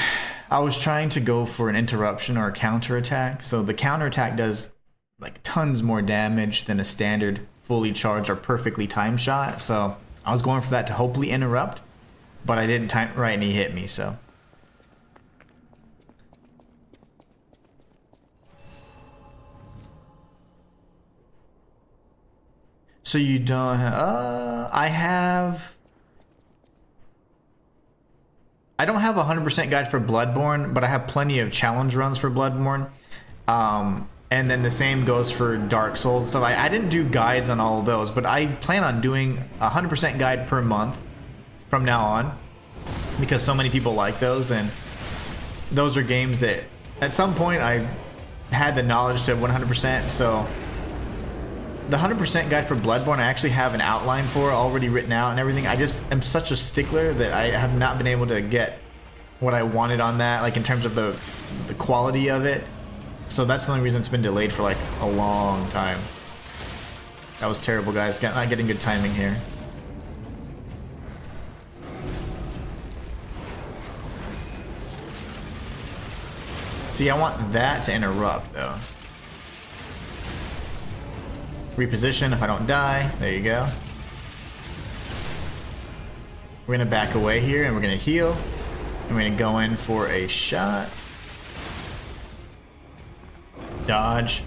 I was trying to go for an interruption or a counterattack. So the counterattack does like tons more damage than a standard fully charged or perfectly timed shot. So I was going for that to hopefully interrupt, but I didn't time right and he hit me, so. So you don't have, I don't have a 100% guide for Bloodborne, but I have plenty of challenge runs for Bloodborne. And then the same goes for Dark Souls stuff. I didn't do guides on all of those, but I plan on doing a 100% guide per month from now on, because so many people like those, and those are games that at some point I had the knowledge to 100%. So the 100% guide for Bloodborne, I actually have an outline for already written out and everything. I just am such a stickler that I have not been able to get what I wanted on that, like in terms of the quality of it. So that's the only reason it's been delayed for like a long time. That was terrible, guys. Not getting good timing here. See, I want that to interrupt though. Reposition if I don't die. There you go. We're gonna back away here and we're gonna heal. And we're gonna go in for a shot. Dodge.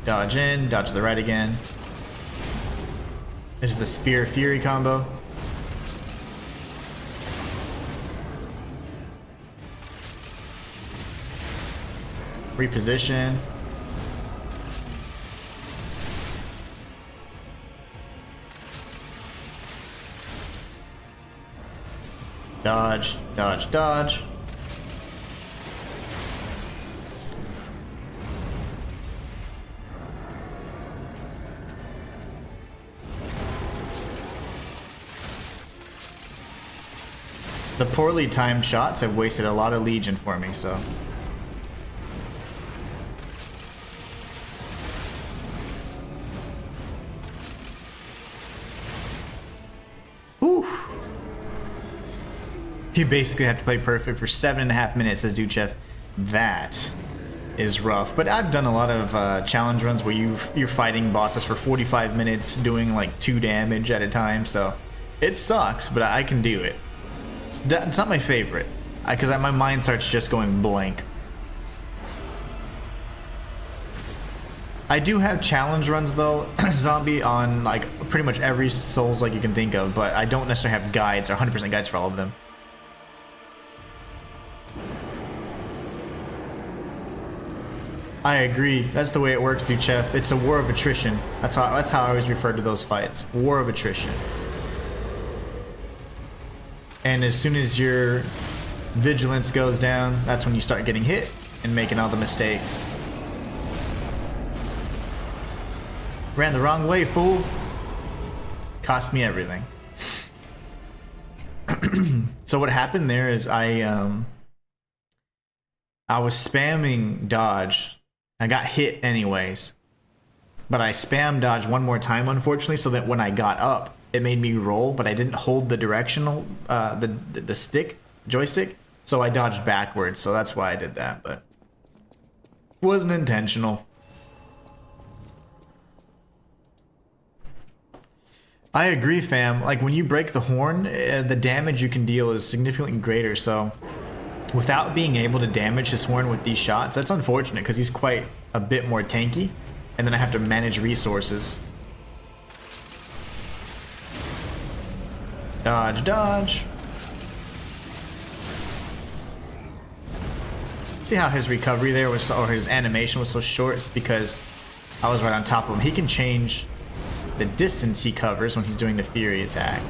Dodge in, dodge to the right again. This is the Spear Fury combo. Reposition. Dodge, dodge, dodge. The poorly timed shots have wasted a lot of Legion for me, so. Whew. You basically have to play perfect for 7.5 minutes, says Duchev. That is rough. But I've done a lot of challenge runs where you're fighting bosses for 45 minutes, doing like 2 damage at a time, so it sucks, but I can do it. It's not my favorite, because my mind starts just going blank. I do have challenge runs though, Zombie, on like pretty much every Souls like you can think of, but I don't necessarily have guides or 100% guides for all of them. I agree. That's the way it works, Duchef. It's a war of attrition. That's how I always refer to those fights. War of attrition. And as soon as your vigilance goes down, that's when you start getting hit and making all the mistakes. Ran the wrong way, fool. Cost me everything. So what happened there is I was spamming dodge. I got hit anyways. But I spammed dodge one more time, unfortunately, so that when I got up, it made me roll, but I didn't hold the directional, the stick, joystick, so I dodged backwards, so that's why I did that, but wasn't intentional. I agree, fam. Like, when you break the horn, the damage you can deal is significantly greater, so without being able to damage his horn with these shots, that's unfortunate, because he's quite a bit more tanky, and then I have to manage resources. Dodge, dodge. See how his recovery there was, or his animation was so short? It's because I was right on top of him. He can change the distance he covers when he's doing the Fury attack.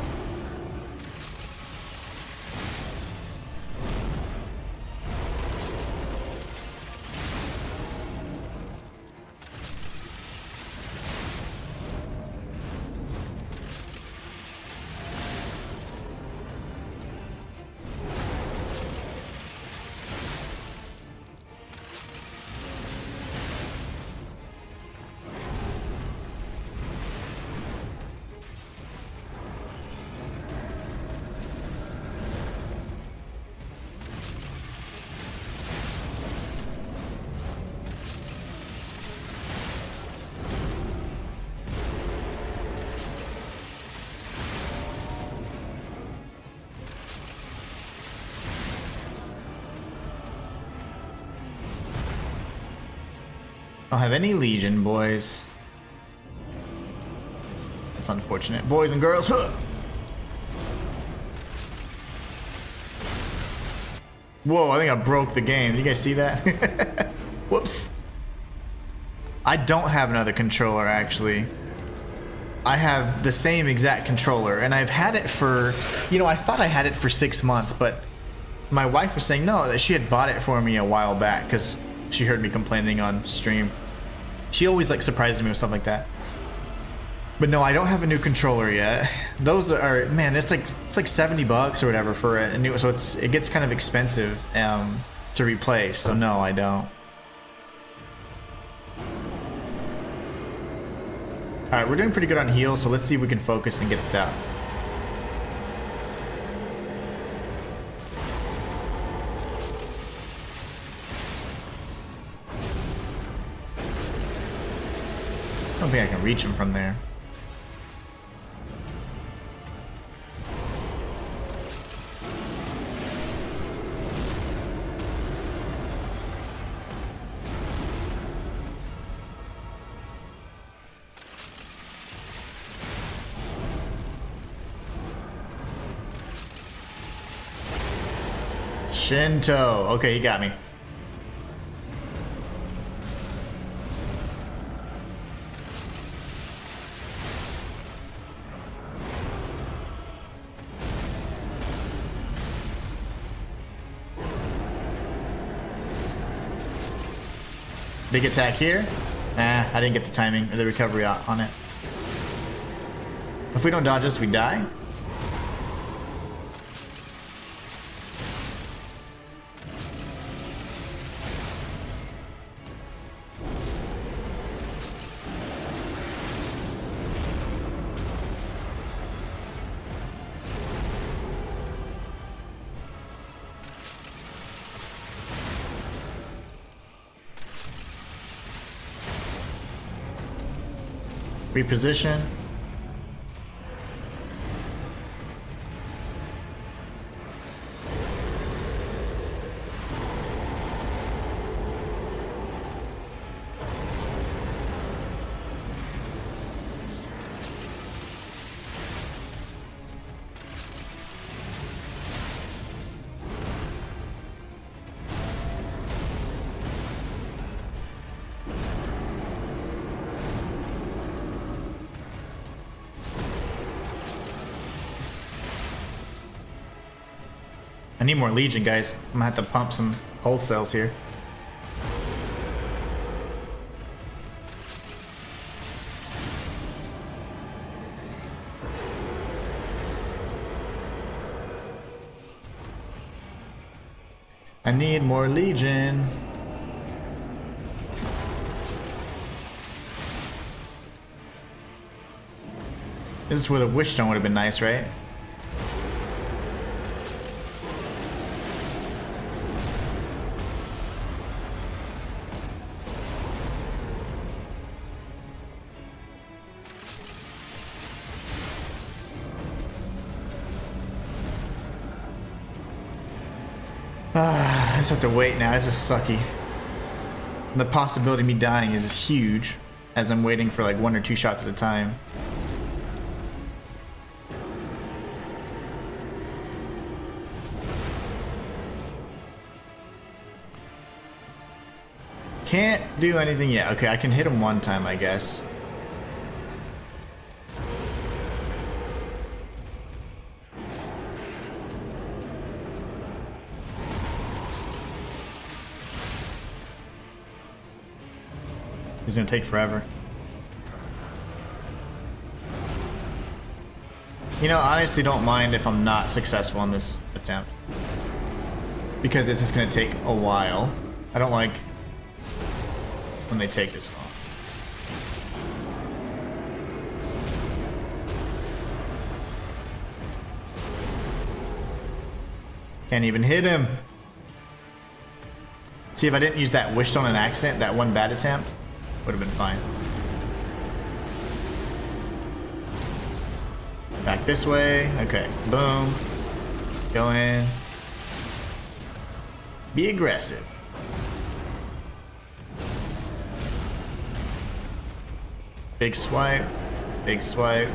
I don't have any Legion, boys. That's unfortunate. Boys and girls, huh! Whoa, I think I broke the game. Did you guys see that? Whoops. I don't have another controller, actually. I have the same exact controller, and I've had it for, you know, I thought I had it for 6 months, but my wife was saying no, that she had bought it for me a while back because she heard me complaining on stream. She always like surprises me with stuff like that. But no, I don't have a new controller yet. Those are, man, it's like 70 bucks or whatever for a new, so it gets kind of expensive to replace. So no, I don't. All right, we're doing pretty good on heal, so let's see if we can focus and get this out. I don't think I can reach him from there. Shinto. Okay, he got me. Big attack here. Nah, I didn't get the timing or the recovery on it. If we don't dodge this, we die. Reposition. I need more Legion, guys. I'm gonna have to pump some wholesales here. I need more Legion. This is where the Wish Stone would have been nice, right? I just have to wait now. This is sucky. The possibility of me dying is just huge as I'm waiting for like 1 or 2 shots at a time. Can't do anything yet. Okay, I can hit him 1 time, I guess. He's gonna take forever. You know, I honestly don't mind if I'm not successful on this attempt, because it's just gonna take a while. I don't like when they take this long. Can't even hit him. See, if I didn't use that Wish Stone in accident, that 1 bad attempt would have been fine. Back this way. Okay, boom. Go in. Be aggressive. Big swipe. Big swipe.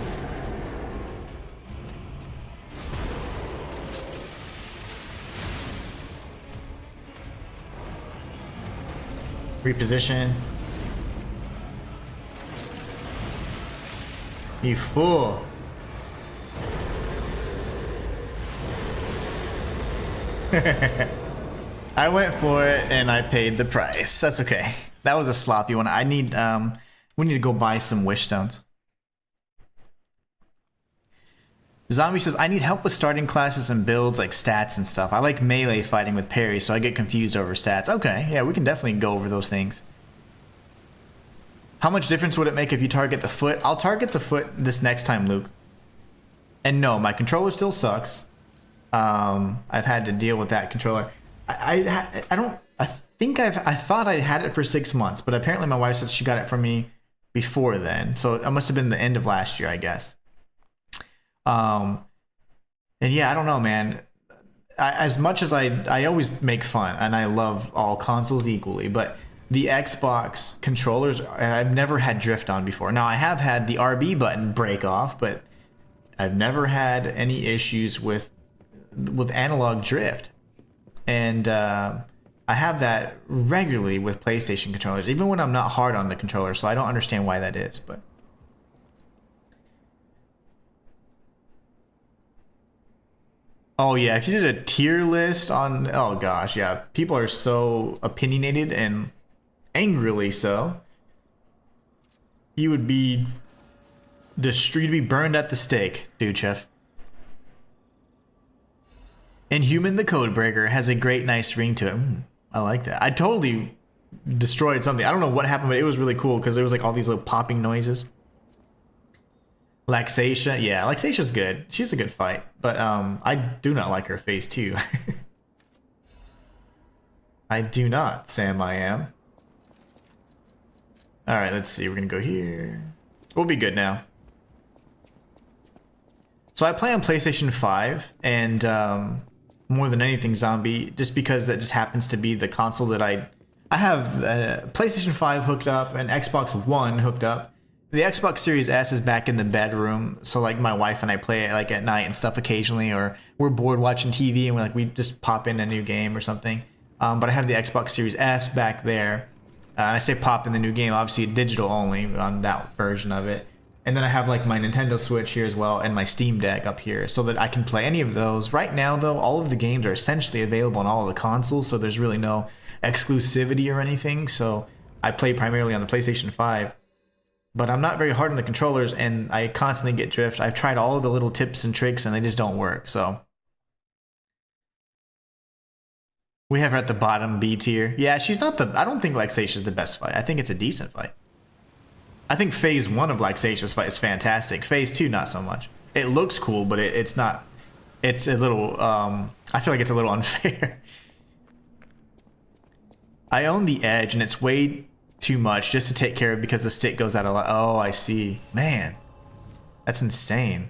Reposition. You fool. I went for it and I paid the price. That's okay. That was a sloppy one. I need we need to go buy some wish stones. Zombie says, I need help with starting classes and builds like stats and stuff. I like melee fighting with parry, so I get confused over stats. Okay, yeah, we can definitely go over those things. How much difference would it make if you target the foot? I'll target the foot this next time, Luke. And no, my controller still sucks. I've had to deal with that controller. I thought I had it for 6 months, but apparently my wife said she got it from me before then. So it must have been the end of last year, I guess. And yeah, I don't know, man. As much as I always make fun, and I love all consoles equally, but the Xbox controllers, I've never had drift on before. Now, I have had the RB button break off, but I've never had any issues with analog drift. And I have that regularly with PlayStation controllers, even when I'm not hard on the controller, so I don't understand why that is, but... Oh yeah, if you did a tier list on... Oh gosh, yeah. People are so opinionated and angrily so. You would be... You'd be burned at the stake, dude, chef. Inhuman the Codebreaker has a great, nice ring to it. I like that. I totally destroyed something. I don't know what happened, but it was really cool because there was like all these little popping noises. Laxatia, yeah, Laxatia's good. She's a good fight, but I do not like her face too. I do not, Sam. I am. All right, let's see. We're gonna go here. We'll be good now. So I play on PlayStation 5, and more than anything, Zombie, just because that just happens to be the console that I have PlayStation 5 hooked up and Xbox One hooked up. The Xbox Series S is back in the bedroom, so like my wife and I play it like at night and stuff occasionally, or we're bored watching TV and we just pop in a new game or something. But I have the Xbox Series S back there, and I say pop in the new game, obviously digital only on that version of it. And then I have like my Nintendo Switch here as well, and my Steam Deck up here, so that I can play any of those. Right now, though, all of the games are essentially available on all of the consoles, so there's really no exclusivity or anything. So I play primarily on the PlayStation 5. But I'm not very hard on the controllers, and I constantly get drift. I've tried all of the little tips and tricks, and they just don't work, so. We have her at the bottom, B tier. Yeah, she's not the... I don't think Laxatia's the best fight. I think it's a decent fight. I think Phase 1 of Laxatia's fight is fantastic. Phase 2, not so much. It looks cool, but it's not... It's a little... I feel like it's a little unfair. I own the Edge, and it's way... too much just to take care of because the stick goes out a lot. Oh, I see. Man, that's insane.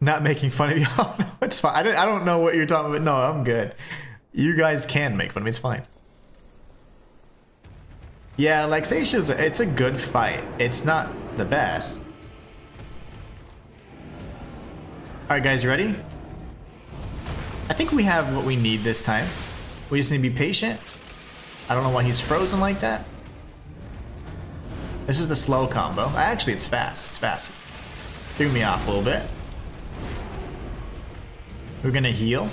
Not making fun of you. Oh, no, it's fine. I don't know what you're talking about. No, I'm good. You guys can make fun of me. It's fine. Yeah, Laxatia's it's a good fight. It's not the best. All right, guys, you ready? I think we have what we need this time. We just need to be patient. I don't know why he's frozen like that. This is the slow combo. Actually, it's fast. It's fast. Threw me off a little bit. We're gonna heal.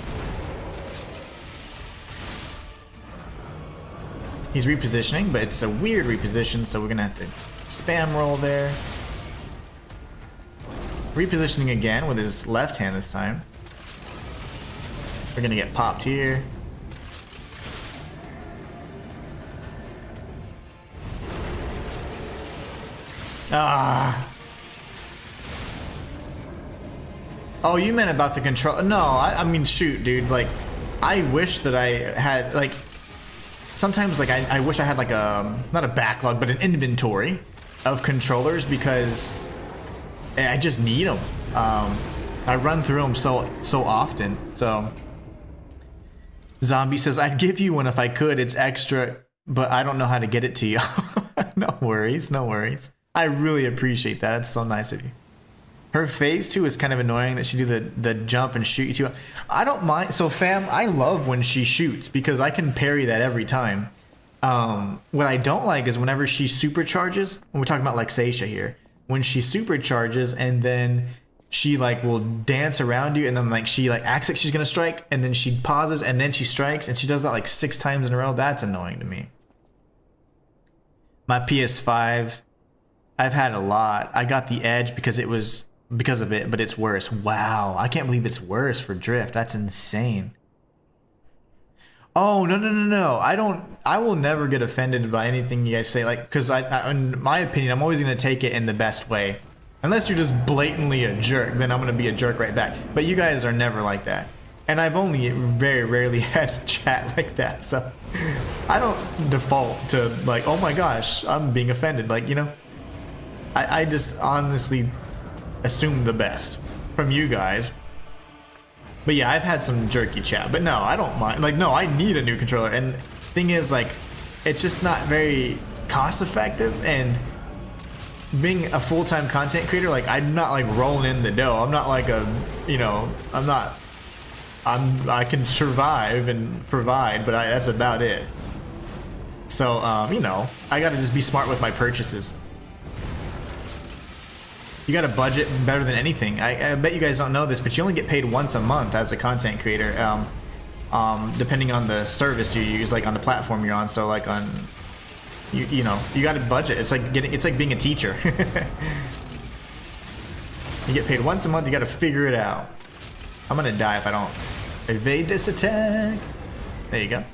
He's repositioning, but it's a weird reposition, so we're gonna have to spam roll there. Repositioning again with his left hand this time. We're gonna get popped here. Ah. Oh, you meant about the control? No, I mean, shoot, dude. Like, I wish that I had, like, sometimes, like, I wish I had, like, not a backlog, but an inventory of controllers, because I just need them. I run through them so often, so. Zombie says, I'd give you one if I could. It's extra, but I don't know how to get it to you. No worries, no worries. I really appreciate that. It's so nice of you. Her phase 2 is kind of annoying that she do the jump and shoot you too. I don't mind. So fam, I love when she shoots because I can parry that every time. What I don't like is whenever she supercharges, when we're talking about like Seisha here, when she supercharges and then she like will dance around you and then like she like acts like she's gonna strike and then she pauses and then she strikes and she does that like 6 times in a row. That's annoying to me. My PS5, I've had a lot. I got the Edge because of it, but it's worse. Wow, I can't believe it's worse for drift. That's insane. Oh, no. I will never get offended by anything you guys say, like, because in my opinion, I'm always going to take it in the best way. Unless you're just blatantly a jerk, then I'm going to be a jerk right back. But you guys are never like that. And I've only very rarely had chat like that, so I don't default to like, oh my gosh, I'm being offended. Like, you know, I just honestly assume the best from you guys. But yeah, I've had some jerky chat, but no, I don't mind. Like, no, I need a new controller. And thing is, like, it's just not very cost effective. And being a full-time content creator, like, I'm not like rolling in the dough. I'm not like a, you know, I can survive and provide, but that's about it. So, you know, I gotta just be smart with my purchases. You got a budget better than anything. I bet you guys don't know this, but you only get paid once a month as a content creator, depending on the service you use, like on the platform you're on. So like on, you know, you got a budget. It's like being a teacher. You get paid once a month. You got to figure it out. I'm gonna die if I don't evade this attack. There you go.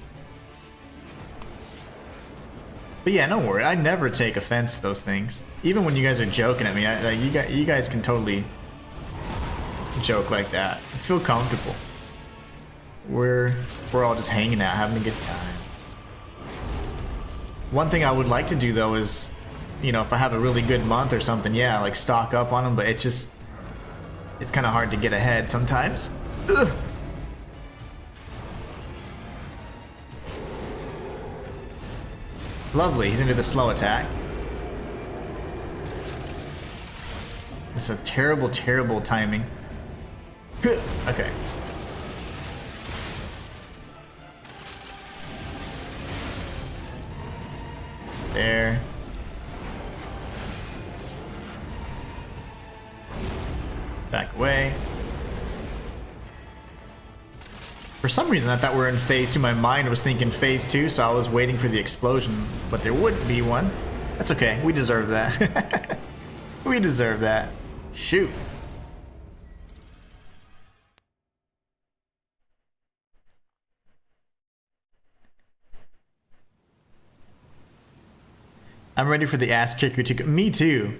But yeah, don't worry. I never take offense to those things. Even when you guys are joking at me, you guys can totally joke like that. Feel comfortable. We're all just hanging out, having a good time. One thing I would like to do though is, you know, if I have a really good month or something, yeah, like stock up on them. But it's kind of hard to get ahead sometimes. Ugh. Lovely. He's into the slow attack. It's a terrible, terrible timing. Okay. There. Back away. For some reason, I thought we were in phase 2. My mind was thinking phase 2, so I was waiting for the explosion, but there wouldn't be one. That's okay. We deserve that. We deserve that. Shoot. I'm ready for the ass kicker to go. Me too.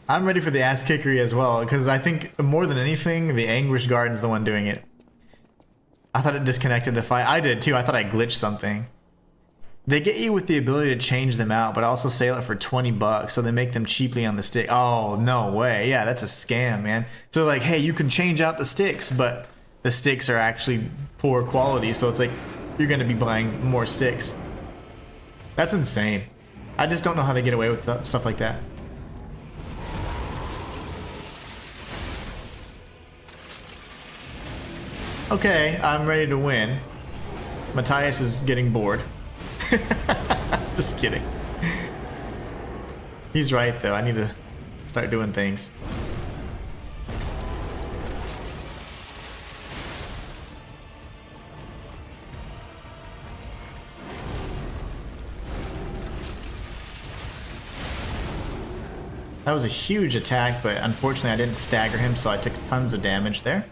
I'm ready for the ass kickery as well, because I think more than anything, the Anguish Garden's the one doing it. I thought it disconnected the fight. I did too. I thought I glitched something. They get you with the ability to change them out, but also sell it for 20 bucks, so they make them cheaply on the stick. Oh, no way. Yeah, that's a scam, man. So like, hey, you can change out the sticks, but the sticks are actually poor quality, so it's like you're going to be buying more sticks. That's insane. I just don't know how they get away with stuff like that. Okay, I'm ready to win. Matthias is getting bored. Just kidding. He's right though. I need to start doing things. That was a huge attack, but unfortunately I didn't stagger him, so I took tons of damage there.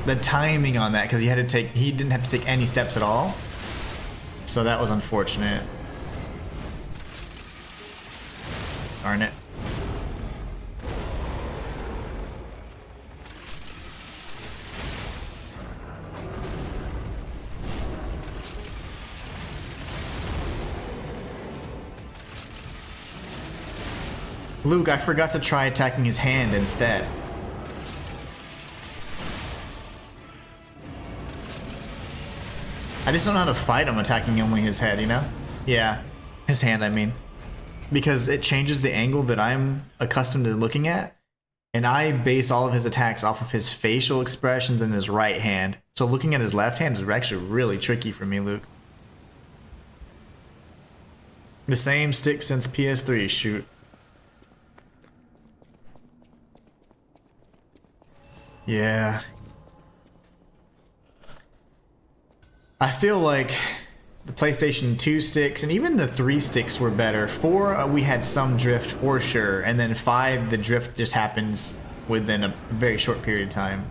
The timing on that, because he didn't have to take any steps at all, so that was unfortunate. Darn it. Luke, I forgot to try attacking his hand instead. I just don't know how to fight him attacking only his head, you know? Yeah, his hand, I mean. because it changes the angle that I'm accustomed to looking at. And I base all of his attacks off of his facial expressions in his right hand. So looking at his left hand is actually really tricky for me, Luke. The same stick since PS3, shoot. Yeah. I feel like the PlayStation 2 sticks and even the 3 sticks were better. 4, we had some drift for sure, and then 5, the drift just happens within a very short period of time.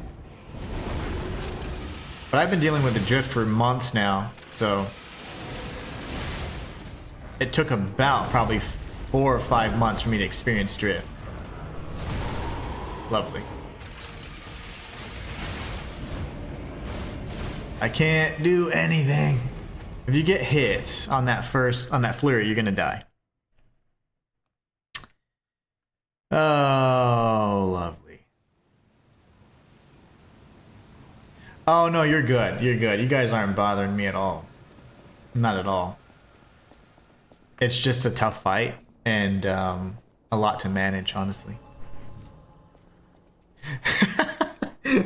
But I've been dealing with the drift for months now, so it took about probably 4 or 5 months for me to experience drift. Lovely. I can't do anything. If you get hit on that flurry, you're gonna die. Oh, lovely. Oh no, you're good. You're good. You guys aren't bothering me at all. Not at all. It's just a tough fight and a lot to manage, honestly.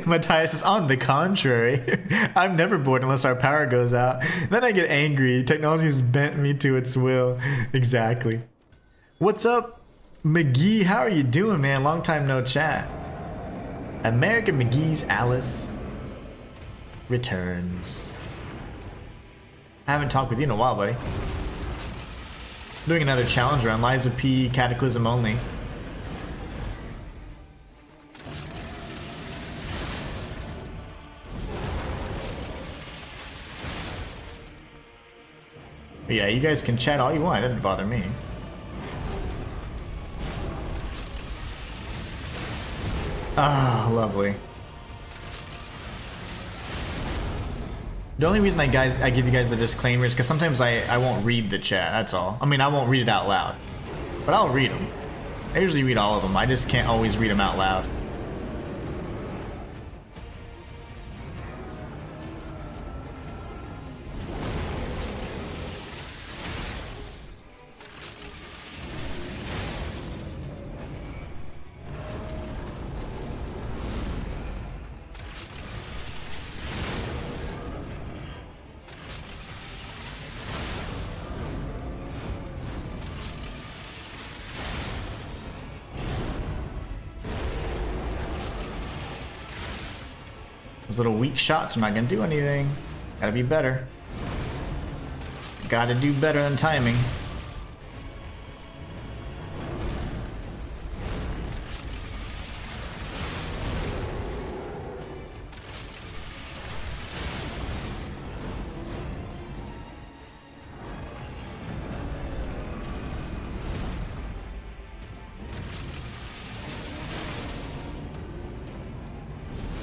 Matthias says, on the contrary, I'm never bored unless our power goes out. Then I get angry. Technology has bent me to its will. Exactly. What's up, McGee? How are you doing, man? Long time no chat. American McGee's Alice returns. I haven't talked with you in a while, buddy. Doing another challenge run. Liza P. Cataclysm only. But yeah, you guys can chat all you want. It doesn't bother me. Ah, lovely. The only reason I give you guys the disclaimer is because sometimes I won't read the chat, that's all. I mean, I won't read it out loud. But I'll read them. I usually read all of them. I just can't always read them out loud. Those little weak shots are not gonna do anything. Gotta be better. Gotta do better than timing.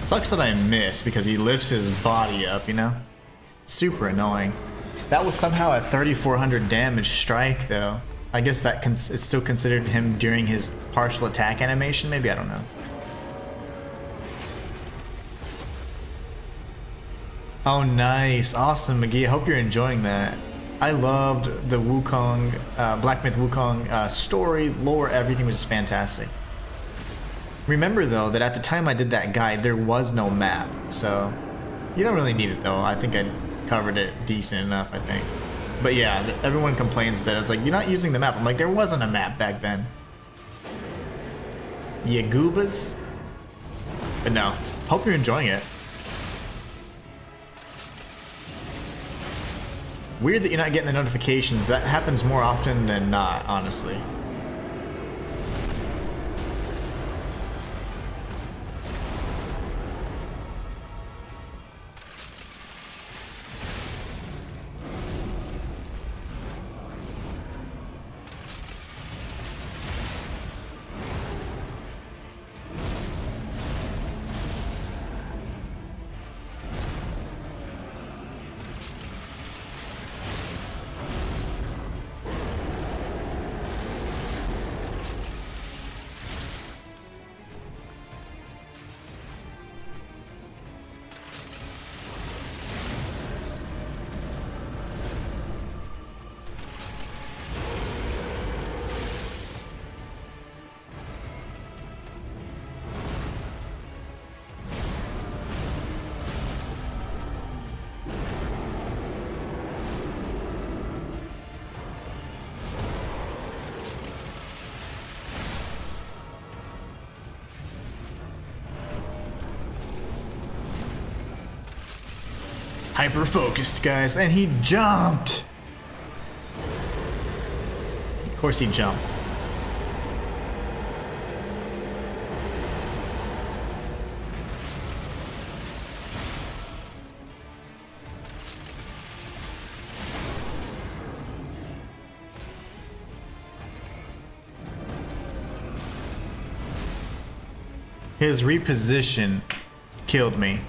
Sucks that I miss because he lifts his body up, you know? Super annoying. That was somehow a 3,400 damage strike, though. I guess that it's still considered him during his partial attack animation, maybe? I don't know. Oh, nice. Awesome, McGee. I hope you're enjoying that. I loved the Wukong, Black Myth Wukong story, lore, everything was just fantastic. Remember though that at the time I did that guide there was no map, so you don't really need it though. I think I covered it decent enough, I think. But yeah, everyone complains that it's like, you're not using the map. I'm like, there wasn't a map back then. Yeah, goobas. But no, hope you're enjoying it. Weird that you're not getting the notifications. That happens more often than not, honestly. hyper focused, guys, and he jumped. Of course he jumps. His reposition killed me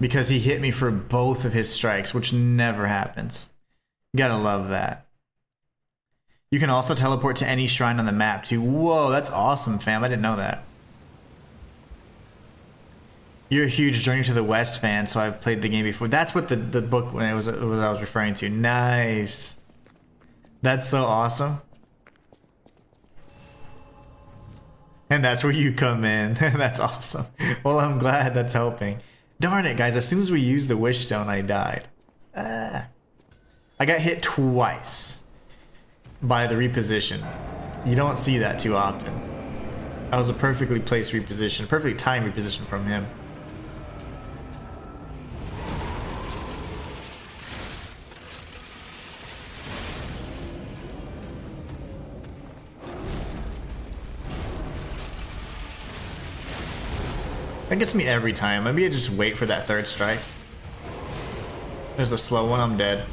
because he hit me for both of his strikes, which never happens. Gotta love that. You can also teleport to any shrine on the map too. Whoa, that's awesome, fam. I didn't know that. You're a huge Journey to the West fan, so I've played the game before. That's what the book when I was referring to. Nice. That's so awesome. And that's where you come in. That's awesome. Well, I'm glad that's helping. Darn it, guys. As soon as we used the Wish Stone, I died. I got hit twice by the reposition. You don't see that too often. That was a perfectly placed reposition. Perfectly timed reposition from him. That gets me every time. Maybe I just wait for that third strike. There's a slow one. I'm dead.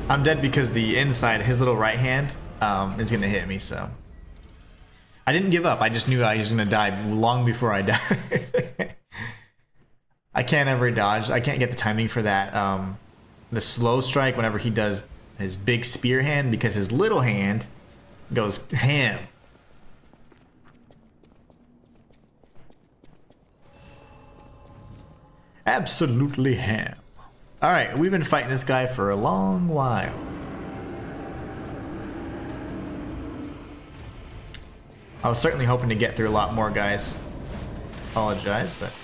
I'm dead because the inside, his little right hand, is gonna hit me. So I didn't give up. I just knew I was gonna die long before I died. I can't ever dodge. I can't get the timing for that. The slow strike whenever he does his big spear hand, because his little hand goes ham. Absolutely ham. Alright, we've been fighting this guy for a long while. I was certainly hoping to get through a lot more, guys. Apologize, but...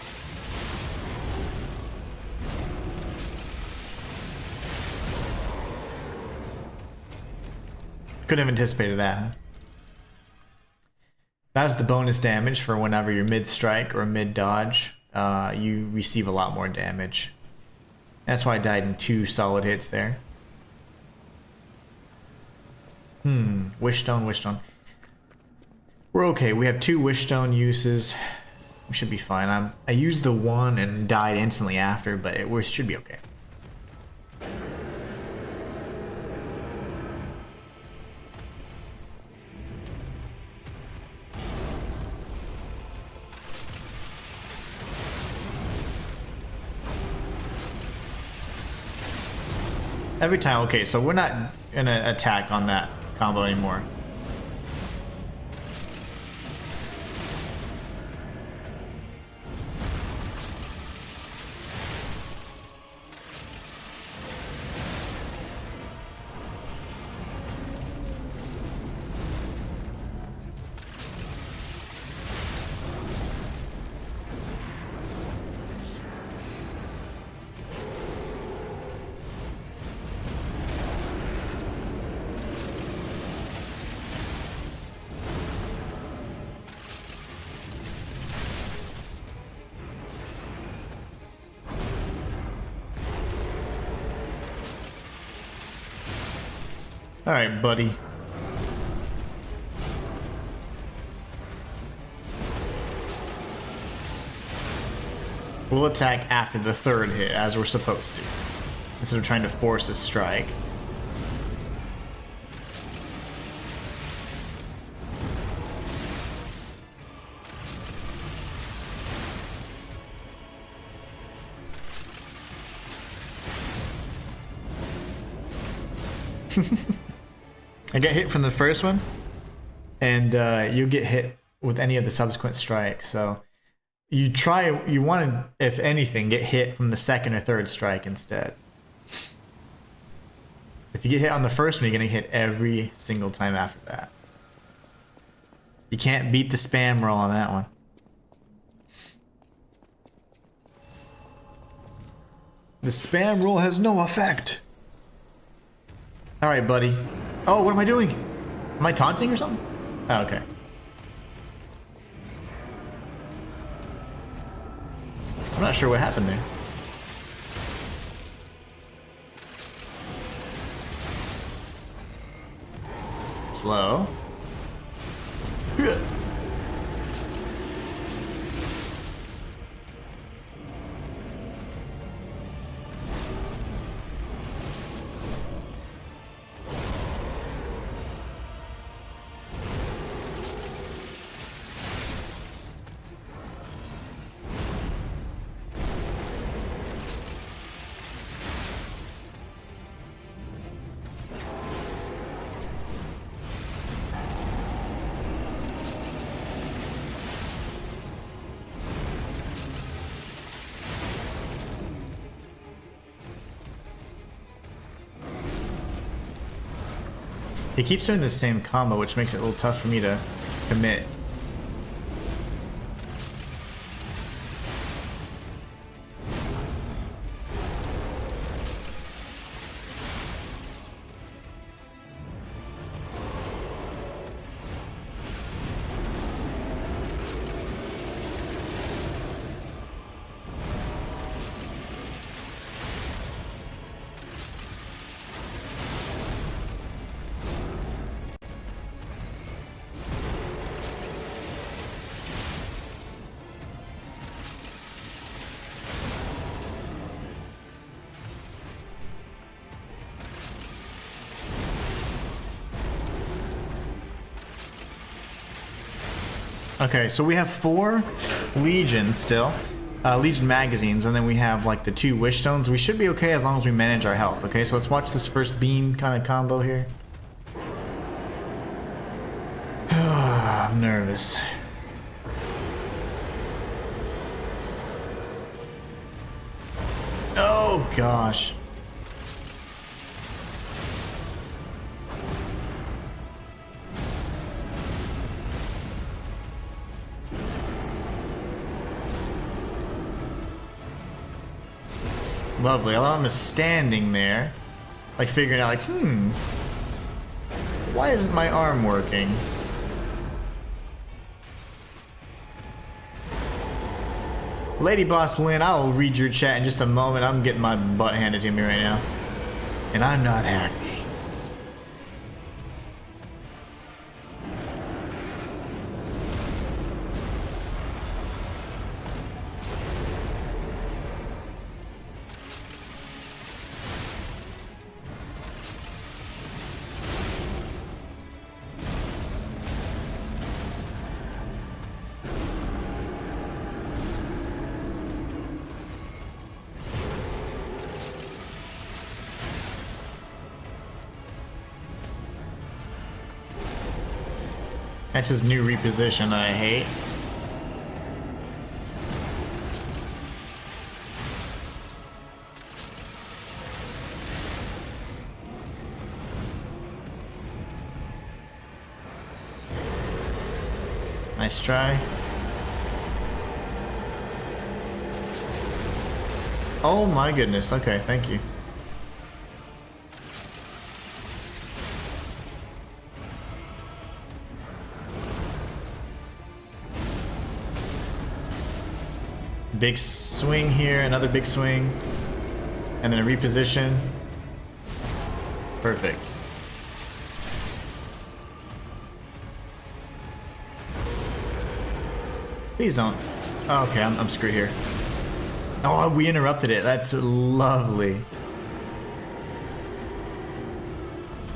couldn't have anticipated that, huh? That was the bonus damage for whenever you're mid-strike or mid-dodge. You receive a lot more damage. That's why I died in 2 solid hits there. Wish Stone, Wish Stone. We're okay. We have 2 Wish Stone uses. We should be fine. I used the one and died instantly after, but we should be okay. Every time, okay, so we're not gonna attack on that combo anymore. Alright, buddy. We'll attack after the 3rd hit, as we're supposed to, instead of trying to force a strike. I get hit from the first one, and you get hit with any of the subsequent strikes. So you want to, if anything, get hit from the 2nd or 3rd strike instead. If you get hit on the first one, you're going to hit every single time after that. You can't beat the spam roll on that one. The spam roll has no effect. Alright, buddy. Oh, what am I doing? Am I taunting or something? Oh, okay. I'm not sure what happened there. slow. Huh. He keeps doing the same combo, which makes it a little tough for me to commit. Okay, so we have 4 Legion still. Legion magazines, and then we have like the 2 Wish Stones. We should be okay as long as we manage our health, okay? So let's watch this first beam kind of combo here. I'm nervous. Oh gosh. Lovely. I love him just standing there, like figuring out, like, why isn't my arm working? Lady Boss Lynn, I'll read your chat in just a moment. I'm getting my butt handed to me right now, and I'm not happy. That's his new reposition I hate. Nice try. Oh my goodness, okay, thank you. Big swing here, another big swing, and then a reposition. Perfect. Please don't. Oh, okay, I'm screwed here. Oh, we interrupted it. That's lovely.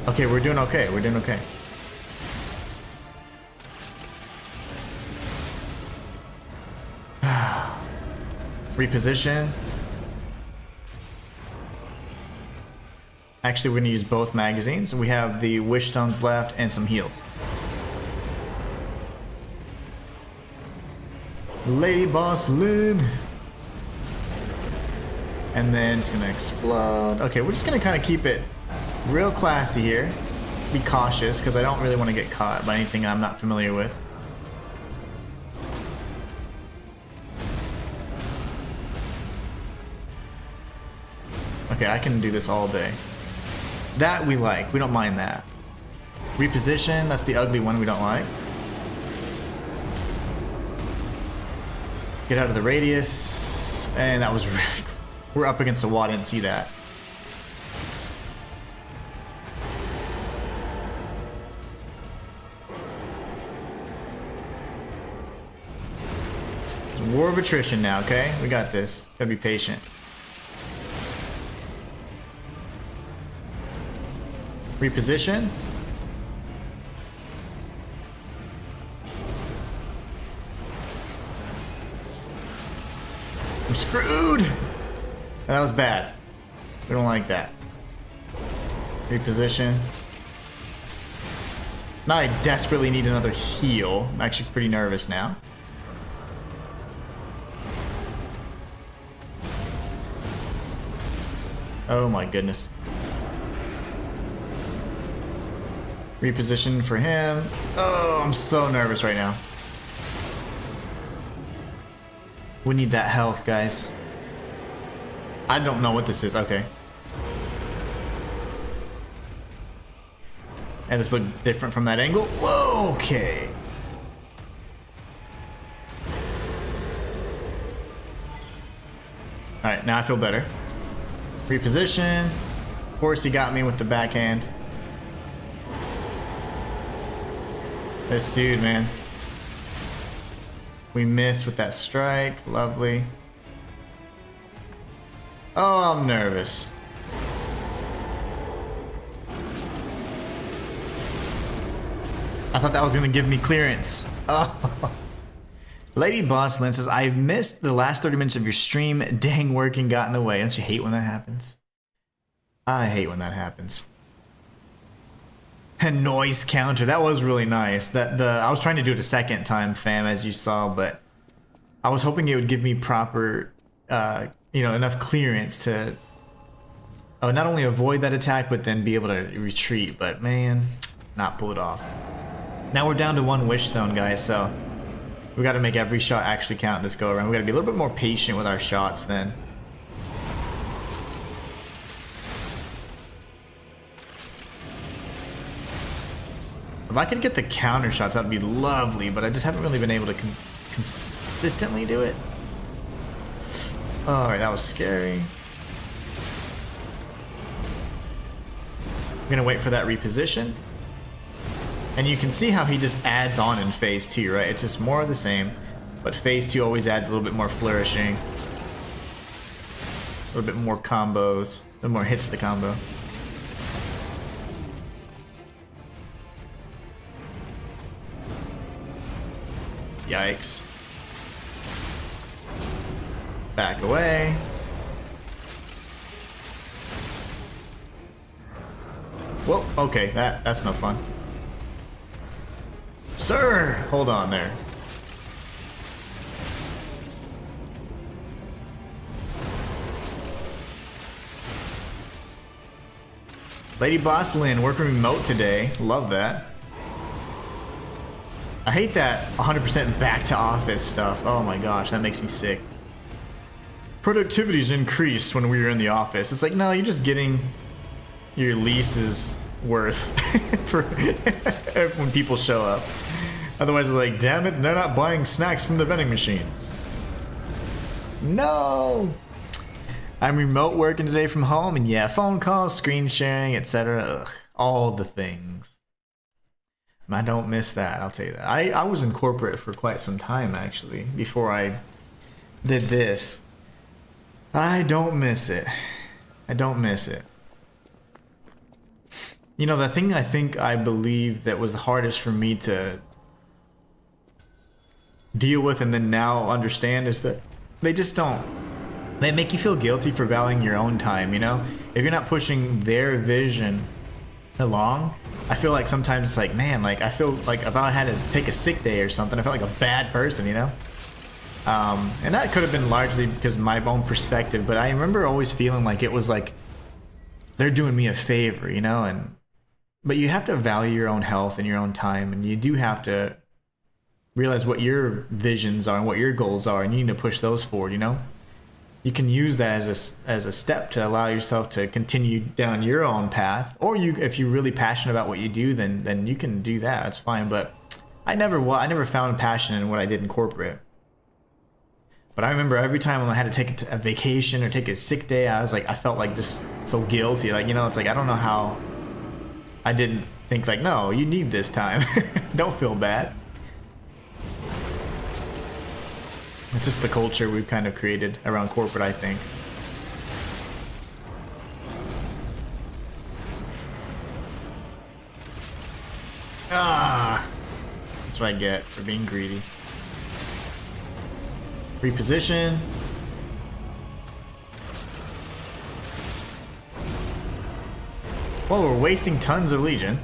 Okay, we're doing okay. We're doing okay. Reposition. Actually, we're gonna use both magazines. We have the Wish Stones left and some heals. Lady Boss Lynn. And then it's gonna explode. Okay, we're just gonna kind of keep it real classy here. Be cautious, because I don't really want to get caught by anything I'm not familiar with. Okay, I can do this all day. That we like. We don't mind that. Reposition, that's the ugly one we don't like. Get out of the radius. And that was really close. We're up against the wall, I didn't see that. War of attrition now, okay? We got this. Gotta be patient. Reposition. I'm screwed! That was bad. We don't like that. Reposition. Now I desperately need another heal. I'm actually pretty nervous now. Oh my goodness. Reposition for him. Oh, I'm so nervous right now. We need that health, guys. I don't know what this is. Okay. And this looked different from that angle. Whoa, okay. Alright, now I feel better. Reposition. Of course, he got me with the backhand. This dude, man. We missed with that strike. Lovely. Oh, I'm nervous. I thought that was going to give me clearance. Oh. Lady Boss Lynn says, I've missed the last 30 minutes of your stream. Dang, working got in the way. Don't you hate when that happens? I hate when that happens. A noise counter. That was really nice. I was trying to do it a second time, fam, as you saw, but I was hoping it would give me proper, you know, enough clearance to not only avoid that attack, but then be able to retreat. But man, not pull it off. Now we're down to 1 wish stone, guys, so we got to make every shot actually count this go around. We got to be a little bit more patient with our shots then. If I could get the counter shots, that would be lovely, but I just haven't really been able to consistently do it. Alright, that was scary. I'm gonna wait for that reposition. And you can see how he just adds on in phase 2, right? It's just more of the same, but phase 2 always adds a little bit more flourishing. A little bit more combos, a little more hits to the combo. Yikes. Back away. Well, okay, that's no fun. Sir! Hold on there. Lady Boss Lynn working remote today. Love that. I hate that 100% back to office stuff. Oh my gosh, that makes me sick. Productivity's increased when we were in the office. It's like, no, you're just getting your lease's worth for when people show up. Otherwise, it's like, damn it, they're not buying snacks from the vending machines. No! I'm remote working today from home, and yeah, phone calls, screen sharing, etc. All the things. I don't miss that, I'll tell you that. I was in corporate for quite some time, actually, before I did this. I don't miss it. I don't miss it. You know, the thing I believe that was the hardest for me to deal with and then now understand is that they just don't. They make you feel guilty for valuing your own time, you know? If you're not pushing their vision along, I feel like sometimes it's like, man, like I feel like if I had to take a sick day or something, I felt like a bad person, you know? And that could have been largely because of my own perspective, but I remember always feeling like it was like they're doing me a favor, you know? But you have to value your own health and your own time, and you do have to realize what your visions are and what your goals are, and you need to push those forward, you know? You can use that as a step to allow yourself to continue down your own path, or if you're really passionate about what you do, then you can do that. That's fine. But I never found passion in what I did in corporate. But I remember every time I had to take a vacation or take a sick day, I felt like just so guilty. Like, you know, it's like I don't know how I didn't think like, no, you need this time. Don't feel bad. It's just the culture we've kind of created around corporate, I think. Ah! That's what I get for being greedy. Reposition. Well, we're wasting tons of Legion.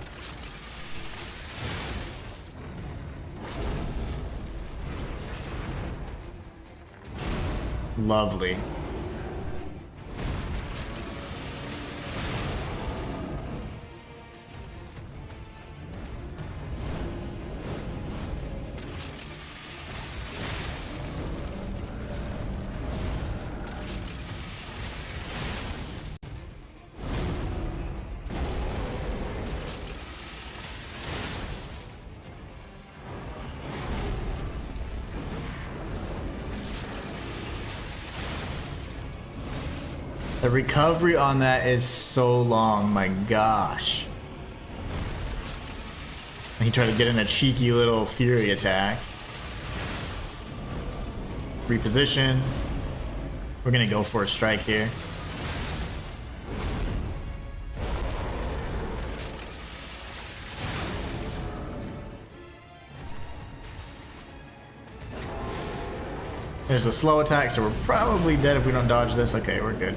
Lovely. The recovery on that is so long, my gosh. And he tried to get in a cheeky little fury attack. Reposition. We're gonna go for a strike here. There's a slow attack, so we're probably dead if we don't dodge this. Okay, we're good.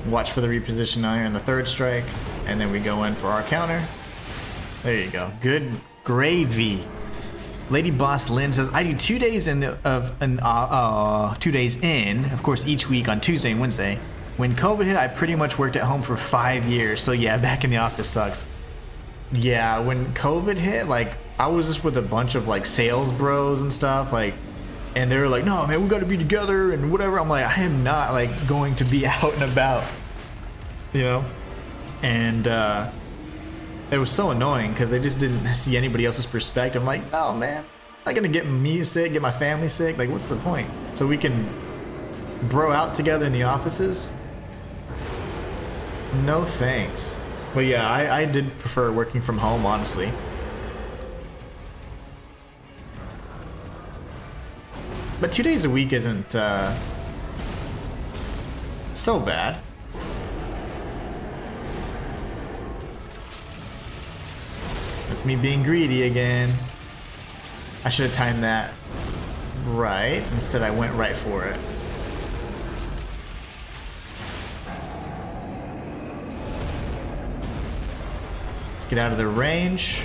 Watch for the reposition iron, the third strike, and then we go in for our counter. There you go. Good gravy. Lady Boss Lynn says, I do 2 days in the 2 days in, of course, each week on Tuesday and Wednesday. When COVID hit, I pretty much worked at home for 5 years. So yeah, back in the office sucks. Yeah, when COVID hit, like I was just with a bunch of like sales bros and stuff, like, and they were like, no man, we gotta be together and whatever. I'm like, I am not like going to be out and about, you know? And it was so annoying because they just didn't see anybody else's perspective. I'm like, no man, I'm not gonna get me sick, get my family sick. Like, what's the point? So we can bro out together in the offices? No thanks. But yeah, I did prefer working from home, honestly. But 2 days a week isn't so bad. That's me being greedy again. I should have timed that right. Instead, I went right for it. Let's get out of the range.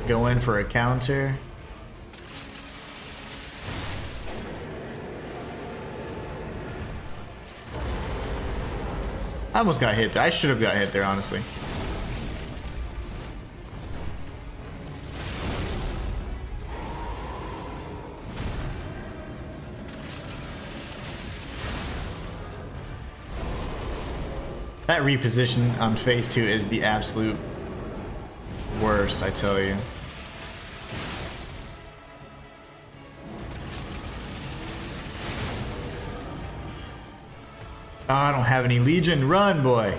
Go in for a counter. I almost got hit there. I should have got hit there, honestly. That reposition on phase 2 is the absolute worst, I tell you. Oh, I don't have any Legion. Run, boy.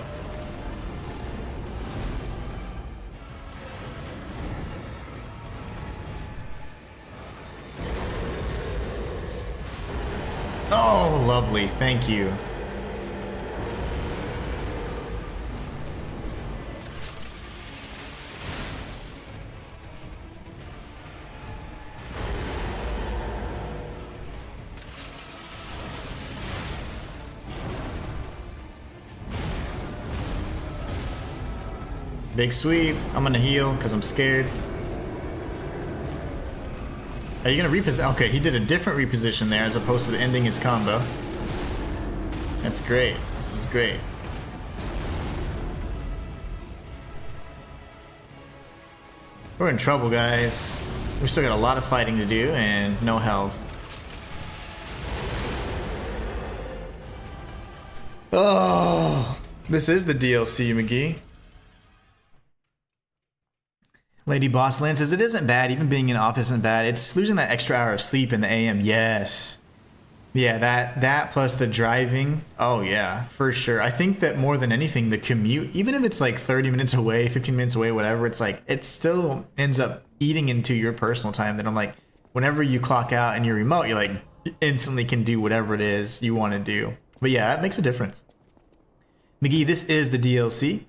Oh, lovely. Thank you. Big sweep. I'm gonna heal because I'm scared. Are you gonna reposition? Okay, he did a different reposition there as opposed to ending his combo. That's great. This is great. We're in trouble, guys. We still got a lot of fighting to do and no health. Oh, this is the DLC, McGee. Lady Boss Land says, it isn't bad, even being in office isn't bad. It's losing that extra hour of sleep in the AM. Yes. Yeah, that plus the driving. Oh yeah, for sure. I think that more than anything, the commute, even if it's like 30 minutes away, 15 minutes away, whatever, it's like it still ends up eating into your personal time. That I'm like, whenever you clock out and you're remote, you like instantly can do whatever it is you want to do. But yeah, that makes a difference. McGee, this is the DLC.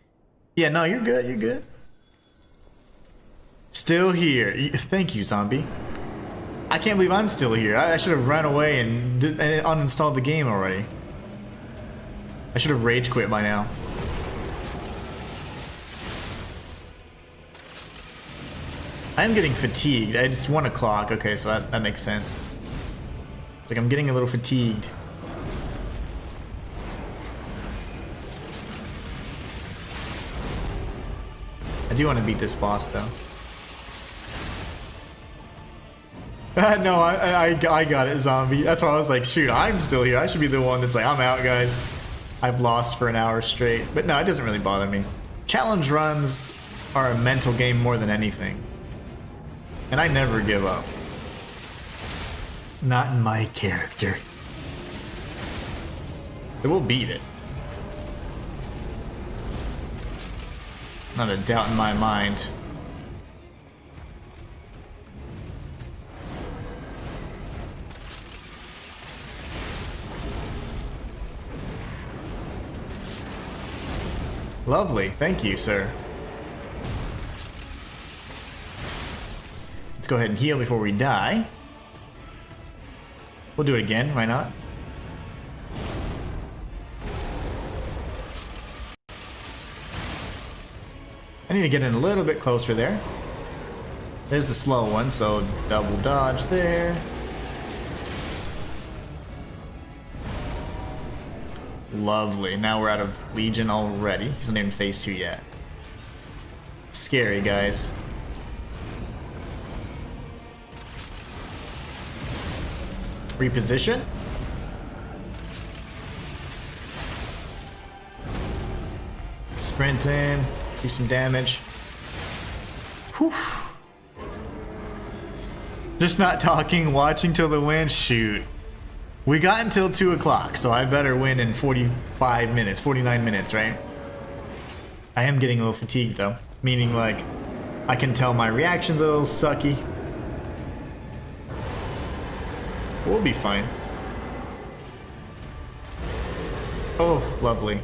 Yeah, no, you're good. You're good. Still here. Thank you, zombie. I can't believe I'm still here. I should have run away and uninstalled the game already. I should have rage quit by now. I am getting fatigued. It's 1 o'clock. Okay, so that makes sense. It's like I'm getting a little fatigued. I do want to beat this boss though. No, I got it, zombie. That's why I was like, shoot, I'm still here. I should be the one that's like, I'm out, guys. I've lost for an hour straight. But no, it doesn't really bother me. Challenge runs are a mental game more than anything. And I never give up. Not in my character. So we'll beat it. Not a doubt in my mind. Lovely, thank you, sir. Let's go ahead and heal before we die. We'll do it again, why not? I need to get in a little bit closer there. There's the slow one, so double dodge there. Lovely. Now we're out of Legion already. He's not even phase 2 yet. Scary, guys. Reposition. Sprint in. Do some damage. Whew. Just not talking, watching till the wind. Shoot. We got until 2 o'clock, so I better win in 45 minutes, 49 minutes, right? I am getting a little fatigued though, meaning like I can tell my reaction's a little sucky. We'll be fine. Oh, lovely.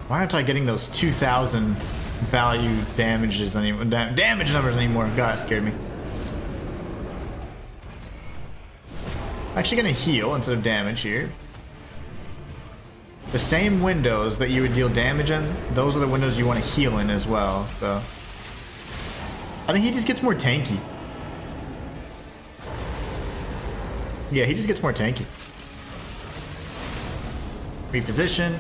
Why aren't I getting those 2,000 value damages anymore? Damage numbers anymore? God, it scared me. I'm actually gonna heal instead of damage here. The same windows that you would deal damage in, those are the windows you want to heal in as well, so. I think he just gets more tanky. Yeah, he just gets more tanky. Reposition.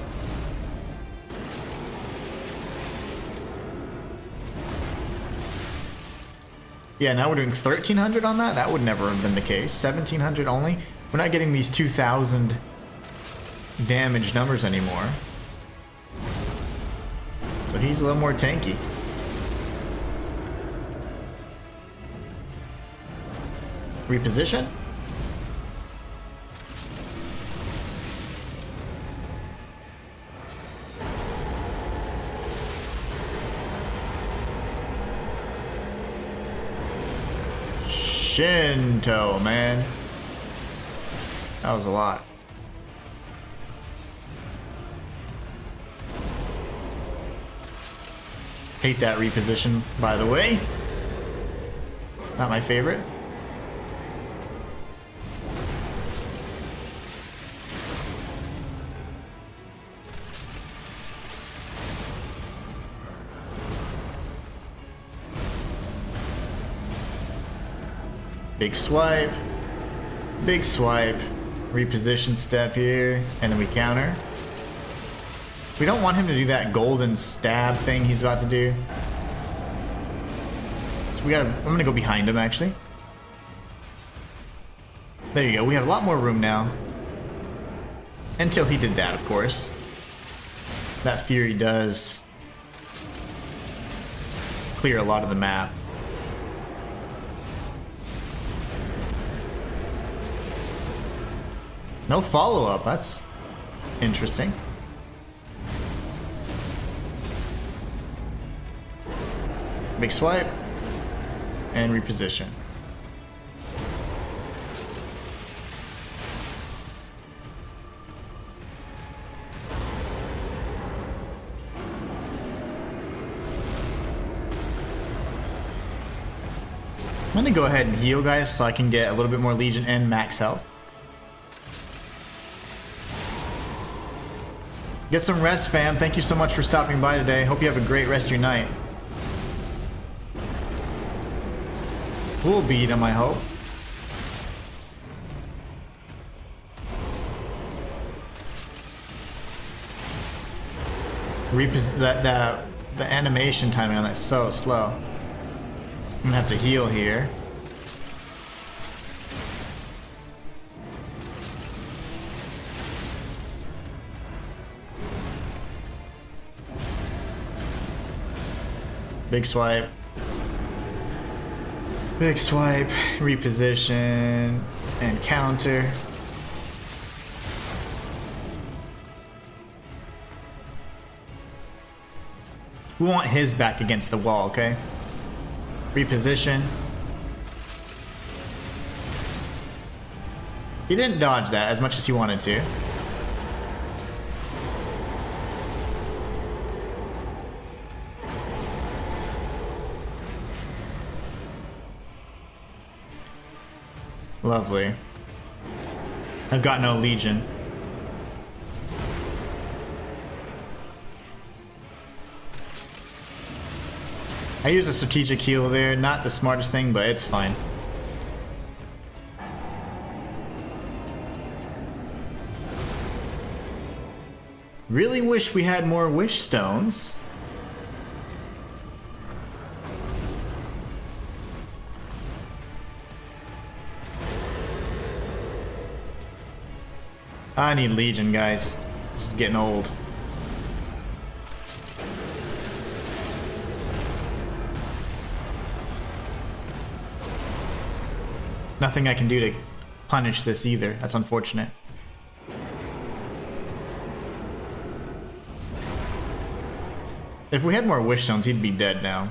Yeah, now we're doing 1,300 on that? That would never have been the case. 1,700 only? We're not getting these 2,000 damage numbers anymore. So he's a little more tanky. Reposition? Shinto, man. That was a lot. Hate that reposition, by the way. Not my favorite. Big swipe, reposition step here, and then we counter. We don't want him to do that golden stab thing he's about to do. So I'm gonna go behind him actually. There you go. We have a lot more room now. Until he did that, of course. That Fury does clear a lot of the map. No follow-up. That's interesting. Big swipe. And reposition. I'm gonna go ahead and heal, guys, so I can get a little bit more Legion and max health. Get some rest, fam. Thank you so much for stopping by today. Hope you have a great rest of your night. We'll beat him, I hope. The animation timing on that's so slow. I'm gonna have to heal here. Big swipe. Big swipe, reposition, and counter. We want his back against the wall, okay? Reposition. He didn't dodge that as much as he wanted to. Lovely. I've got no Legion. I use a strategic heal there, not the smartest thing, but it's fine. Really wish we had more wish stones. I need Legion, guys. This is getting old. Nothing I can do to punish this either. That's unfortunate. If we had more wish stones, he'd be dead now.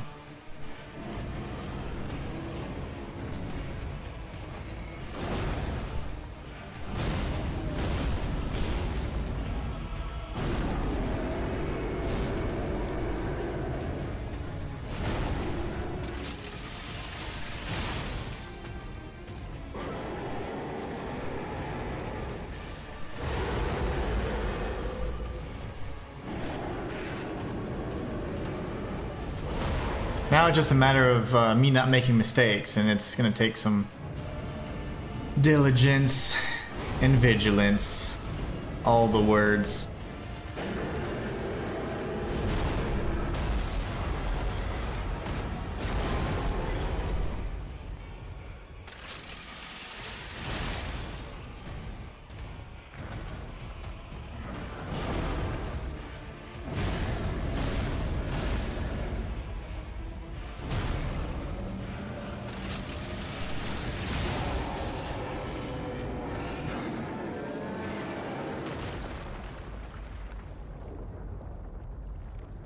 Now it's just a matter of me not making mistakes, and it's gonna take some diligence and vigilance. All the words.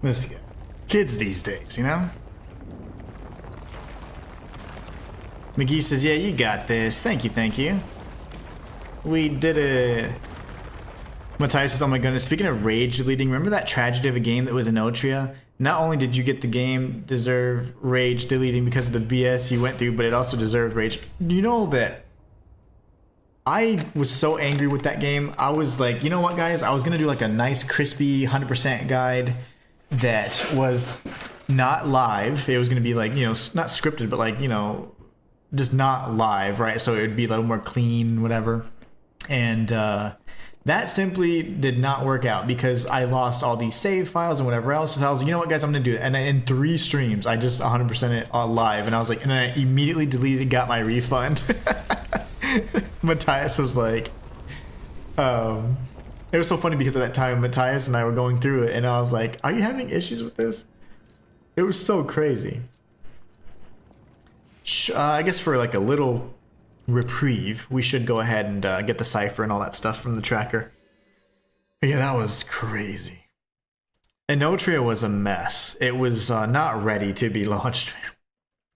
This kids these days, you know? McGee says, yeah, you got this. Thank you, thank you. We did a... Matthias says, oh my goodness, speaking of rage deleting, remember that tragedy of a game that was in Otria? Not only did you get the game deserve rage deleting because of the BS you went through, but it also deserved rage. You know that I was so angry with that game. I was like, you know what, guys? I was going to do like a nice, crispy 100% guide that was not live. It was going to be like, you know, not scripted, but like, you know, just not live, right? So it would be a little more clean, whatever. And that simply did not work out because I lost all these save files and whatever else. So I was like, you know what, guys, I'm going to do it. And in 3 streams, I just 100% it live. And I was like, and then I immediately deleted, got my refund. Matthias was like, it was so funny because at that time Matthias and I were going through it and I was like, are you having issues with this? It was so crazy. I guess for like a little reprieve, we should go ahead and get the cipher and all that stuff from the tracker. But yeah, that was crazy. Enotria was a mess. It was not ready to be launched.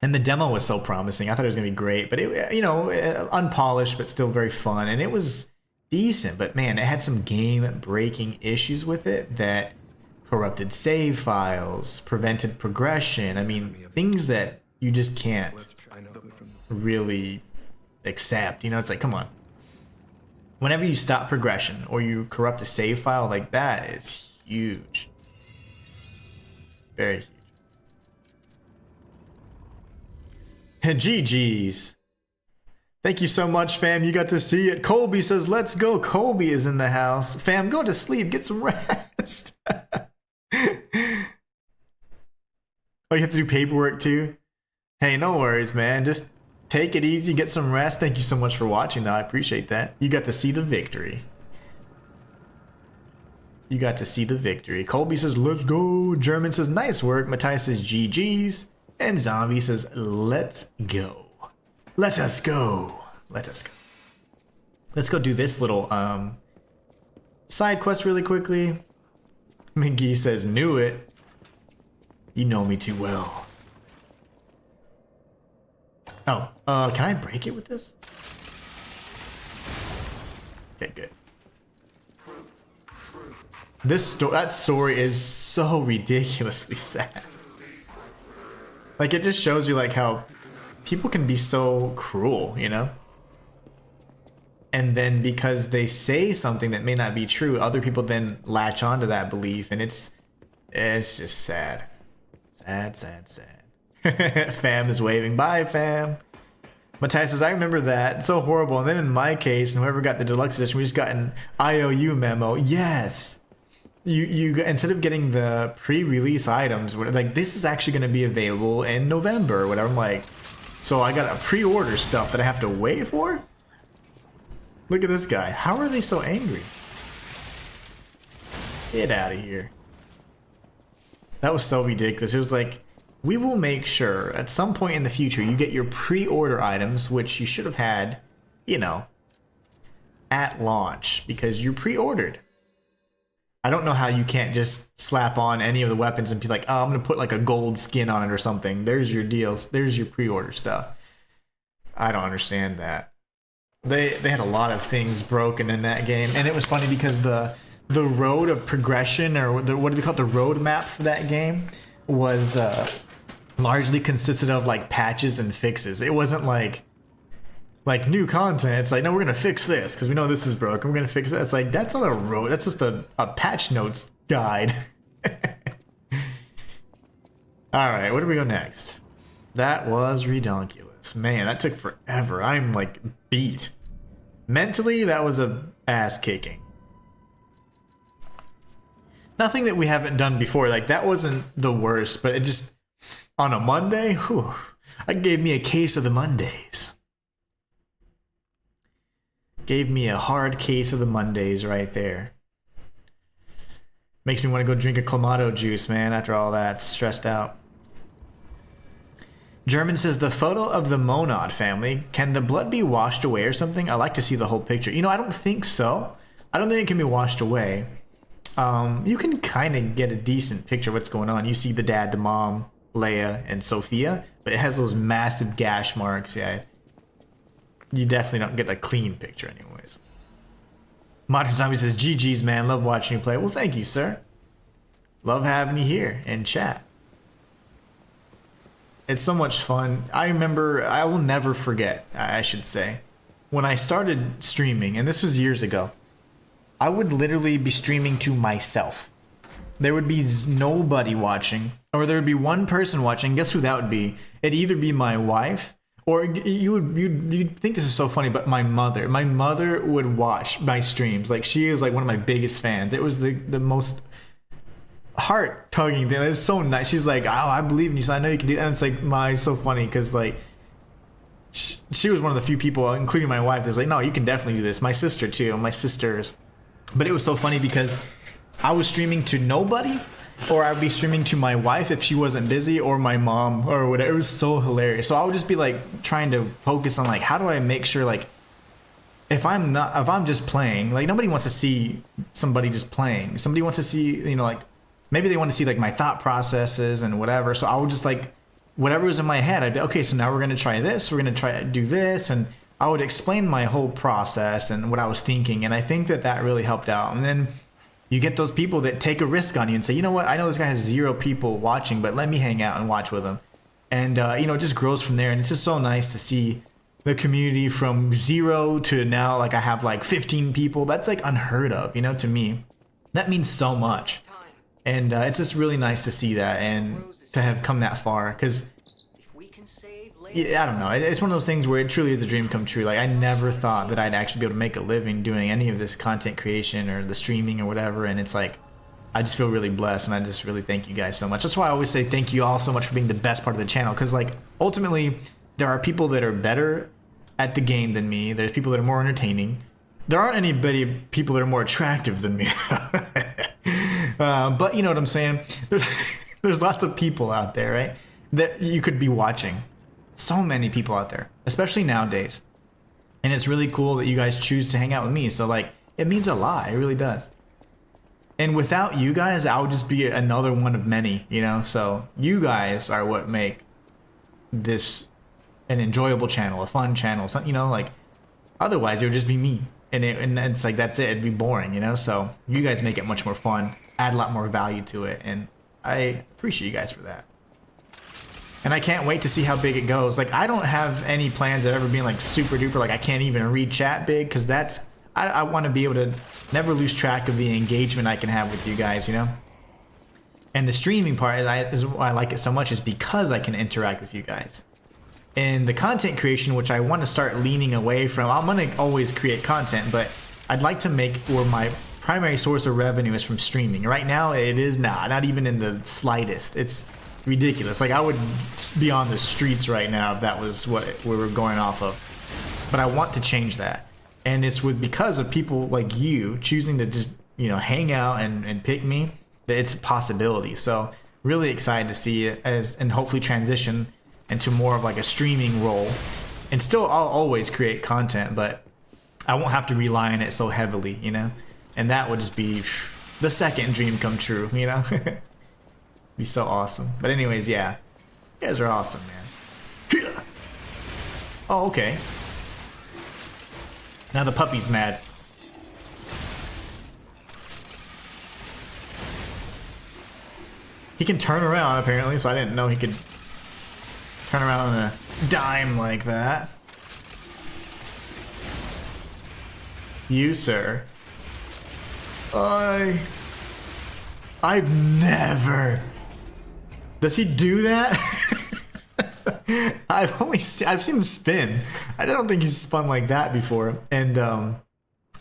And the demo was so promising. I thought it was going to be great, but it, you know, unpolished, but still very fun. And it was decent, but man, it had some game-breaking issues with it that corrupted save files, prevented progression. I mean, things that you just can't really accept. You know, it's like, come on. Whenever you stop progression or you corrupt a save file like that, it's huge. Very huge. GG's. Thank you so much, fam. You got to see it. Colby says, let's go. Colby is in the house. Fam, go to sleep. Get some rest. Oh, you have to do paperwork too? Hey, no worries, man. Just take it easy. Get some rest. Thank you so much for watching, though. I appreciate that. You got to see the victory. You got to see the victory. Colby says, let's go. German says, nice work. Matthias says, GG's. And Zombie says, let's go. Let us go. Let us go. Let's go do this little side quest really quickly. McGee says, knew it. You know me too well. Oh, can I break it with this? Okay, good. That story is so ridiculously sad. Like, it just shows you like how people can be so cruel, you know? And then because they say something that may not be true, other people then latch onto that belief, and it's just sad. Sad, sad, sad. Fam is waving. Bye, fam. Matthias says, I remember that. It's so horrible. And then in my case, and whoever got the deluxe edition, we just got an IOU memo. Yes. You instead of getting the pre-release items, like, this is actually going to be available in November or whatever. I'm like, so I got a pre-order stuff that I have to wait for? Look at this guy. How are they so angry? Get out of here. That was so ridiculous. It was like, we will make sure at some point in the future you get your pre-order items, which you should have had, you know, at launch because you pre-ordered. I don't know how you can't just slap on any of the weapons and be like, oh, I'm going to put like a gold skin on it or something. There's your deals. There's your pre-order stuff. I don't understand that. They had a lot of things broken in that game. And it was funny because the road of progression, or what do they call it? The road map for that game was largely consisted of like patches and fixes. It wasn't like new content. It's like, no, we're gonna fix this because we know this is broken. We're gonna fix that. It's like, that's not a road. That's just a patch notes guide. All right, where do we go next? That was redonkulous. Man, that took forever. I'm like beat. Mentally, that was a ass kicking. Nothing that we haven't done before. Like, that wasn't the worst, but it just, on a Monday, whew, that gave me a case of the Mondays. Gave me a hard case of the Mondays right there. Makes me want to go drink a Clamato juice, man, after all that. Stressed out. German says, the photo of the Monad family, can the blood be washed away or something? I like to see the whole picture. You know, I don't think so. I don't think it can be washed away. You can kind of get a decent picture of what's going on. You see the dad, the mom, Leia, and Sophia, but it has those massive gash marks. Yeah, you definitely don't get a clean picture anyways. Modern Zombie says, GG's, man. Love watching you play. Well, thank you, sir. Love having you here in chat. It's so much fun. I remember, I will never forget, I should say, when I started streaming, and this was years ago, I would literally be streaming to myself. There would be nobody watching, or there would be one person watching. Guess who that would be? It'd either be my wife, or you'd think this is so funny, but my mother. My mother would watch my streams. Like, she is like one of my biggest fans. It was the most heart-tugging thing. It's so nice. She's like, oh, I believe in you, so I know you can do that. And it's like, so funny, because like, she was one of the few people, including my wife, that was like, no, you can definitely do this. My sister too, my sisters. But it was so funny because I was streaming to nobody, or I would be streaming to my wife if she wasn't busy, or my mom, or whatever. It was so hilarious. So I would just be like trying to focus on like, how do I make sure like, if I'm just playing, like nobody wants to see somebody just playing. Somebody wants to see, you know, like maybe they want to see like my thought processes and whatever. So I would just like, whatever was in my head, I'd be, okay, so now we're going to try this. We're going to try to do this. And I would explain my whole process and what I was thinking. And I think that that really helped out. And then you get those people that take a risk on you and say, you know what, I know this guy has 0 people watching, but let me hang out and watch with him. And, you know, it just grows from there. And it's just so nice to see the community from 0 to now, like I have like 15 people. That's like unheard of, you know, to me. That means so much. And it's just really nice to see that and to have come that far. Because, yeah, I don't know. It's one of those things where it truly is a dream come true. Like, I never thought that I'd actually be able to make a living doing any of this content creation or the streaming or whatever. And it's like, I just feel really blessed, and I just really thank you guys so much. That's why I always say thank you all so much for being the best part of the channel. Because, like, ultimately, there are people that are better at the game than me. There's people that are more entertaining. There aren't anybody people that are more attractive than me. But you know what I'm saying? There's lots of people out there, right, that you could be watching. So many people out there, especially nowadays. And it's really cool that you guys choose to hang out with me. So, like, it means a lot. It really does. And without you guys, I would just be another one of many, you know? So you guys are what make this an enjoyable channel, a fun channel, something, you know, like, otherwise it would just be me. And it's like, that's it. It'd be boring, you know? So you guys make it much more fun, add a lot more value to it. And I appreciate you guys for that. And I can't wait to see how big it goes. Like, I don't have any plans of ever being like super duper, like I can't even read chat big, because that's, I want to be able to never lose track of the engagement I can have with you guys, you know? And the streaming part is why I like it so much, is because I can interact with you guys. And the content creation, which I want to start leaning away from, I'm going to always create content, but I'd like to make where my primary source of revenue is from streaming. Right now, it is not even in the slightest. It's ridiculous. Like, I would be on the streets right now if that was what we were going off of. But I want to change that. And it's because of people like you choosing to just, you know, hang out and pick me, that it's a possibility. So really excited to see it and hopefully transition into more of like a streaming role. And still, I'll always create content, but I won't have to rely on it so heavily, you know? And that would just be the second dream come true, you know? Be so awesome. But anyways, yeah. You guys are awesome, man. Oh, okay. Now the puppy's mad. He can turn around, apparently, so I didn't know he could turn around on a dime like that. You, sir. I've never... Does he do that? I've seen him spin. I don't think he's spun like that before. And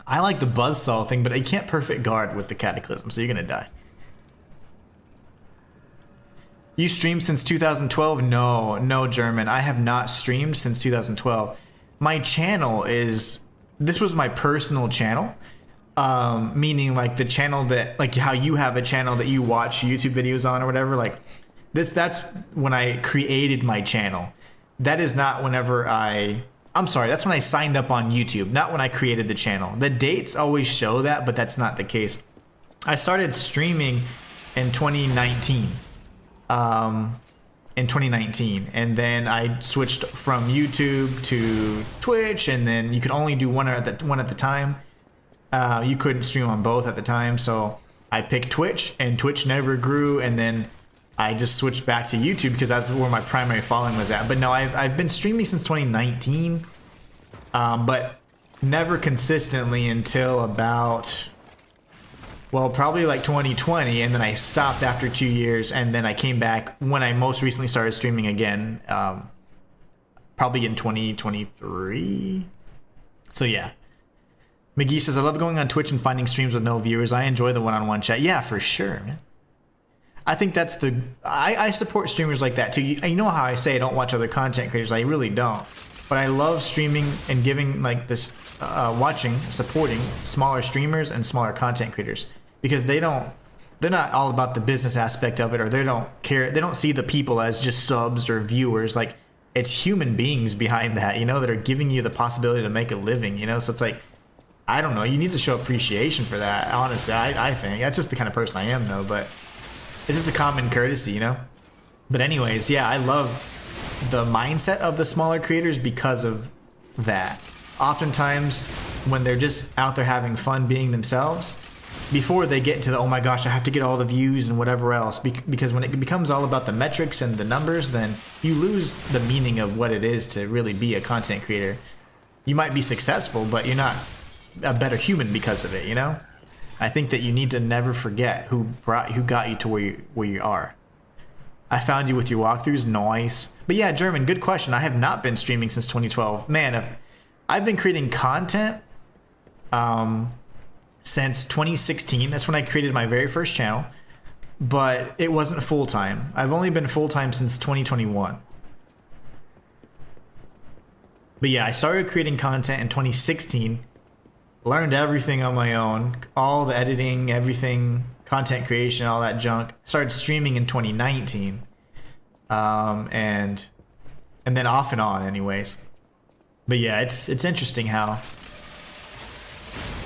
I like the buzzsaw thing, but I can't perfect guard with the Cataclysm, so you're gonna die. You streamed since 2012? No, German. I have not streamed since 2012. My channel is... This was my personal channel. Meaning like the channel that... Like how you have a channel that you watch YouTube videos on or whatever. Like, that's when I created my channel. That is not whenever I'm sorry, that's when I signed up on YouTube, not when I created the channel. The dates always show that, but that's not the case. I started streaming in 2019. And then I switched from YouTube to Twitch, and then you could only do one at the time. You couldn't stream on both at the time, so I picked Twitch, and Twitch never grew, and then I just switched back to YouTube because that's where my primary following was at. But no, I've been streaming since 2019, but never consistently until about, well, probably like 2020, and then I stopped after 2 years, and then I came back when I most recently started streaming again, probably in 2023. So yeah. McGee says, I love going on Twitch and finding streams with no viewers. I enjoy the one-on-one chat. Yeah, for sure, man. I think that's I support streamers like that too. You know how I say I don't watch other content creators? I really don't. but I love streaming and giving like this, watching, supporting smaller streamers and smaller content creators, because they're not all about the business aspect of it, or they don't care. They don't see the people as just subs or viewers. Like, it's human beings behind that, you know, that are giving you the possibility to make a living, you know? So it's like, I don't know, you need to show appreciation for that, honestly. I think that's just the kind of person I am, though, but it's just a common courtesy, you know? But anyways, yeah, I love the mindset of the smaller creators because of that. Oftentimes, when they're just out there having fun being themselves, before they get into the, oh my gosh, I have to get all the views and whatever else, because when it becomes all about the metrics and the numbers, then you lose the meaning of what it is to really be a content creator. You might be successful, but you're not a better human because of it, you know? I think that you need to never forget who got you to where you are. I found you with your walkthroughs, nice. But yeah, German, good question. I have not been streaming since 2012. Man, I've been creating content since 2016. That's when I created my very first channel, but it wasn't full-time. I've only been full-time since 2021. But yeah, I started creating content in 2016, learned everything on my own, all the editing, everything, content creation, all that junk. Started streaming in 2019, and then off and on anyways. But yeah, it's interesting how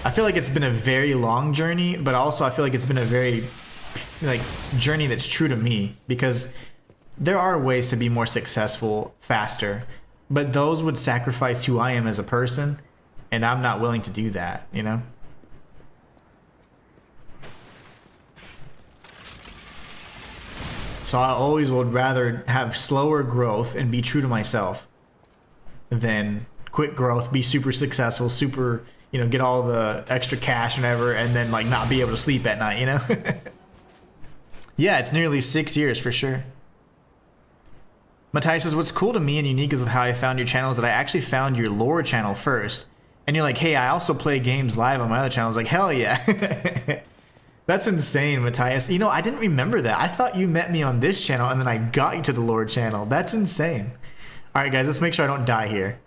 I feel like it's been a very long journey, but also I feel like it's been a very like journey that's true to me, because there are ways to be more successful faster, but those would sacrifice who I am as a person, and I'm not willing to do that, you know? So I always would rather have slower growth and be true to myself than quick growth, be super successful, super, you know, get all the extra cash and whatever, and then like not be able to sleep at night, you know? Yeah, it's nearly 6 years for sure. Matthias says, what's cool to me and unique with how I found your channel is that I actually found your lore channel first. And you're like, hey, I also play games live on my other channel. I was like, hell yeah. That's insane, Matthias. You know, I didn't remember that. I thought you met me on this channel and then I got you to the lore channel. That's insane. All right, guys, let's make sure I don't die here.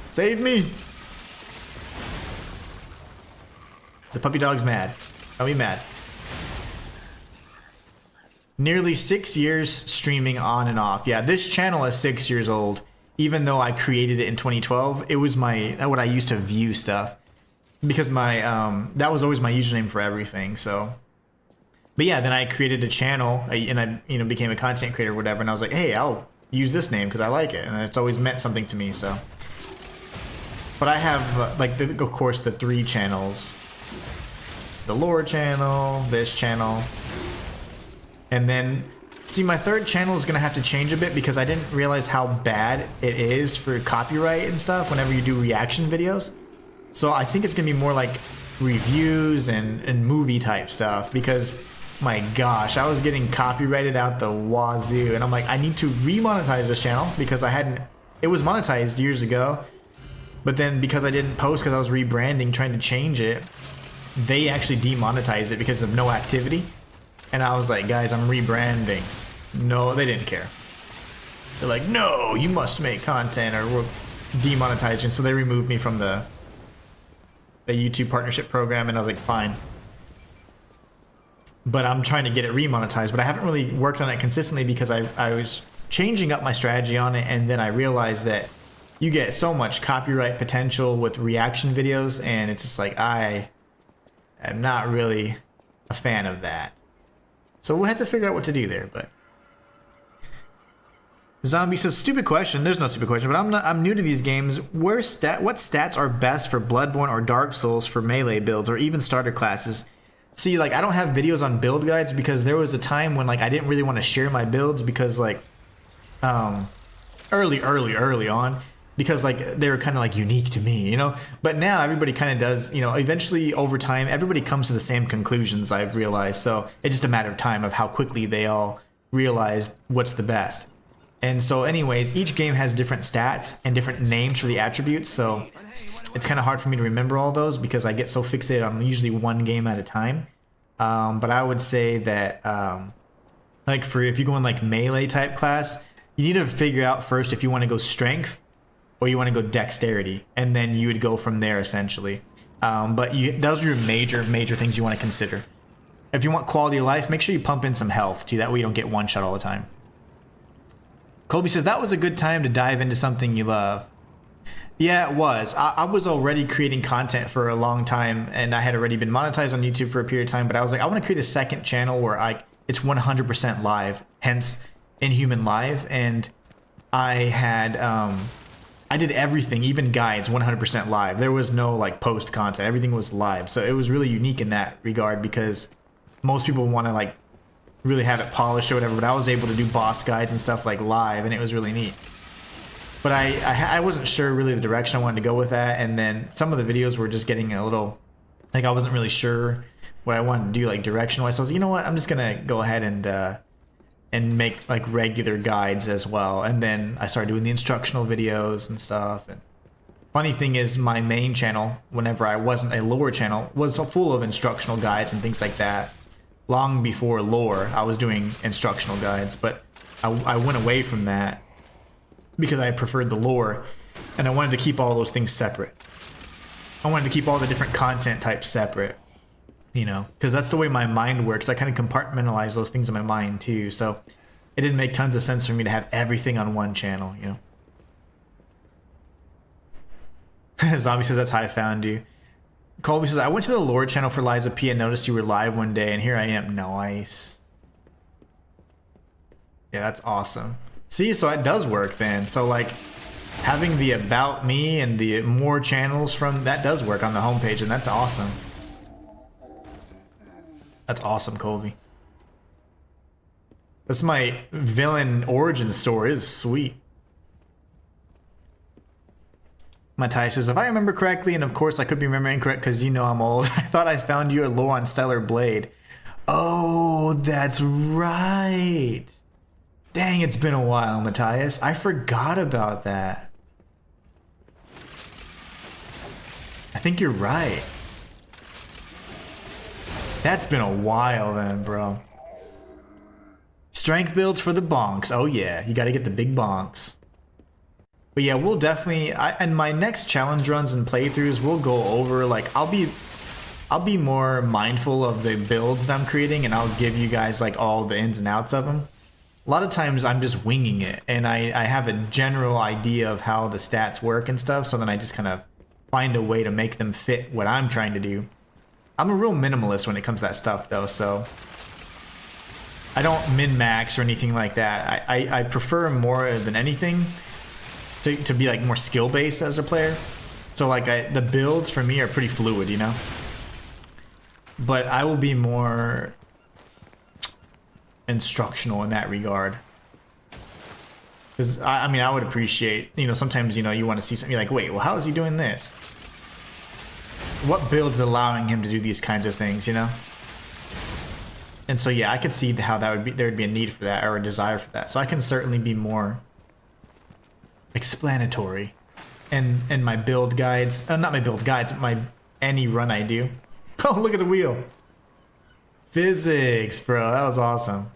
Save me. The puppy dog's mad. I'll be mad. Nearly 6 years streaming on and off. Yeah, this channel is 6 years old. Even though I created it in 2012, it was what I used to view stuff, because my that was always my username for everything. So, but yeah, then I created a channel and I became a content creator or whatever, and I was like, hey, I'll use this name because I like it, and it's always meant something to me. So, but I have like of course the 3 channels: the lore channel, this channel, and then. See, my 3rd channel is going to have to change a bit because I didn't realize how bad it is for copyright and stuff whenever you do reaction videos. So I think it's going to be more like reviews and movie type stuff, because my gosh, I was getting copyrighted out the wazoo, and I'm like, I need to remonetize this channel because it was monetized years ago, but then because I didn't post because I was rebranding, trying to change it, they actually demonetized it because of no activity. And I was like, guys, I'm rebranding. No, they didn't care. They're like, no, you must make content or we're demonetizing. So they removed me from the YouTube partnership program, and I was like, fine. But I'm trying to get it remonetized, but I haven't really worked on it consistently because I was changing up my strategy on it, and then I realized that you get so much copyright potential with reaction videos, and it's just like, I am not really a fan of that. So we'll have to figure out what to do there, but Zombie says, stupid question. There's no stupid question, but I'm new to these games. What stats are best for Bloodborne or Dark Souls for melee builds or even starter classes? See, like, I don't have videos on build guides because there was a time when like I didn't really want to share my builds because like early on, because like they were kind of like unique to me, you know? But now everybody kind of does, you know, eventually over time, everybody comes to the same conclusions, I've realized. So it's just a matter of time of how quickly they all realize what's the best. And so anyways, each game has different stats and different names for the attributes. So it's kind of hard for me to remember all those because I get so fixated on usually one game at a time. But I would say that like if you go in like melee type class, you need to figure out first if you want to go strength or you want to go dexterity, and then you would go from there essentially. But those are your major things you want to consider. If you want quality of life, make sure you pump in some health too. That way you don't get one shot all the time. Colby says, that was a good time to dive into something you love. Yeah, it was. I was already creating content for a long time, and I had already been monetized on YouTube for a period of time, but I was like, I want to create a second channel where it's 100% live, hence Inhuman Live. And I had, I did everything, even guides, 100% live. There was no like post content. Everything was live. So it was really unique in that regard, because most people want to like really have it polished or whatever, but I was able to do boss guides and stuff like live, and it was really neat. But I wasn't sure really the direction I wanted to go with that, and then some of the videos were just getting a little, like I wasn't really sure what I wanted to do like direction wise. So I was like, you know what, I'm just gonna go ahead and make like regular guides as well. And then I started doing the instructional videos and stuff. And funny thing is, my main channel, whenever I wasn't a lore channel, was full of instructional guides and things like that. Long before lore, I was doing instructional guides, but I went away from that because I preferred the lore, and I wanted to keep all those things separate. I wanted to keep all the different content types separate, you know, because that's the way my mind works. I kind of compartmentalize those things in my mind too, so it didn't make tons of sense for me to have everything on one channel, you know. Zombie says, that's how I found you. Colby says, I went to the lore channel for Liza P and noticed you were live one day, and here I am. Nice. Yeah, that's awesome. See, so it does work then. So like having the about me and the more channels from that does work on the homepage, and that's awesome. That's awesome, Colby. That's my villain origin story. It's sweet. Matthias says, if I remember correctly, and of course I could be remembering correct because you know I'm old, I thought I found you a lore on Stellar Blade. Oh, that's right. Dang, it's been a while, Matthias. I forgot about that. I think you're right. That's been a while then, bro. Strength builds for the bonks. Oh yeah, you gotta get the big bonks. But yeah, we'll definitely, in my next challenge runs and playthroughs, we'll go over, like, I'll be more mindful of the builds that I'm creating, and I'll give you guys like all the ins and outs of them. A lot of times I'm just winging it, and I have a general idea of how the stats work and stuff, so then I just kind of find a way to make them fit what I'm trying to do. I'm a real minimalist when it comes to that stuff though, so I don't min-max or anything like that. I prefer more than anything to be like more skill-based as a player. So like the builds for me are pretty fluid, you know? But I will be more instructional in that regard. Because I mean, I would appreciate, you know, sometimes, you know, you want to see something, you're like, wait, well, how is he doing this? What build's allowing him to do these kinds of things, you know? And so yeah, I could see how that would be, there would be a need for that or a desire for that. So I can certainly be more explanatory and my build guides, not my build guides, my any run I do. Oh, look at the wheel. Physics, bro, that was awesome.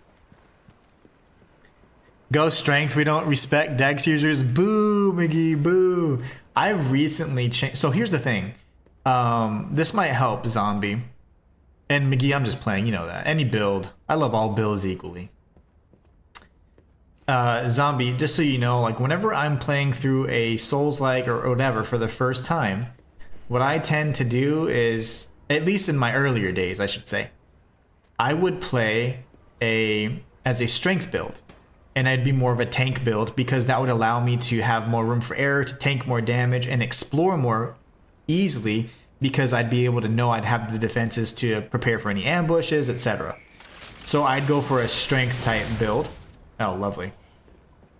Go strength, we don't respect dex users. Boo, McGee, boo. I've recently changed. So here's the thing. This might help, Zombie. And McGee, I'm just playing, you know that. Any build. I love all builds equally. Zombie, just so you know, like whenever I'm playing through a Souls-like or whatever for the first time, what I tend to do is, at least in my earlier days, I should say, I would play as a strength build. And I'd be more of a tank build because that would allow me to have more room for error, to tank more damage, and explore more easily because I'd be able to know I'd have the defenses to prepare for any ambushes, etc. So I'd go for a strength type build. Oh, lovely.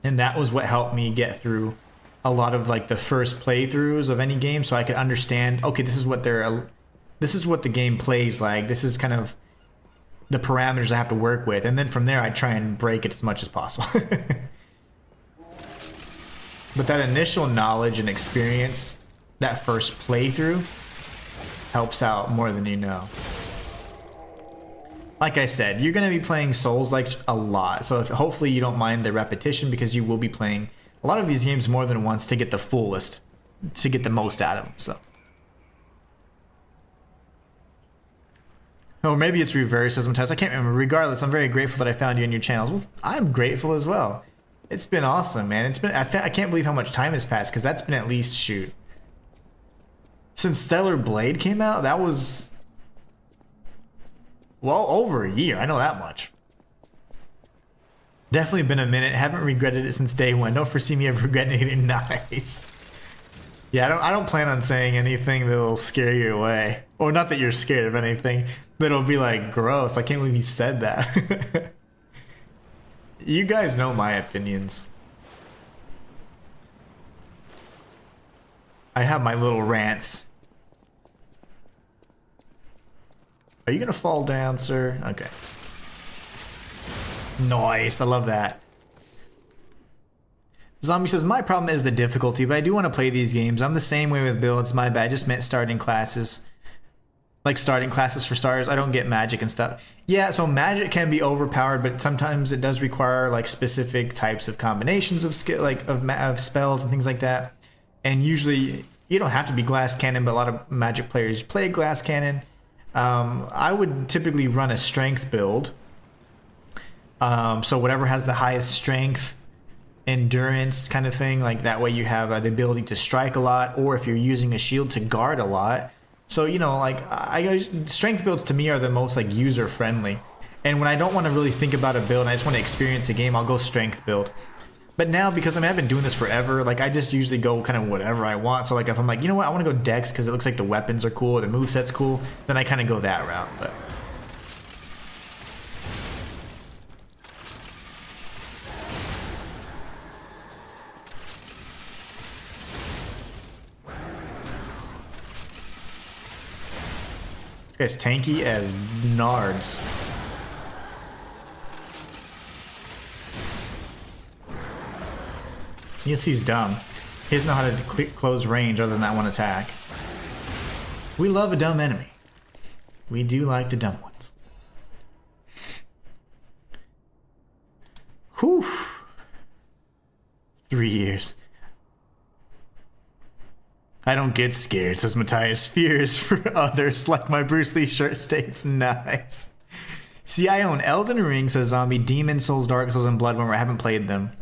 And that was what helped me get through a lot of like the first playthroughs of any game, so I could understand, okay, this is what the game plays like. This is kind of the parameters I have to work with, and then from there I try and break it as much as possible. But that initial knowledge and experience, that first playthrough, helps out more than you know. like I said, you're going to be playing Souls like a lot. So hopefully you don't mind the repetition, because you will be playing a lot of these games more than once to get the fullest, to get the most out of them. So. Or maybe it's reversed as sometimes. I can't remember. Regardless, I'm very grateful that I found you in your channels. Well, I'm grateful as well. It's been awesome, man. It's been. I can't believe how much time has passed, because that's been at least, shoot, since Stellar Blade came out. That was, well, over a year. I know that much. Definitely been a minute. Haven't regretted it since day one. Don't foresee me ever regretting anything. Nice. Yeah, I don't plan on saying anything that'll scare you away. Or not that you're scared of anything. That'll be like, gross. I can't believe you said that. You guys know my opinions. I have my little rants. Are you gonna fall down, sir? Okay. Nice, I love that. Zombie says, my problem is the difficulty, but I do want to play these games. I'm the same way with builds. My bad. I just meant starting classes. Like starting classes for starters. I don't get magic and stuff. Yeah, so magic can be overpowered, but sometimes it does require like specific types of combinations of skill, like of spells and things like that. And usually you don't have to be glass cannon, but a lot of magic players play glass cannon. I would typically run a strength build. So whatever has the highest strength, endurance kind of thing, like that way you have the ability to strike a lot, or if you're using a shield, to guard a lot. So, you know, like strength builds to me are the most like user friendly. And when I don't want to really think about a build and I just want to experience a game, I'll go strength build. But now, because I mean, I've been doing this forever, like I just usually go kind of whatever I want. So like if I'm like, you know what, I want to go dex because it looks like the weapons are cool, the moveset's cool, then I kind of go that route. But this guy's tanky as nards. Yes, he's dumb. He doesn't know how to close range other than that one attack. We love a dumb enemy. We do like the dumb ones. Whew. 3 years. I don't get scared, says Matthias. Fear is for others, like my Bruce Lee shirt states. Nice. See, I own Elden Ring, says Zombie, Demon Souls, Dark Souls, and Bloodborne, where I haven't played them.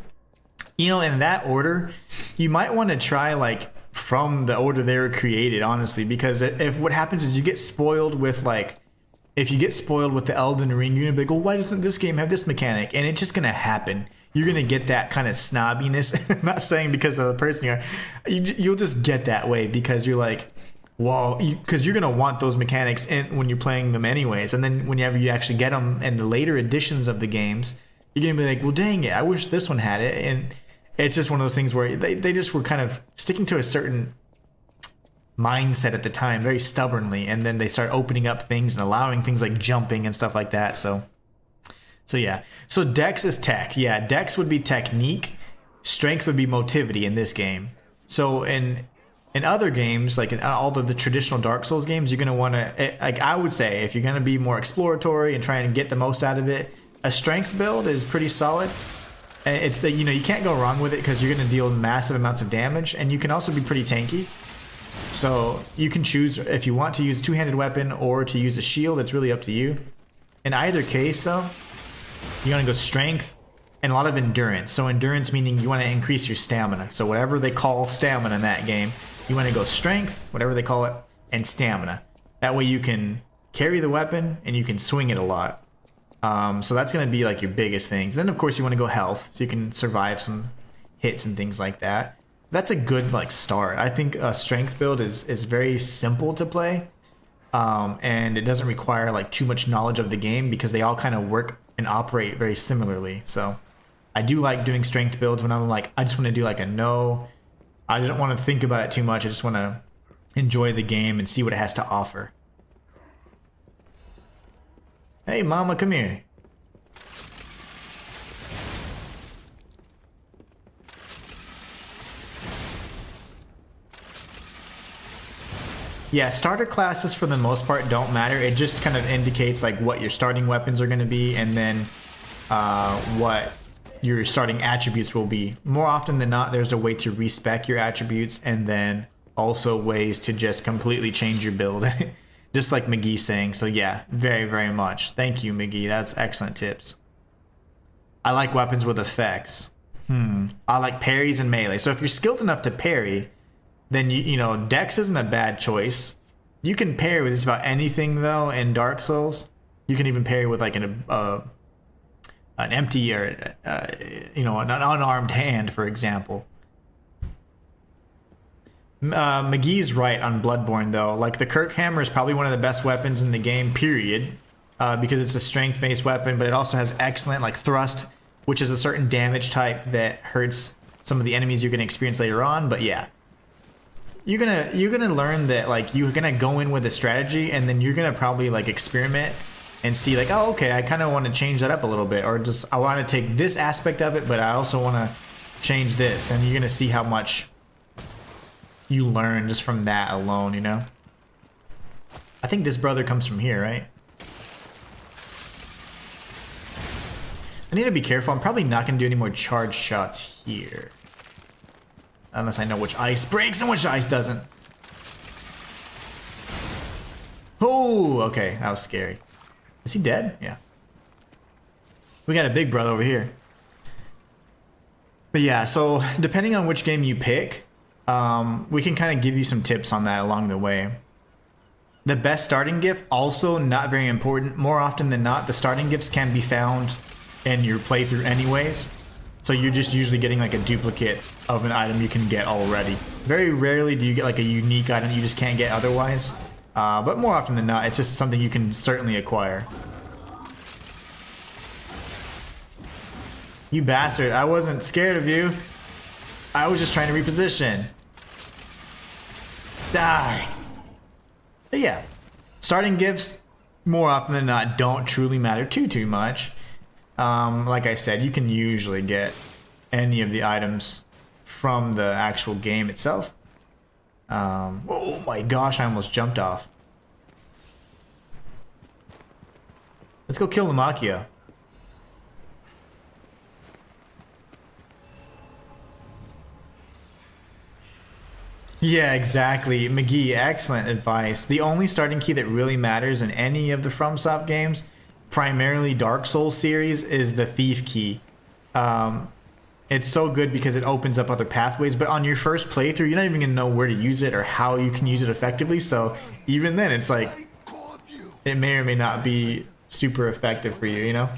You know, in that order, you might want to try, like, from the order they were created, honestly, because if what happens is you get spoiled with, like, if you get spoiled with the Elden Ring, you're going to be like, well, why doesn't this game have this mechanic? And it's just going to happen. You're going to get that kind of snobbiness. I'm not saying because of the person you are. You'll just get that way because you're like, well, because you're going to want those mechanics when you're playing them anyways. And then whenever you actually get them in the later editions of the games, you're going to be like, well, dang it, I wish this one had it. And it's just one of those things where they just were kind of sticking to a certain mindset at the time, very stubbornly. And then they start opening up things and allowing things like jumping and stuff like that. So yeah, so dex is tech. Yeah, dex would be technique. Strength would be motivity in this game. So in other games, like in all the traditional Dark Souls games, you're gonna want to, like I would say, if you're gonna be more exploratory and trying to get the most out of it, a strength build is pretty solid. It's the, you know, you can't go wrong with it because you're gonna deal massive amounts of damage, and you can also be pretty tanky. So you can choose if you want to use a two-handed weapon or to use a shield. It's really up to you. In either case, though, you're going to go strength and a lot of endurance. So endurance meaning you want to increase your stamina. So whatever they call stamina in that game, you want to go strength, whatever they call it, and stamina. That way you can carry the weapon and you can swing it a lot. So that's going to be like your biggest things. Then of course you want to go health so you can survive some hits and things like that. That's a good like start. I think a strength build is very simple to play. And it doesn't require like too much knowledge of the game because they all kind of work and operate very similarly. So I do like doing strength builds when I'm like, I just want to do like a no. I don't want to think about it too much. I just want to enjoy the game and see what it has to offer. Hey, mama, come here. Yeah, starter classes for the most part don't matter. It just kind of indicates like what your starting weapons are going to be, and then what your starting attributes will be. More often than not, there's a way to respec your attributes, and then also ways to just completely change your build. Just like McGee's saying. So yeah, very, very much. Thank you, McGee. That's excellent tips. I like weapons with effects. I like parries and melee. So if you're skilled enough to parry, then you know Dex isn't a bad choice. You can parry with just about anything though in Dark Souls. You can even parry with like an empty or you know, an unarmed hand, for example. McGee's right on Bloodborne though. Like the Kirk Hammer is probably one of the best weapons in the game, period, because it's a strength-based weapon, but it also has excellent like thrust, which is a certain damage type that hurts some of the enemies you're gonna experience later on. But yeah, you're gonna learn that like you're gonna go in with a strategy, and then you're gonna probably like experiment and see like, oh, okay, I kind of want to change that up a little bit, or just I want to take this aspect of it, but I also want to change this, and you're gonna see how much you learn just from that alone, you know? I think this brother comes from here, right? I need to be careful. I'm probably not going to do any more charge shots here. Unless I know which ice breaks and which ice doesn't. Oh, okay. That was scary. Is he dead? Yeah. We got a big brother over here. But yeah, so depending on which game you pick, we can kind of give you some tips on that along the way. The best starting gift, also not very important. More often than not, the starting gifts can be found in your playthrough anyways. So you're just usually getting like a duplicate of an item you can get already. Very rarely do you get like a unique item you just can't get otherwise. But more often than not, it's just something you can certainly acquire. You bastard, I wasn't scared of you. I was just trying to reposition. Die. But yeah, starting gifts more often than not don't truly matter too much. Like I said, you can usually get any of the items from the actual game itself. Oh my gosh, I almost jumped off. Let's go kill Lamakia. Yeah, exactly. McGee, excellent advice. The only starting key that really matters in any of the FromSoft games, primarily Dark Souls series, is the Thief key. It's so good because it opens up other pathways, but on your first playthrough, you're not even gonna know where to use it or how you can use it effectively, so even then, it's like, it may or may not be super effective for you, you know?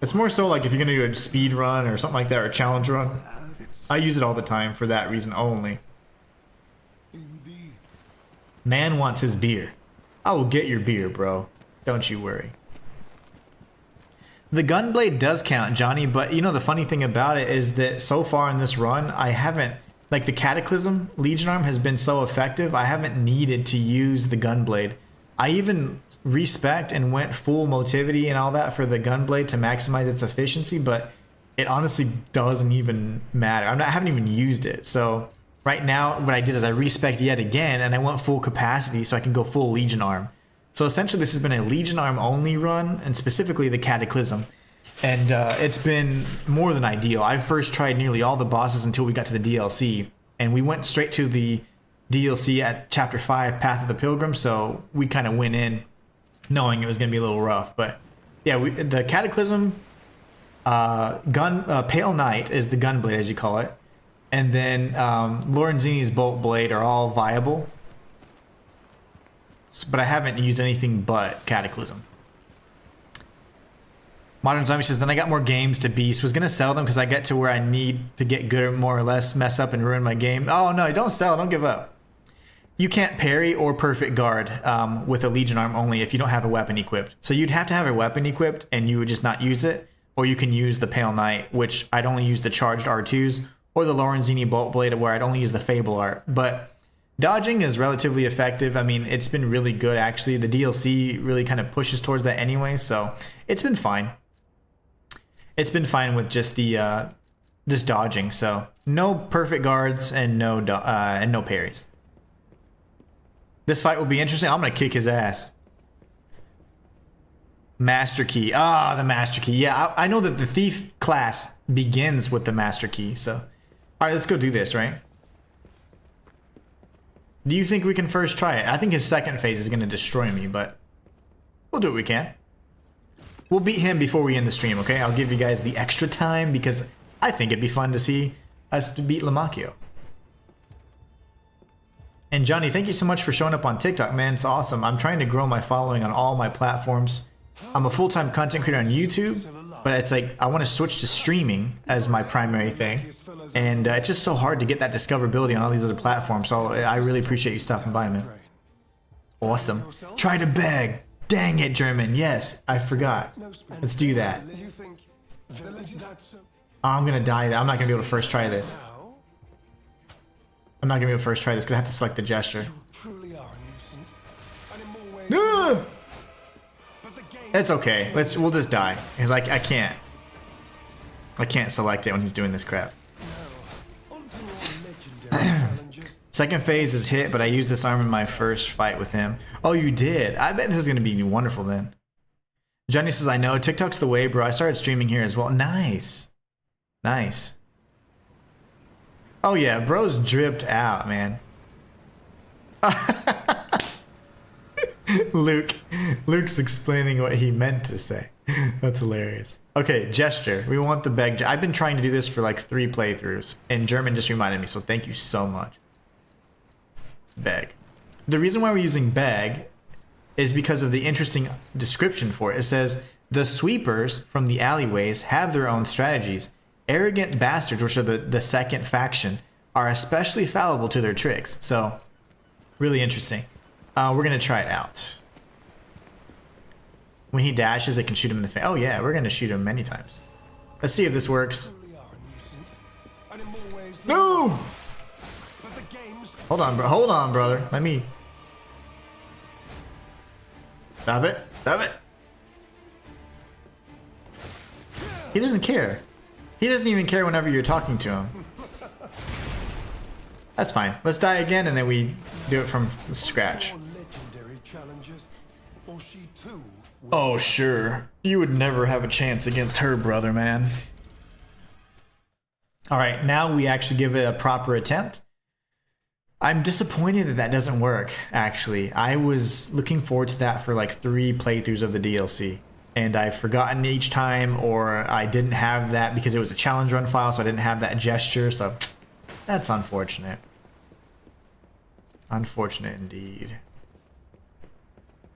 It's more so like if you're gonna do a speed run or something like that, or a challenge run. I use it all the time for that reason only. Man wants his beer. I will get your beer, bro. Don't you worry. The gunblade does count, Johnny, but you know the funny thing about it is that so far in this run, I haven't, like the Cataclysm Legion Arm has been so effective, I haven't needed to use the gunblade. I even respect and went full motivity and all that for the gunblade to maximize its efficiency, but it honestly doesn't even matter. I haven't even used it. So right now, what I did is I respec'd yet again, and I went full capacity so I can go full Legion Arm. So essentially, this has been a Legion Arm only run, and specifically the Cataclysm. And it's been more than ideal. I first tried nearly all the bosses until we got to the DLC, and we went straight to the DLC at Chapter 5, Path of the Pilgrim, so we kind of went in knowing it was going to be a little rough. But yeah, the Cataclysm... Pale Knight is the gunblade, as you call it, and then Lorenzini's bolt blade are all viable, but I haven't used anything but Cataclysm. Modern Zombie says, then I got more games to beast. Was gonna sell them because I get to where I need to get good or more or less, mess up and ruin my game. Oh no, don't sell, don't give up. You can't parry or perfect guard with a Legion Arm only if you don't have a weapon equipped. So you'd have to have a weapon equipped and you would just not use it. Or you can use the Pale Knight, which I'd only use the charged R2s, or the Lorenzini Bolt Blade, where I'd only use the Fable Art. But dodging is relatively effective. I mean, it's been really good, actually. The DLC really kind of pushes towards that anyway, so it's been fine. It's been fine with just the just dodging. So no perfect guards and no parries. This fight will be interesting. I'm gonna kick his ass. Master key. Ah, the master key. Yeah, I know that the thief class begins with the master key. So, all right, let's go do this. Right? Do you think we can first try it? I think his second phase is gonna destroy me, but we'll do what we can. We'll beat him before we end the stream. Okay? I'll give you guys the extra time because I think it'd be fun to see us beat Lamacchio. And Johnny, thank you so much for showing up on TikTok, man. It's awesome. I'm trying to grow my following on all my platforms. I'm a full-time content creator on YouTube, but it's like I want to switch to streaming as my primary thing. And it's just so hard to get that discoverability on all these other platforms. So I really appreciate you stopping by, man. Awesome. Try to beg. Dang it, German. Yes, I forgot. Let's do that. I'm going to die. I'm not going to be able to first try this. I'm not gonna be able to first try this because I have to select the gesture. No! It's okay. We'll just die because I can't select it when he's doing this crap. Second phase is hit, but I used this arm in my first fight with him. Oh, you did? I bet this is gonna be wonderful then. Johnny says, I know TikTok's the way, bro. I started streaming here as well. Nice, nice. Oh yeah, bro's dripped out, man. Luke's explaining what he meant to say. That's hilarious. Okay, gesture. We want the beg. I've been trying to do this for like 3 playthroughs, and German just reminded me, so thank you so much. Beg. The reason why we're using beg is because of the interesting description for it. It says, the sweepers from the alleyways have their own strategies. Arrogant bastards, which are the second faction, are especially fallible to their tricks. So, really interesting. We're going to try it out. When he dashes, it can shoot him in the face. Oh yeah, we're going to shoot him many times. Let's see if this works. No! Hold on, bro. Hold on, brother. Let me... Stop it. Stop it. He doesn't care. He doesn't even care whenever you're talking to him. That's fine. Let's die again and then we do it from scratch. Oh, sure. You would never have a chance against her, brother, man. Alright, now we actually give it a proper attempt. I'm disappointed that that doesn't work, actually. I was looking forward to that for like 3 playthroughs of the DLC. And I've forgotten each time, or I didn't have that because it was a challenge run file, so I didn't have that gesture, so that's unfortunate. Unfortunate indeed.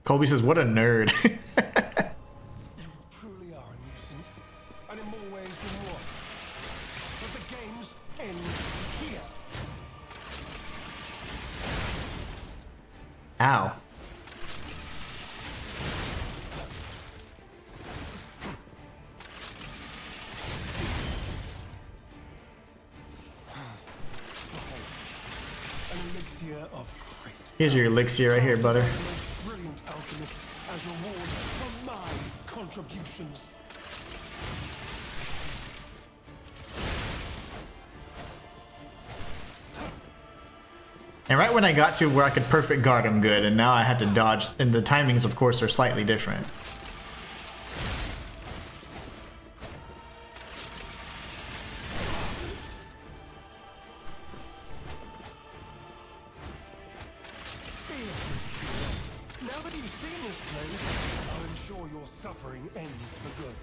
Colby says, what a nerd. Ow. Here's your elixir right here, brother. Brilliant alchemist as reward for my contributions. And right when I got to where I could perfect guard him good, and now I had to dodge, and the timings, of course, are slightly different. Now that you've seen this place, I'm sure your suffering ends for good.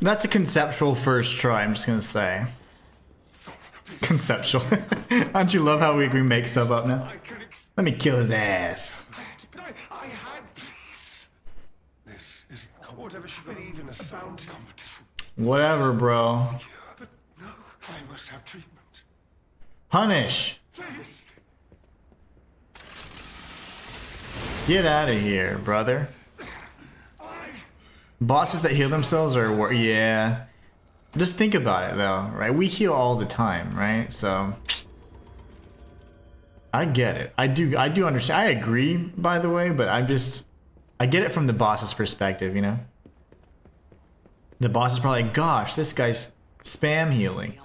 That's a conceptual first try, I'm just gonna say. Conceptual. Don't you love how we make stuff up now? Let me kill his ass. I had peace. This is whatever she could even a sound competition. Whatever, bro. But no, I must have treatment. Punish. Please. Get out of here, brother. Bosses that heal themselves are yeah. Just think about it though, right? We heal all the time, right? So I get it. I do understand. I agree, by the way, but I get it from the boss's perspective, you know? The boss is probably like, gosh, this guy's spam healing.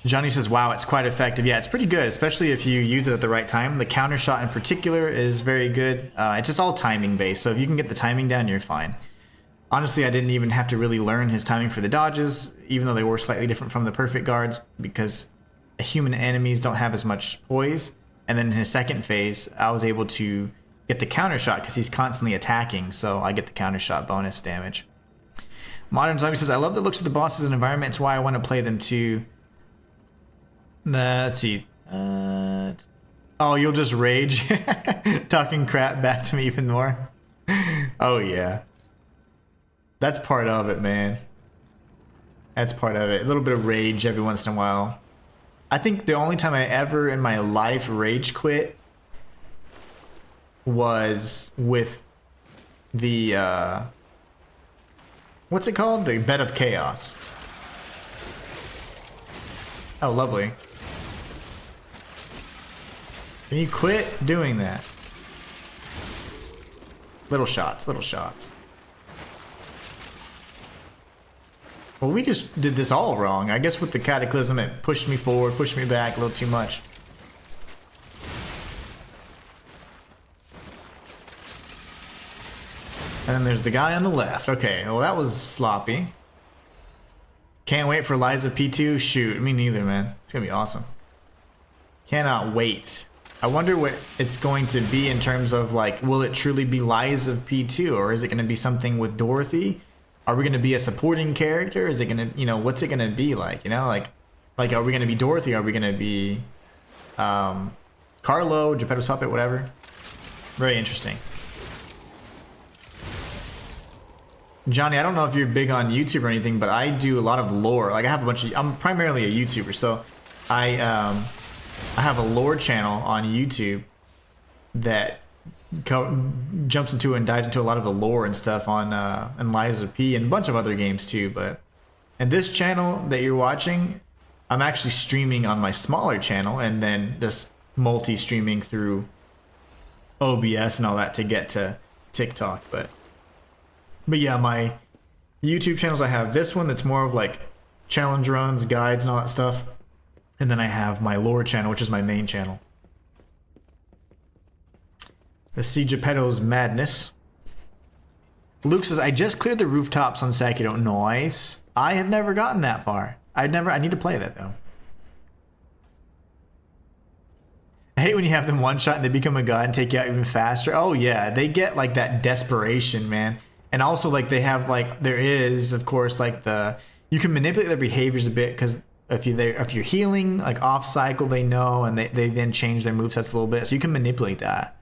Johnny says, wow, it's quite effective. Yeah, it's pretty good, especially if you use it at the right time. The counter shot in particular is very good. It's just all timing based, so if you can get the timing down, you're fine. Honestly, I didn't even have to really learn his timing for the dodges, even though they were slightly different from the perfect guards, because human enemies don't have as much poise. And then in his second phase, I was able to get the counter shot because he's constantly attacking, so I get the counter shot bonus damage. Modern Zombie says, I love the looks of the bosses and environment. It's why I want to play them too. Let's see. Oh, you'll just rage talking crap back to me even more. Oh yeah, that's part of it, man. That's part of it. A little bit of rage every once in a while. I think the only time I ever in my life rage quit was with the what's it called? The Bed of Chaos. Oh, lovely. Can you quit doing that? Little shots, little shots. Well, we just did this all wrong. I guess with the Cataclysm, it pushed me forward, pushed me back a little too much. And then there's the guy on the left. Okay, well that was sloppy. Can't wait for Liza P2. Shoot, me neither, man. It's gonna be awesome. Cannot wait. I wonder what it's going to be in terms of like, will it truly be Lies of P2 or is it going to be something with Dorothy? Are we going to be a supporting character? Is it going to, you know, what's it going to be like? You know, like are we going to be Dorothy? Are we going to be Carlo, Geppetto's puppet, whatever? Very interesting. Johnny, I don't know if you're big on YouTube or anything, but I do a lot of lore. Like I have a bunch of, I'm primarily a YouTuber, so I have a lore channel on YouTube that jumps into and dives into a lot of the lore and stuff on Liza P and a bunch of other games too. But and this channel that you're watching, I'm actually streaming on my smaller channel and then just multi-streaming through OBS and all that to get to TikTok. But yeah, my YouTube channels, I have this one that's more of like challenge runs, guides, and all that stuff. And then I have my lore channel, which is my main channel. Let's see Geppetto's madness. Luke says, I just cleared the rooftops on Sekiro. Nice. I have never gotten that far. I need to play that though. I hate when you have them one shot and they become a god and take you out even faster. Oh yeah, they get like that desperation, man. And also like they have like, there is of course like you can manipulate their behaviors a bit because if you're healing like off cycle, they know, and they then change their movesets a little bit, so you can manipulate that.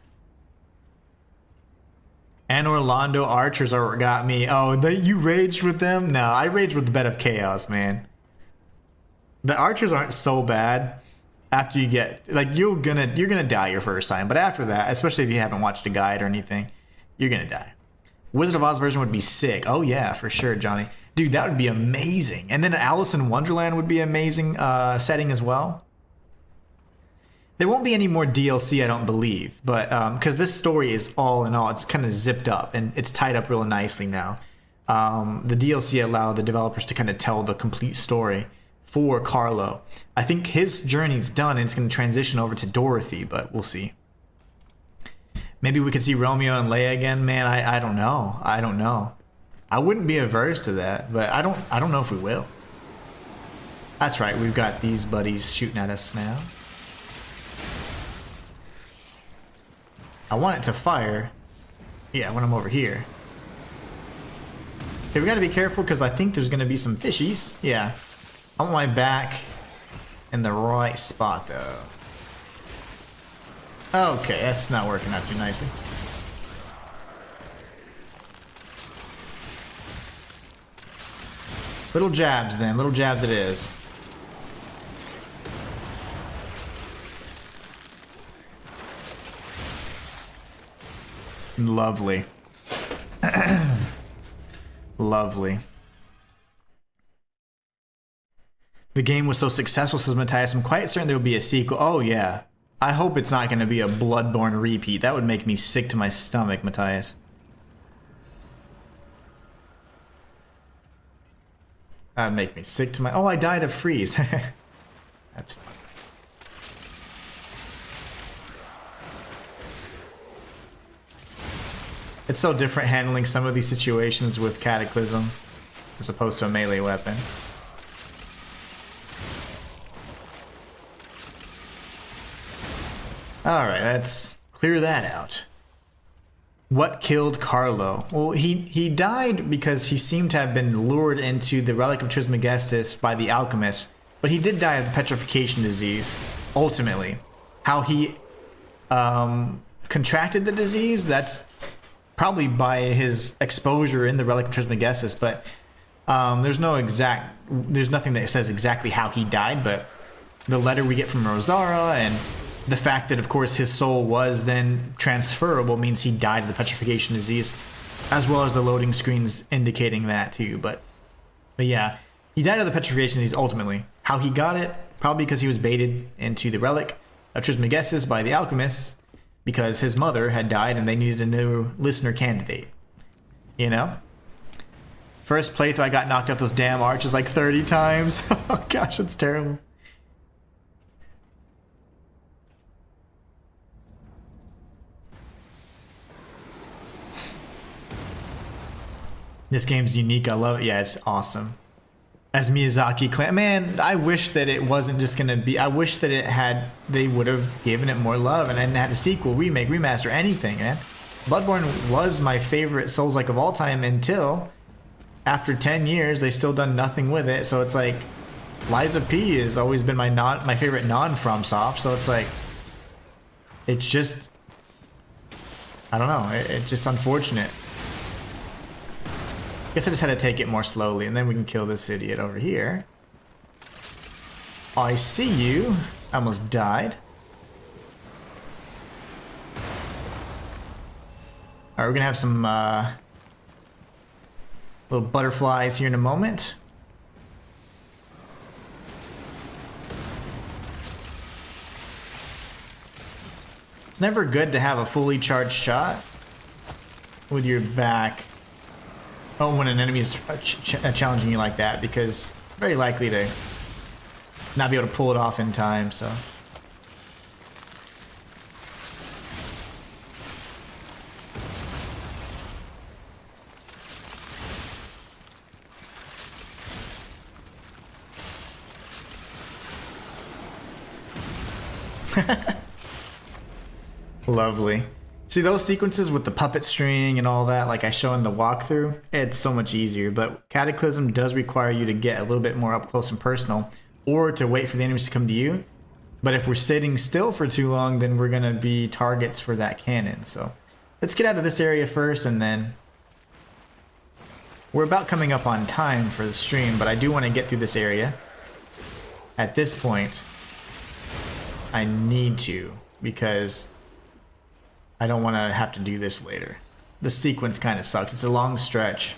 And Orlando Archers are what got me. Oh, you raged with them? No, I raged with the Bed of Chaos, man. The Archers aren't so bad after you get like you're gonna die your first time, but after that, especially if you haven't watched a guide or anything, you're gonna die. Wizard of Oz version would be sick. Oh yeah, for sure, Johnny. Dude, that would be amazing. And then Alice in Wonderland would be an amazing setting as well. There won't be any more DLC, I don't believe, but because this story is all in all, it's kind of zipped up and it's tied up real nicely now. The DLC allowed the developers to kind of tell the complete story for Carlo. I think his journey's done and it's going to transition over to Dorothy, but we'll see. Maybe we could see Romeo and Leia again, man. I don't know. I don't know. I wouldn't be averse to that, but I don't know if we will. That's right, we've got these buddies shooting at us now. I want it to fire. Yeah, when I'm over here. Okay, we gotta be careful because I think there's gonna be some fishies. Yeah. I want my back in the right spot though. Okay, that's not working out too nicely. Little jabs then, little jabs it is. Lovely. Lovely. The game was so successful, says Matthias. I'm quite certain there will be a sequel. Oh yeah. I hope it's not going to be a Bloodborne repeat. That would make me sick to my stomach, Matthias. That would make me sick to my... Oh, I died of freeze. That's fine. It's so different handling some of these situations with Cataclysm as opposed to a melee weapon. Alright, let's clear that out. What killed Carlo? Well, he died because he seemed to have been lured into the Relic of Trismegistus by the alchemist, but he did die of the petrification disease, ultimately. How he contracted the disease, that's probably by his exposure in the Relic of Trismegistus, but there's nothing that says exactly how he died, but the letter we get from Rosara and the fact that, of course, his soul was then transferable means he died of the petrification disease, as well as the loading screens indicating that too. But yeah, he died of the petrification disease ultimately. How he got it? Probably because he was baited into the Relic of Trismegistus by the alchemists, because his mother had died and they needed a new listener candidate. You know? First playthrough, I got knocked off those damn arches like 30 times. Oh gosh, that's terrible. This game's unique. I love it. Yeah, it's awesome. As Miyazaki claimed, man, I wish that it wasn't just gonna be. I wish that it had. They would have given it more love and then had a sequel, remake, remaster, anything. Man, Bloodborne was my favorite Souls-like of all time until after 10 years they still done nothing with it. So it's like Lies of P has always been my favorite non-FromSoft. So it's like it's just I don't know. It's just unfortunate. Guess I just had to take it more slowly, and then we can kill this idiot over here. I see you. I almost died. Alright, we're gonna have some little butterflies here in a moment. It's never good to have a fully charged shot with your back. Oh, when an enemy is challenging you like that, because very likely to not be able to pull it off in time, so. Lovely. See, those sequences with the puppet string and all that, like I show in the walkthrough, it's so much easier. But Cataclysm does require you to get a little bit more up close and personal, or to wait for the enemies to come to you. But if we're sitting still for too long, then we're going to be targets for that cannon. So let's get out of this area first, and then we're about coming up on time for the stream, but I do want to get through this area. At this point, I need to, because I don't want to have to do this later. The sequence kind of sucks. It's a long stretch.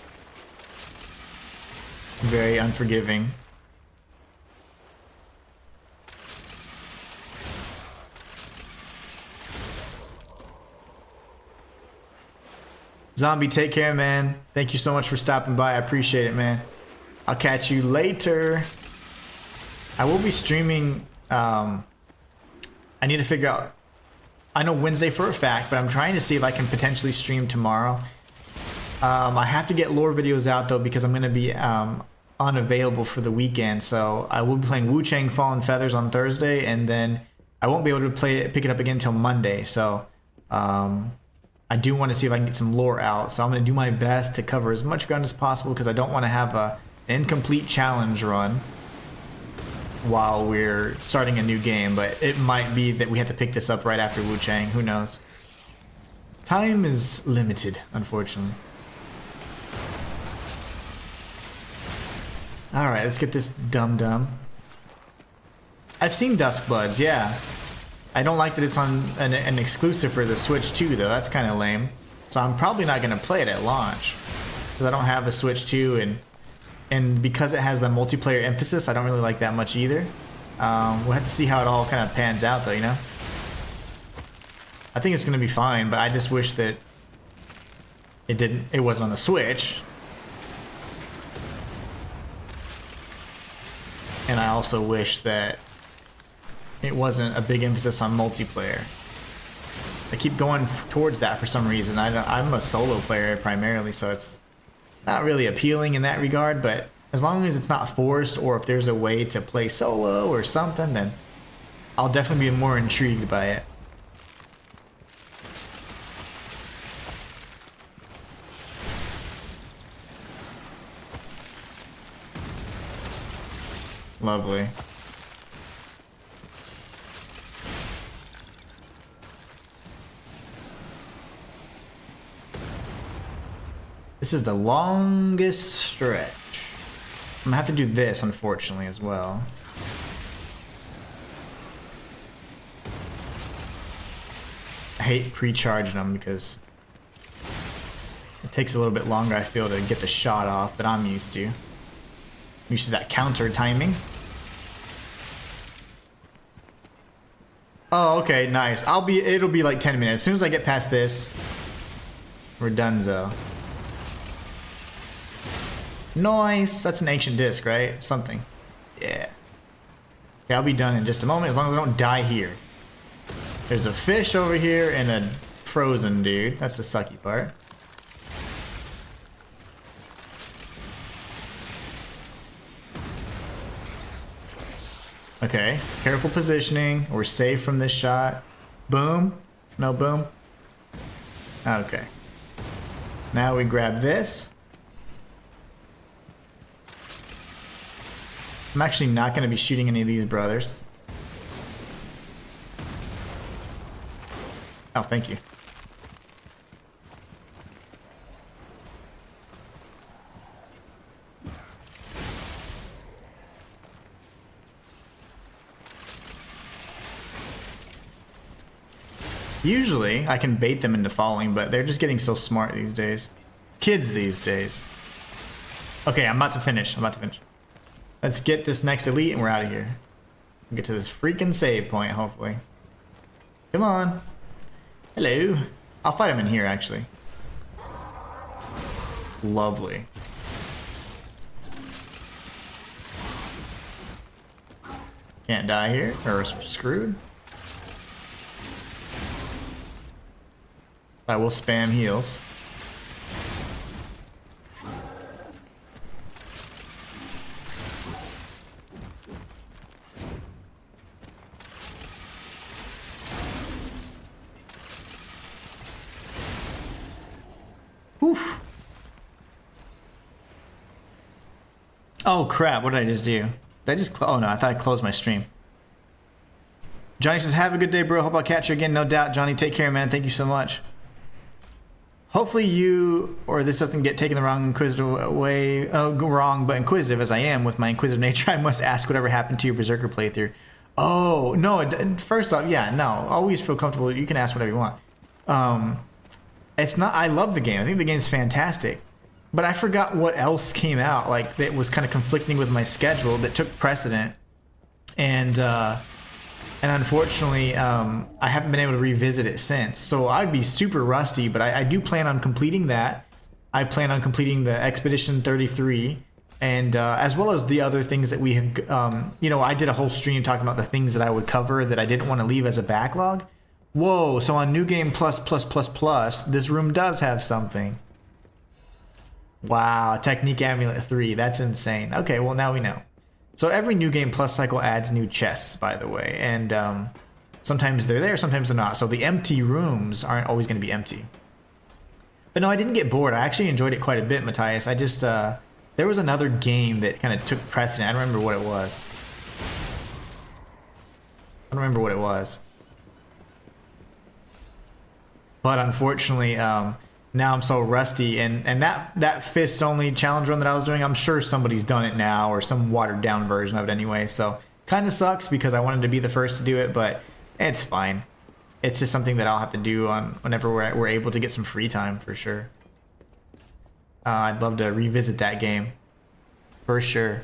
Very unforgiving. Zombie, take care, man. Thank you so much for stopping by. I appreciate it, man. I'll catch you later. I will be streaming. I need to figure out. I know Wednesday for a fact, but I'm trying to see if I can potentially stream tomorrow. I have to get lore videos out though, because I'm going to be unavailable for the weekend. So I will be playing Wu Chang Fallen Feathers on Thursday, and then I won't be able to pick it up again until Monday. So I do want to see if I can get some lore out, so I'm going to do my best to cover as much ground as possible because I don't want to have an incomplete challenge run while we're starting a new game, but it might be that we have to pick this up right after Wu Chang. Who knows? Time is limited, unfortunately. Alright, let's get this dum-dum. I've seen Duskbloods, yeah. I don't like that it's on an exclusive for the Switch 2, though. That's kind of lame. So I'm probably not going to play it at launch. Because I don't have a Switch 2, and because it has the multiplayer emphasis, I don't really like that much either. We'll have to see how it all kind of pans out, though, you know? I think it's going to be fine, but I just wish that it wasn't on the Switch. And I also wish that it wasn't a big emphasis on multiplayer. I keep going towards that for some reason. I'm a solo player primarily, so it's not really appealing in that regard, but as long as it's not forced, or if there's a way to play solo or something, then I'll definitely be more intrigued by it. Lovely. This is the longest stretch. I'm gonna have to do this, unfortunately, as well. I hate pre-charging them because it takes a little bit longer, I feel, to get the shot off that I'm used to. I'm used to that counter timing. Oh, okay, nice. It'll be like 10 minutes. As soon as I get past this, we're donezo. Nice. That's an ancient disc, right? Something. Yeah. Okay, I'll be done in just a moment, as long as I don't die here. There's a fish over here and a frozen dude. That's the sucky part. Okay, careful positioning. We're safe from this shot. Boom. No boom. Okay. Now we grab this. I'm actually not going to be shooting any of these brothers. Oh, thank you. Usually, I can bait them into falling, but they're just getting so smart these days. Kids these days. Okay, I'm about to finish. Let's get this next elite and we're out of here. Get to this freaking save point, hopefully. Come on. Hello. I'll fight him in here, actually. Lovely. Can't die here, or we're screwed. I will spam heals. Oof. Oh crap, what did I just do? Did I just oh no, I thought I closed my stream. Johnny says, have a good day, bro. Hope I'll catch you again. No doubt, Johnny. Take care, man. Thank you so much. Hopefully you, or this doesn't get taken the wrong inquisitive way, wrong, but inquisitive as I am with my inquisitive nature, I must ask whatever happened to your Berserker playthrough. Oh, no, first off, yeah, no, always feel comfortable. You can ask whatever you want. It's not, I love the game. I think the game's fantastic. But I forgot what else came out, like, that was kind of conflicting with my schedule that took precedent. And unfortunately, I haven't been able to revisit it since. So I'd be super rusty, but I do plan on completing that. I plan on completing the Expedition 33, and as well as the other things that we have, you know, I did a whole stream talking about the things that I would cover that I didn't want to leave as a backlog. Whoa, so on New Game Plus, this room does have something. Wow, Technique Amulet 3, that's insane. Okay, well now we know. So every New Game Plus cycle adds new chests, by the way, and sometimes they're there, sometimes they're not. So the empty rooms aren't always going to be empty. But no, I didn't get bored. I actually enjoyed it quite a bit, Matthias. I just, there was another game that kind of took precedent. I don't remember what it was. I don't remember what it was. But unfortunately, now I'm so rusty, and that fists only challenge run that I was doing, I'm sure somebody's done it now, or some watered down version of it anyway, so kind of sucks because I wanted to be the first to do it, but it's fine. It's just something that I'll have to do on whenever we're able to get some free time, for sure. I'd love to revisit that game, for sure.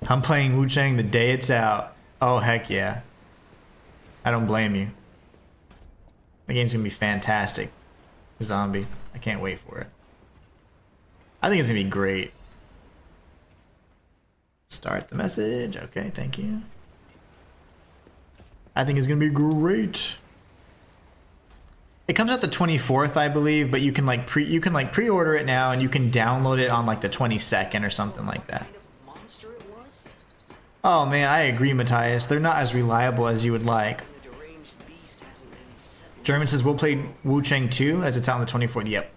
I'm playing Wukong the day it's out. Oh, heck yeah. I don't blame you. The game's gonna be fantastic. Zombie. I can't wait for it. I think it's gonna be great. Start the message. Okay, thank you. I think it's gonna be great. It comes out the 24th, I believe, but you can like pre-order it now, and you can download it on like the 22nd or something like that. Oh man, I agree, Matthias. They're not as reliable as you would like. German says we'll play Wukong 2 as it's out on the 24th. Yep.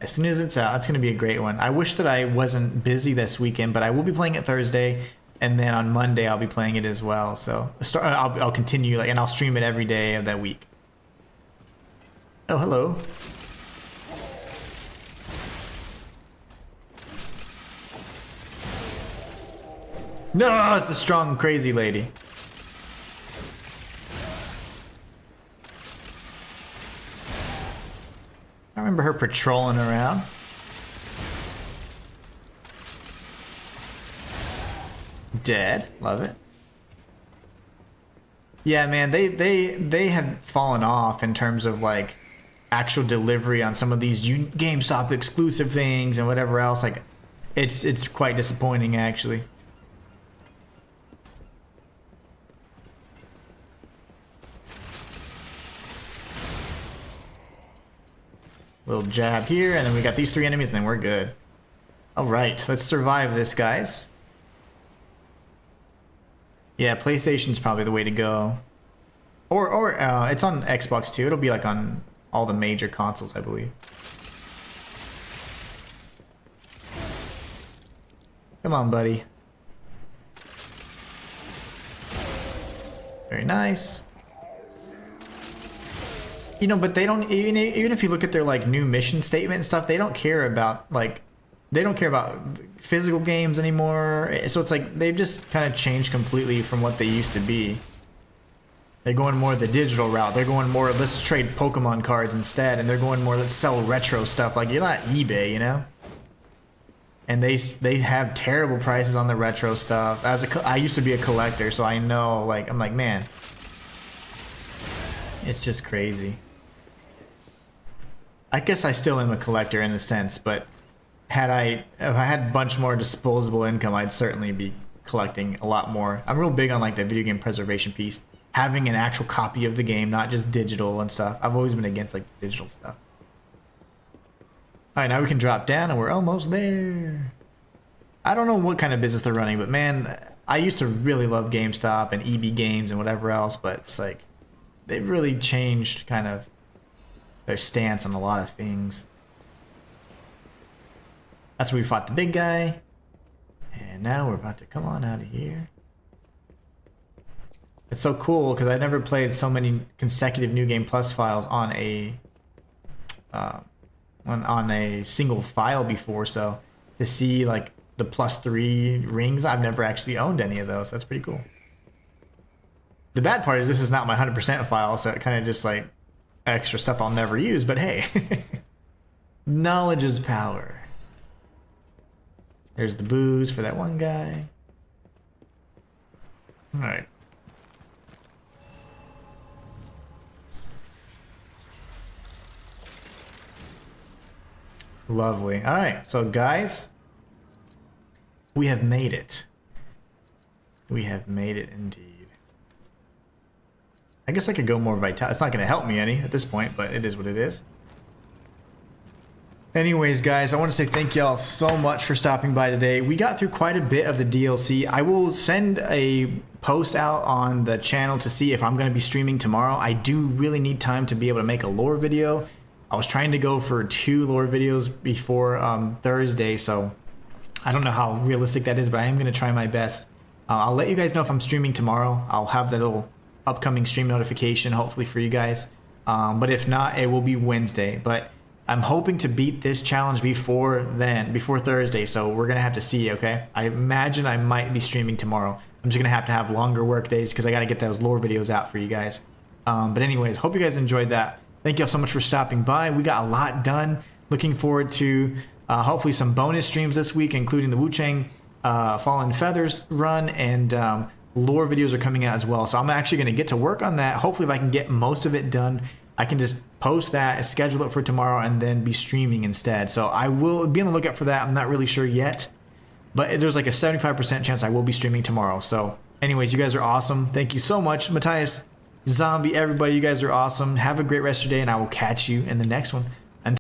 As soon as it's out, that's gonna be a great one. I wish that I wasn't busy this weekend, but I will be playing it Thursday. And then on Monday I'll be playing it as well. So I'll continue, and I'll stream it every day of that week. Oh, hello. No, it's the strong, crazy lady. I remember her patrolling around. Dead. Love it. Yeah, man, they have fallen off in terms of like actual delivery on some of these GameStop exclusive things and whatever else. Like, it's quite disappointing actually. Little jab here, and then we got these 3 enemies, and then we're good. All right, let's survive this, guys. Yeah, PlayStation's probably the way to go. Or it's on Xbox too. It'll be like on all the major consoles, I believe. Come on, buddy. Very nice. You know, but they don't, even if you look at their like new mission statement and stuff, they don't care about physical games anymore. So it's like they've just kind of changed completely from what they used to be. They're going more the digital route. They're going more, let's trade Pokemon cards instead, and they're going more, let's sell retro stuff. Like, you're not eBay, you know? And they have terrible prices on the retro stuff. I used to be a collector, so I know, like, I'm like, man, it's just crazy. I guess I still am a collector in a sense, but if I had a bunch more disposable income, I'd certainly be collecting a lot more. I'm real big on like the video game preservation piece, having an actual copy of the game, not just digital and stuff. I've always been against like digital stuff. All right, now we can drop down, and we're almost there. I don't know what kind of business they're running, but man, I used to really love GameStop and EB Games and whatever else, but it's like they've really changed kind of their stance on a lot of things. That's where we fought the big guy. And now we're about to come on out of here. It's so cool because I never played so many consecutive New Game Plus files on a single file before. So to see like the +3 rings, I've never actually owned any of those. That's pretty cool. The bad part is this is not my 100% file, so it kind of just like extra stuff I'll never use, but hey. Knowledge is power. There's the booze for that one guy. Alright. Lovely. Alright, so guys, we have made it. We have made it indeed. I guess I could go more vital. It's not going to help me any at this point, but it is what it is. Anyways, guys, I want to say thank y'all so much for stopping by today. We got through quite a bit of the DLC. I will send a post out on the channel to see if I'm going to be streaming tomorrow. I do really need time to be able to make a lore video. I was trying to go for 2 lore videos before Thursday, so I don't know how realistic that is, but I am going to try my best. I'll let you guys know if I'm streaming tomorrow. I'll have that little upcoming stream notification, hopefully for you guys. But if not, it will be Wednesday. But I'm hoping to beat this challenge before Thursday, so we're going to have to see, okay? I imagine I might be streaming tomorrow. I'm just going to have longer work days because I got to get those lore videos out for you guys. But anyways, hope you guys enjoyed that. Thank you all so much for stopping by. We got a lot done. Looking forward to hopefully some bonus streams this week, including the Wukong Fallen Feathers run, and lore videos are coming out as well. So I'm actually going to get to work on that. Hopefully if I can get most of it done, I can just post that, schedule it for tomorrow, and then be streaming instead. So I will be on the lookout for that. I'm not really sure yet, but there's like a 75% chance I will be streaming tomorrow. So anyways, you guys are awesome. Thank you so much. Matthias, Zombie, everybody, you guys are awesome. Have a great rest of your day, and I will catch you in the next one.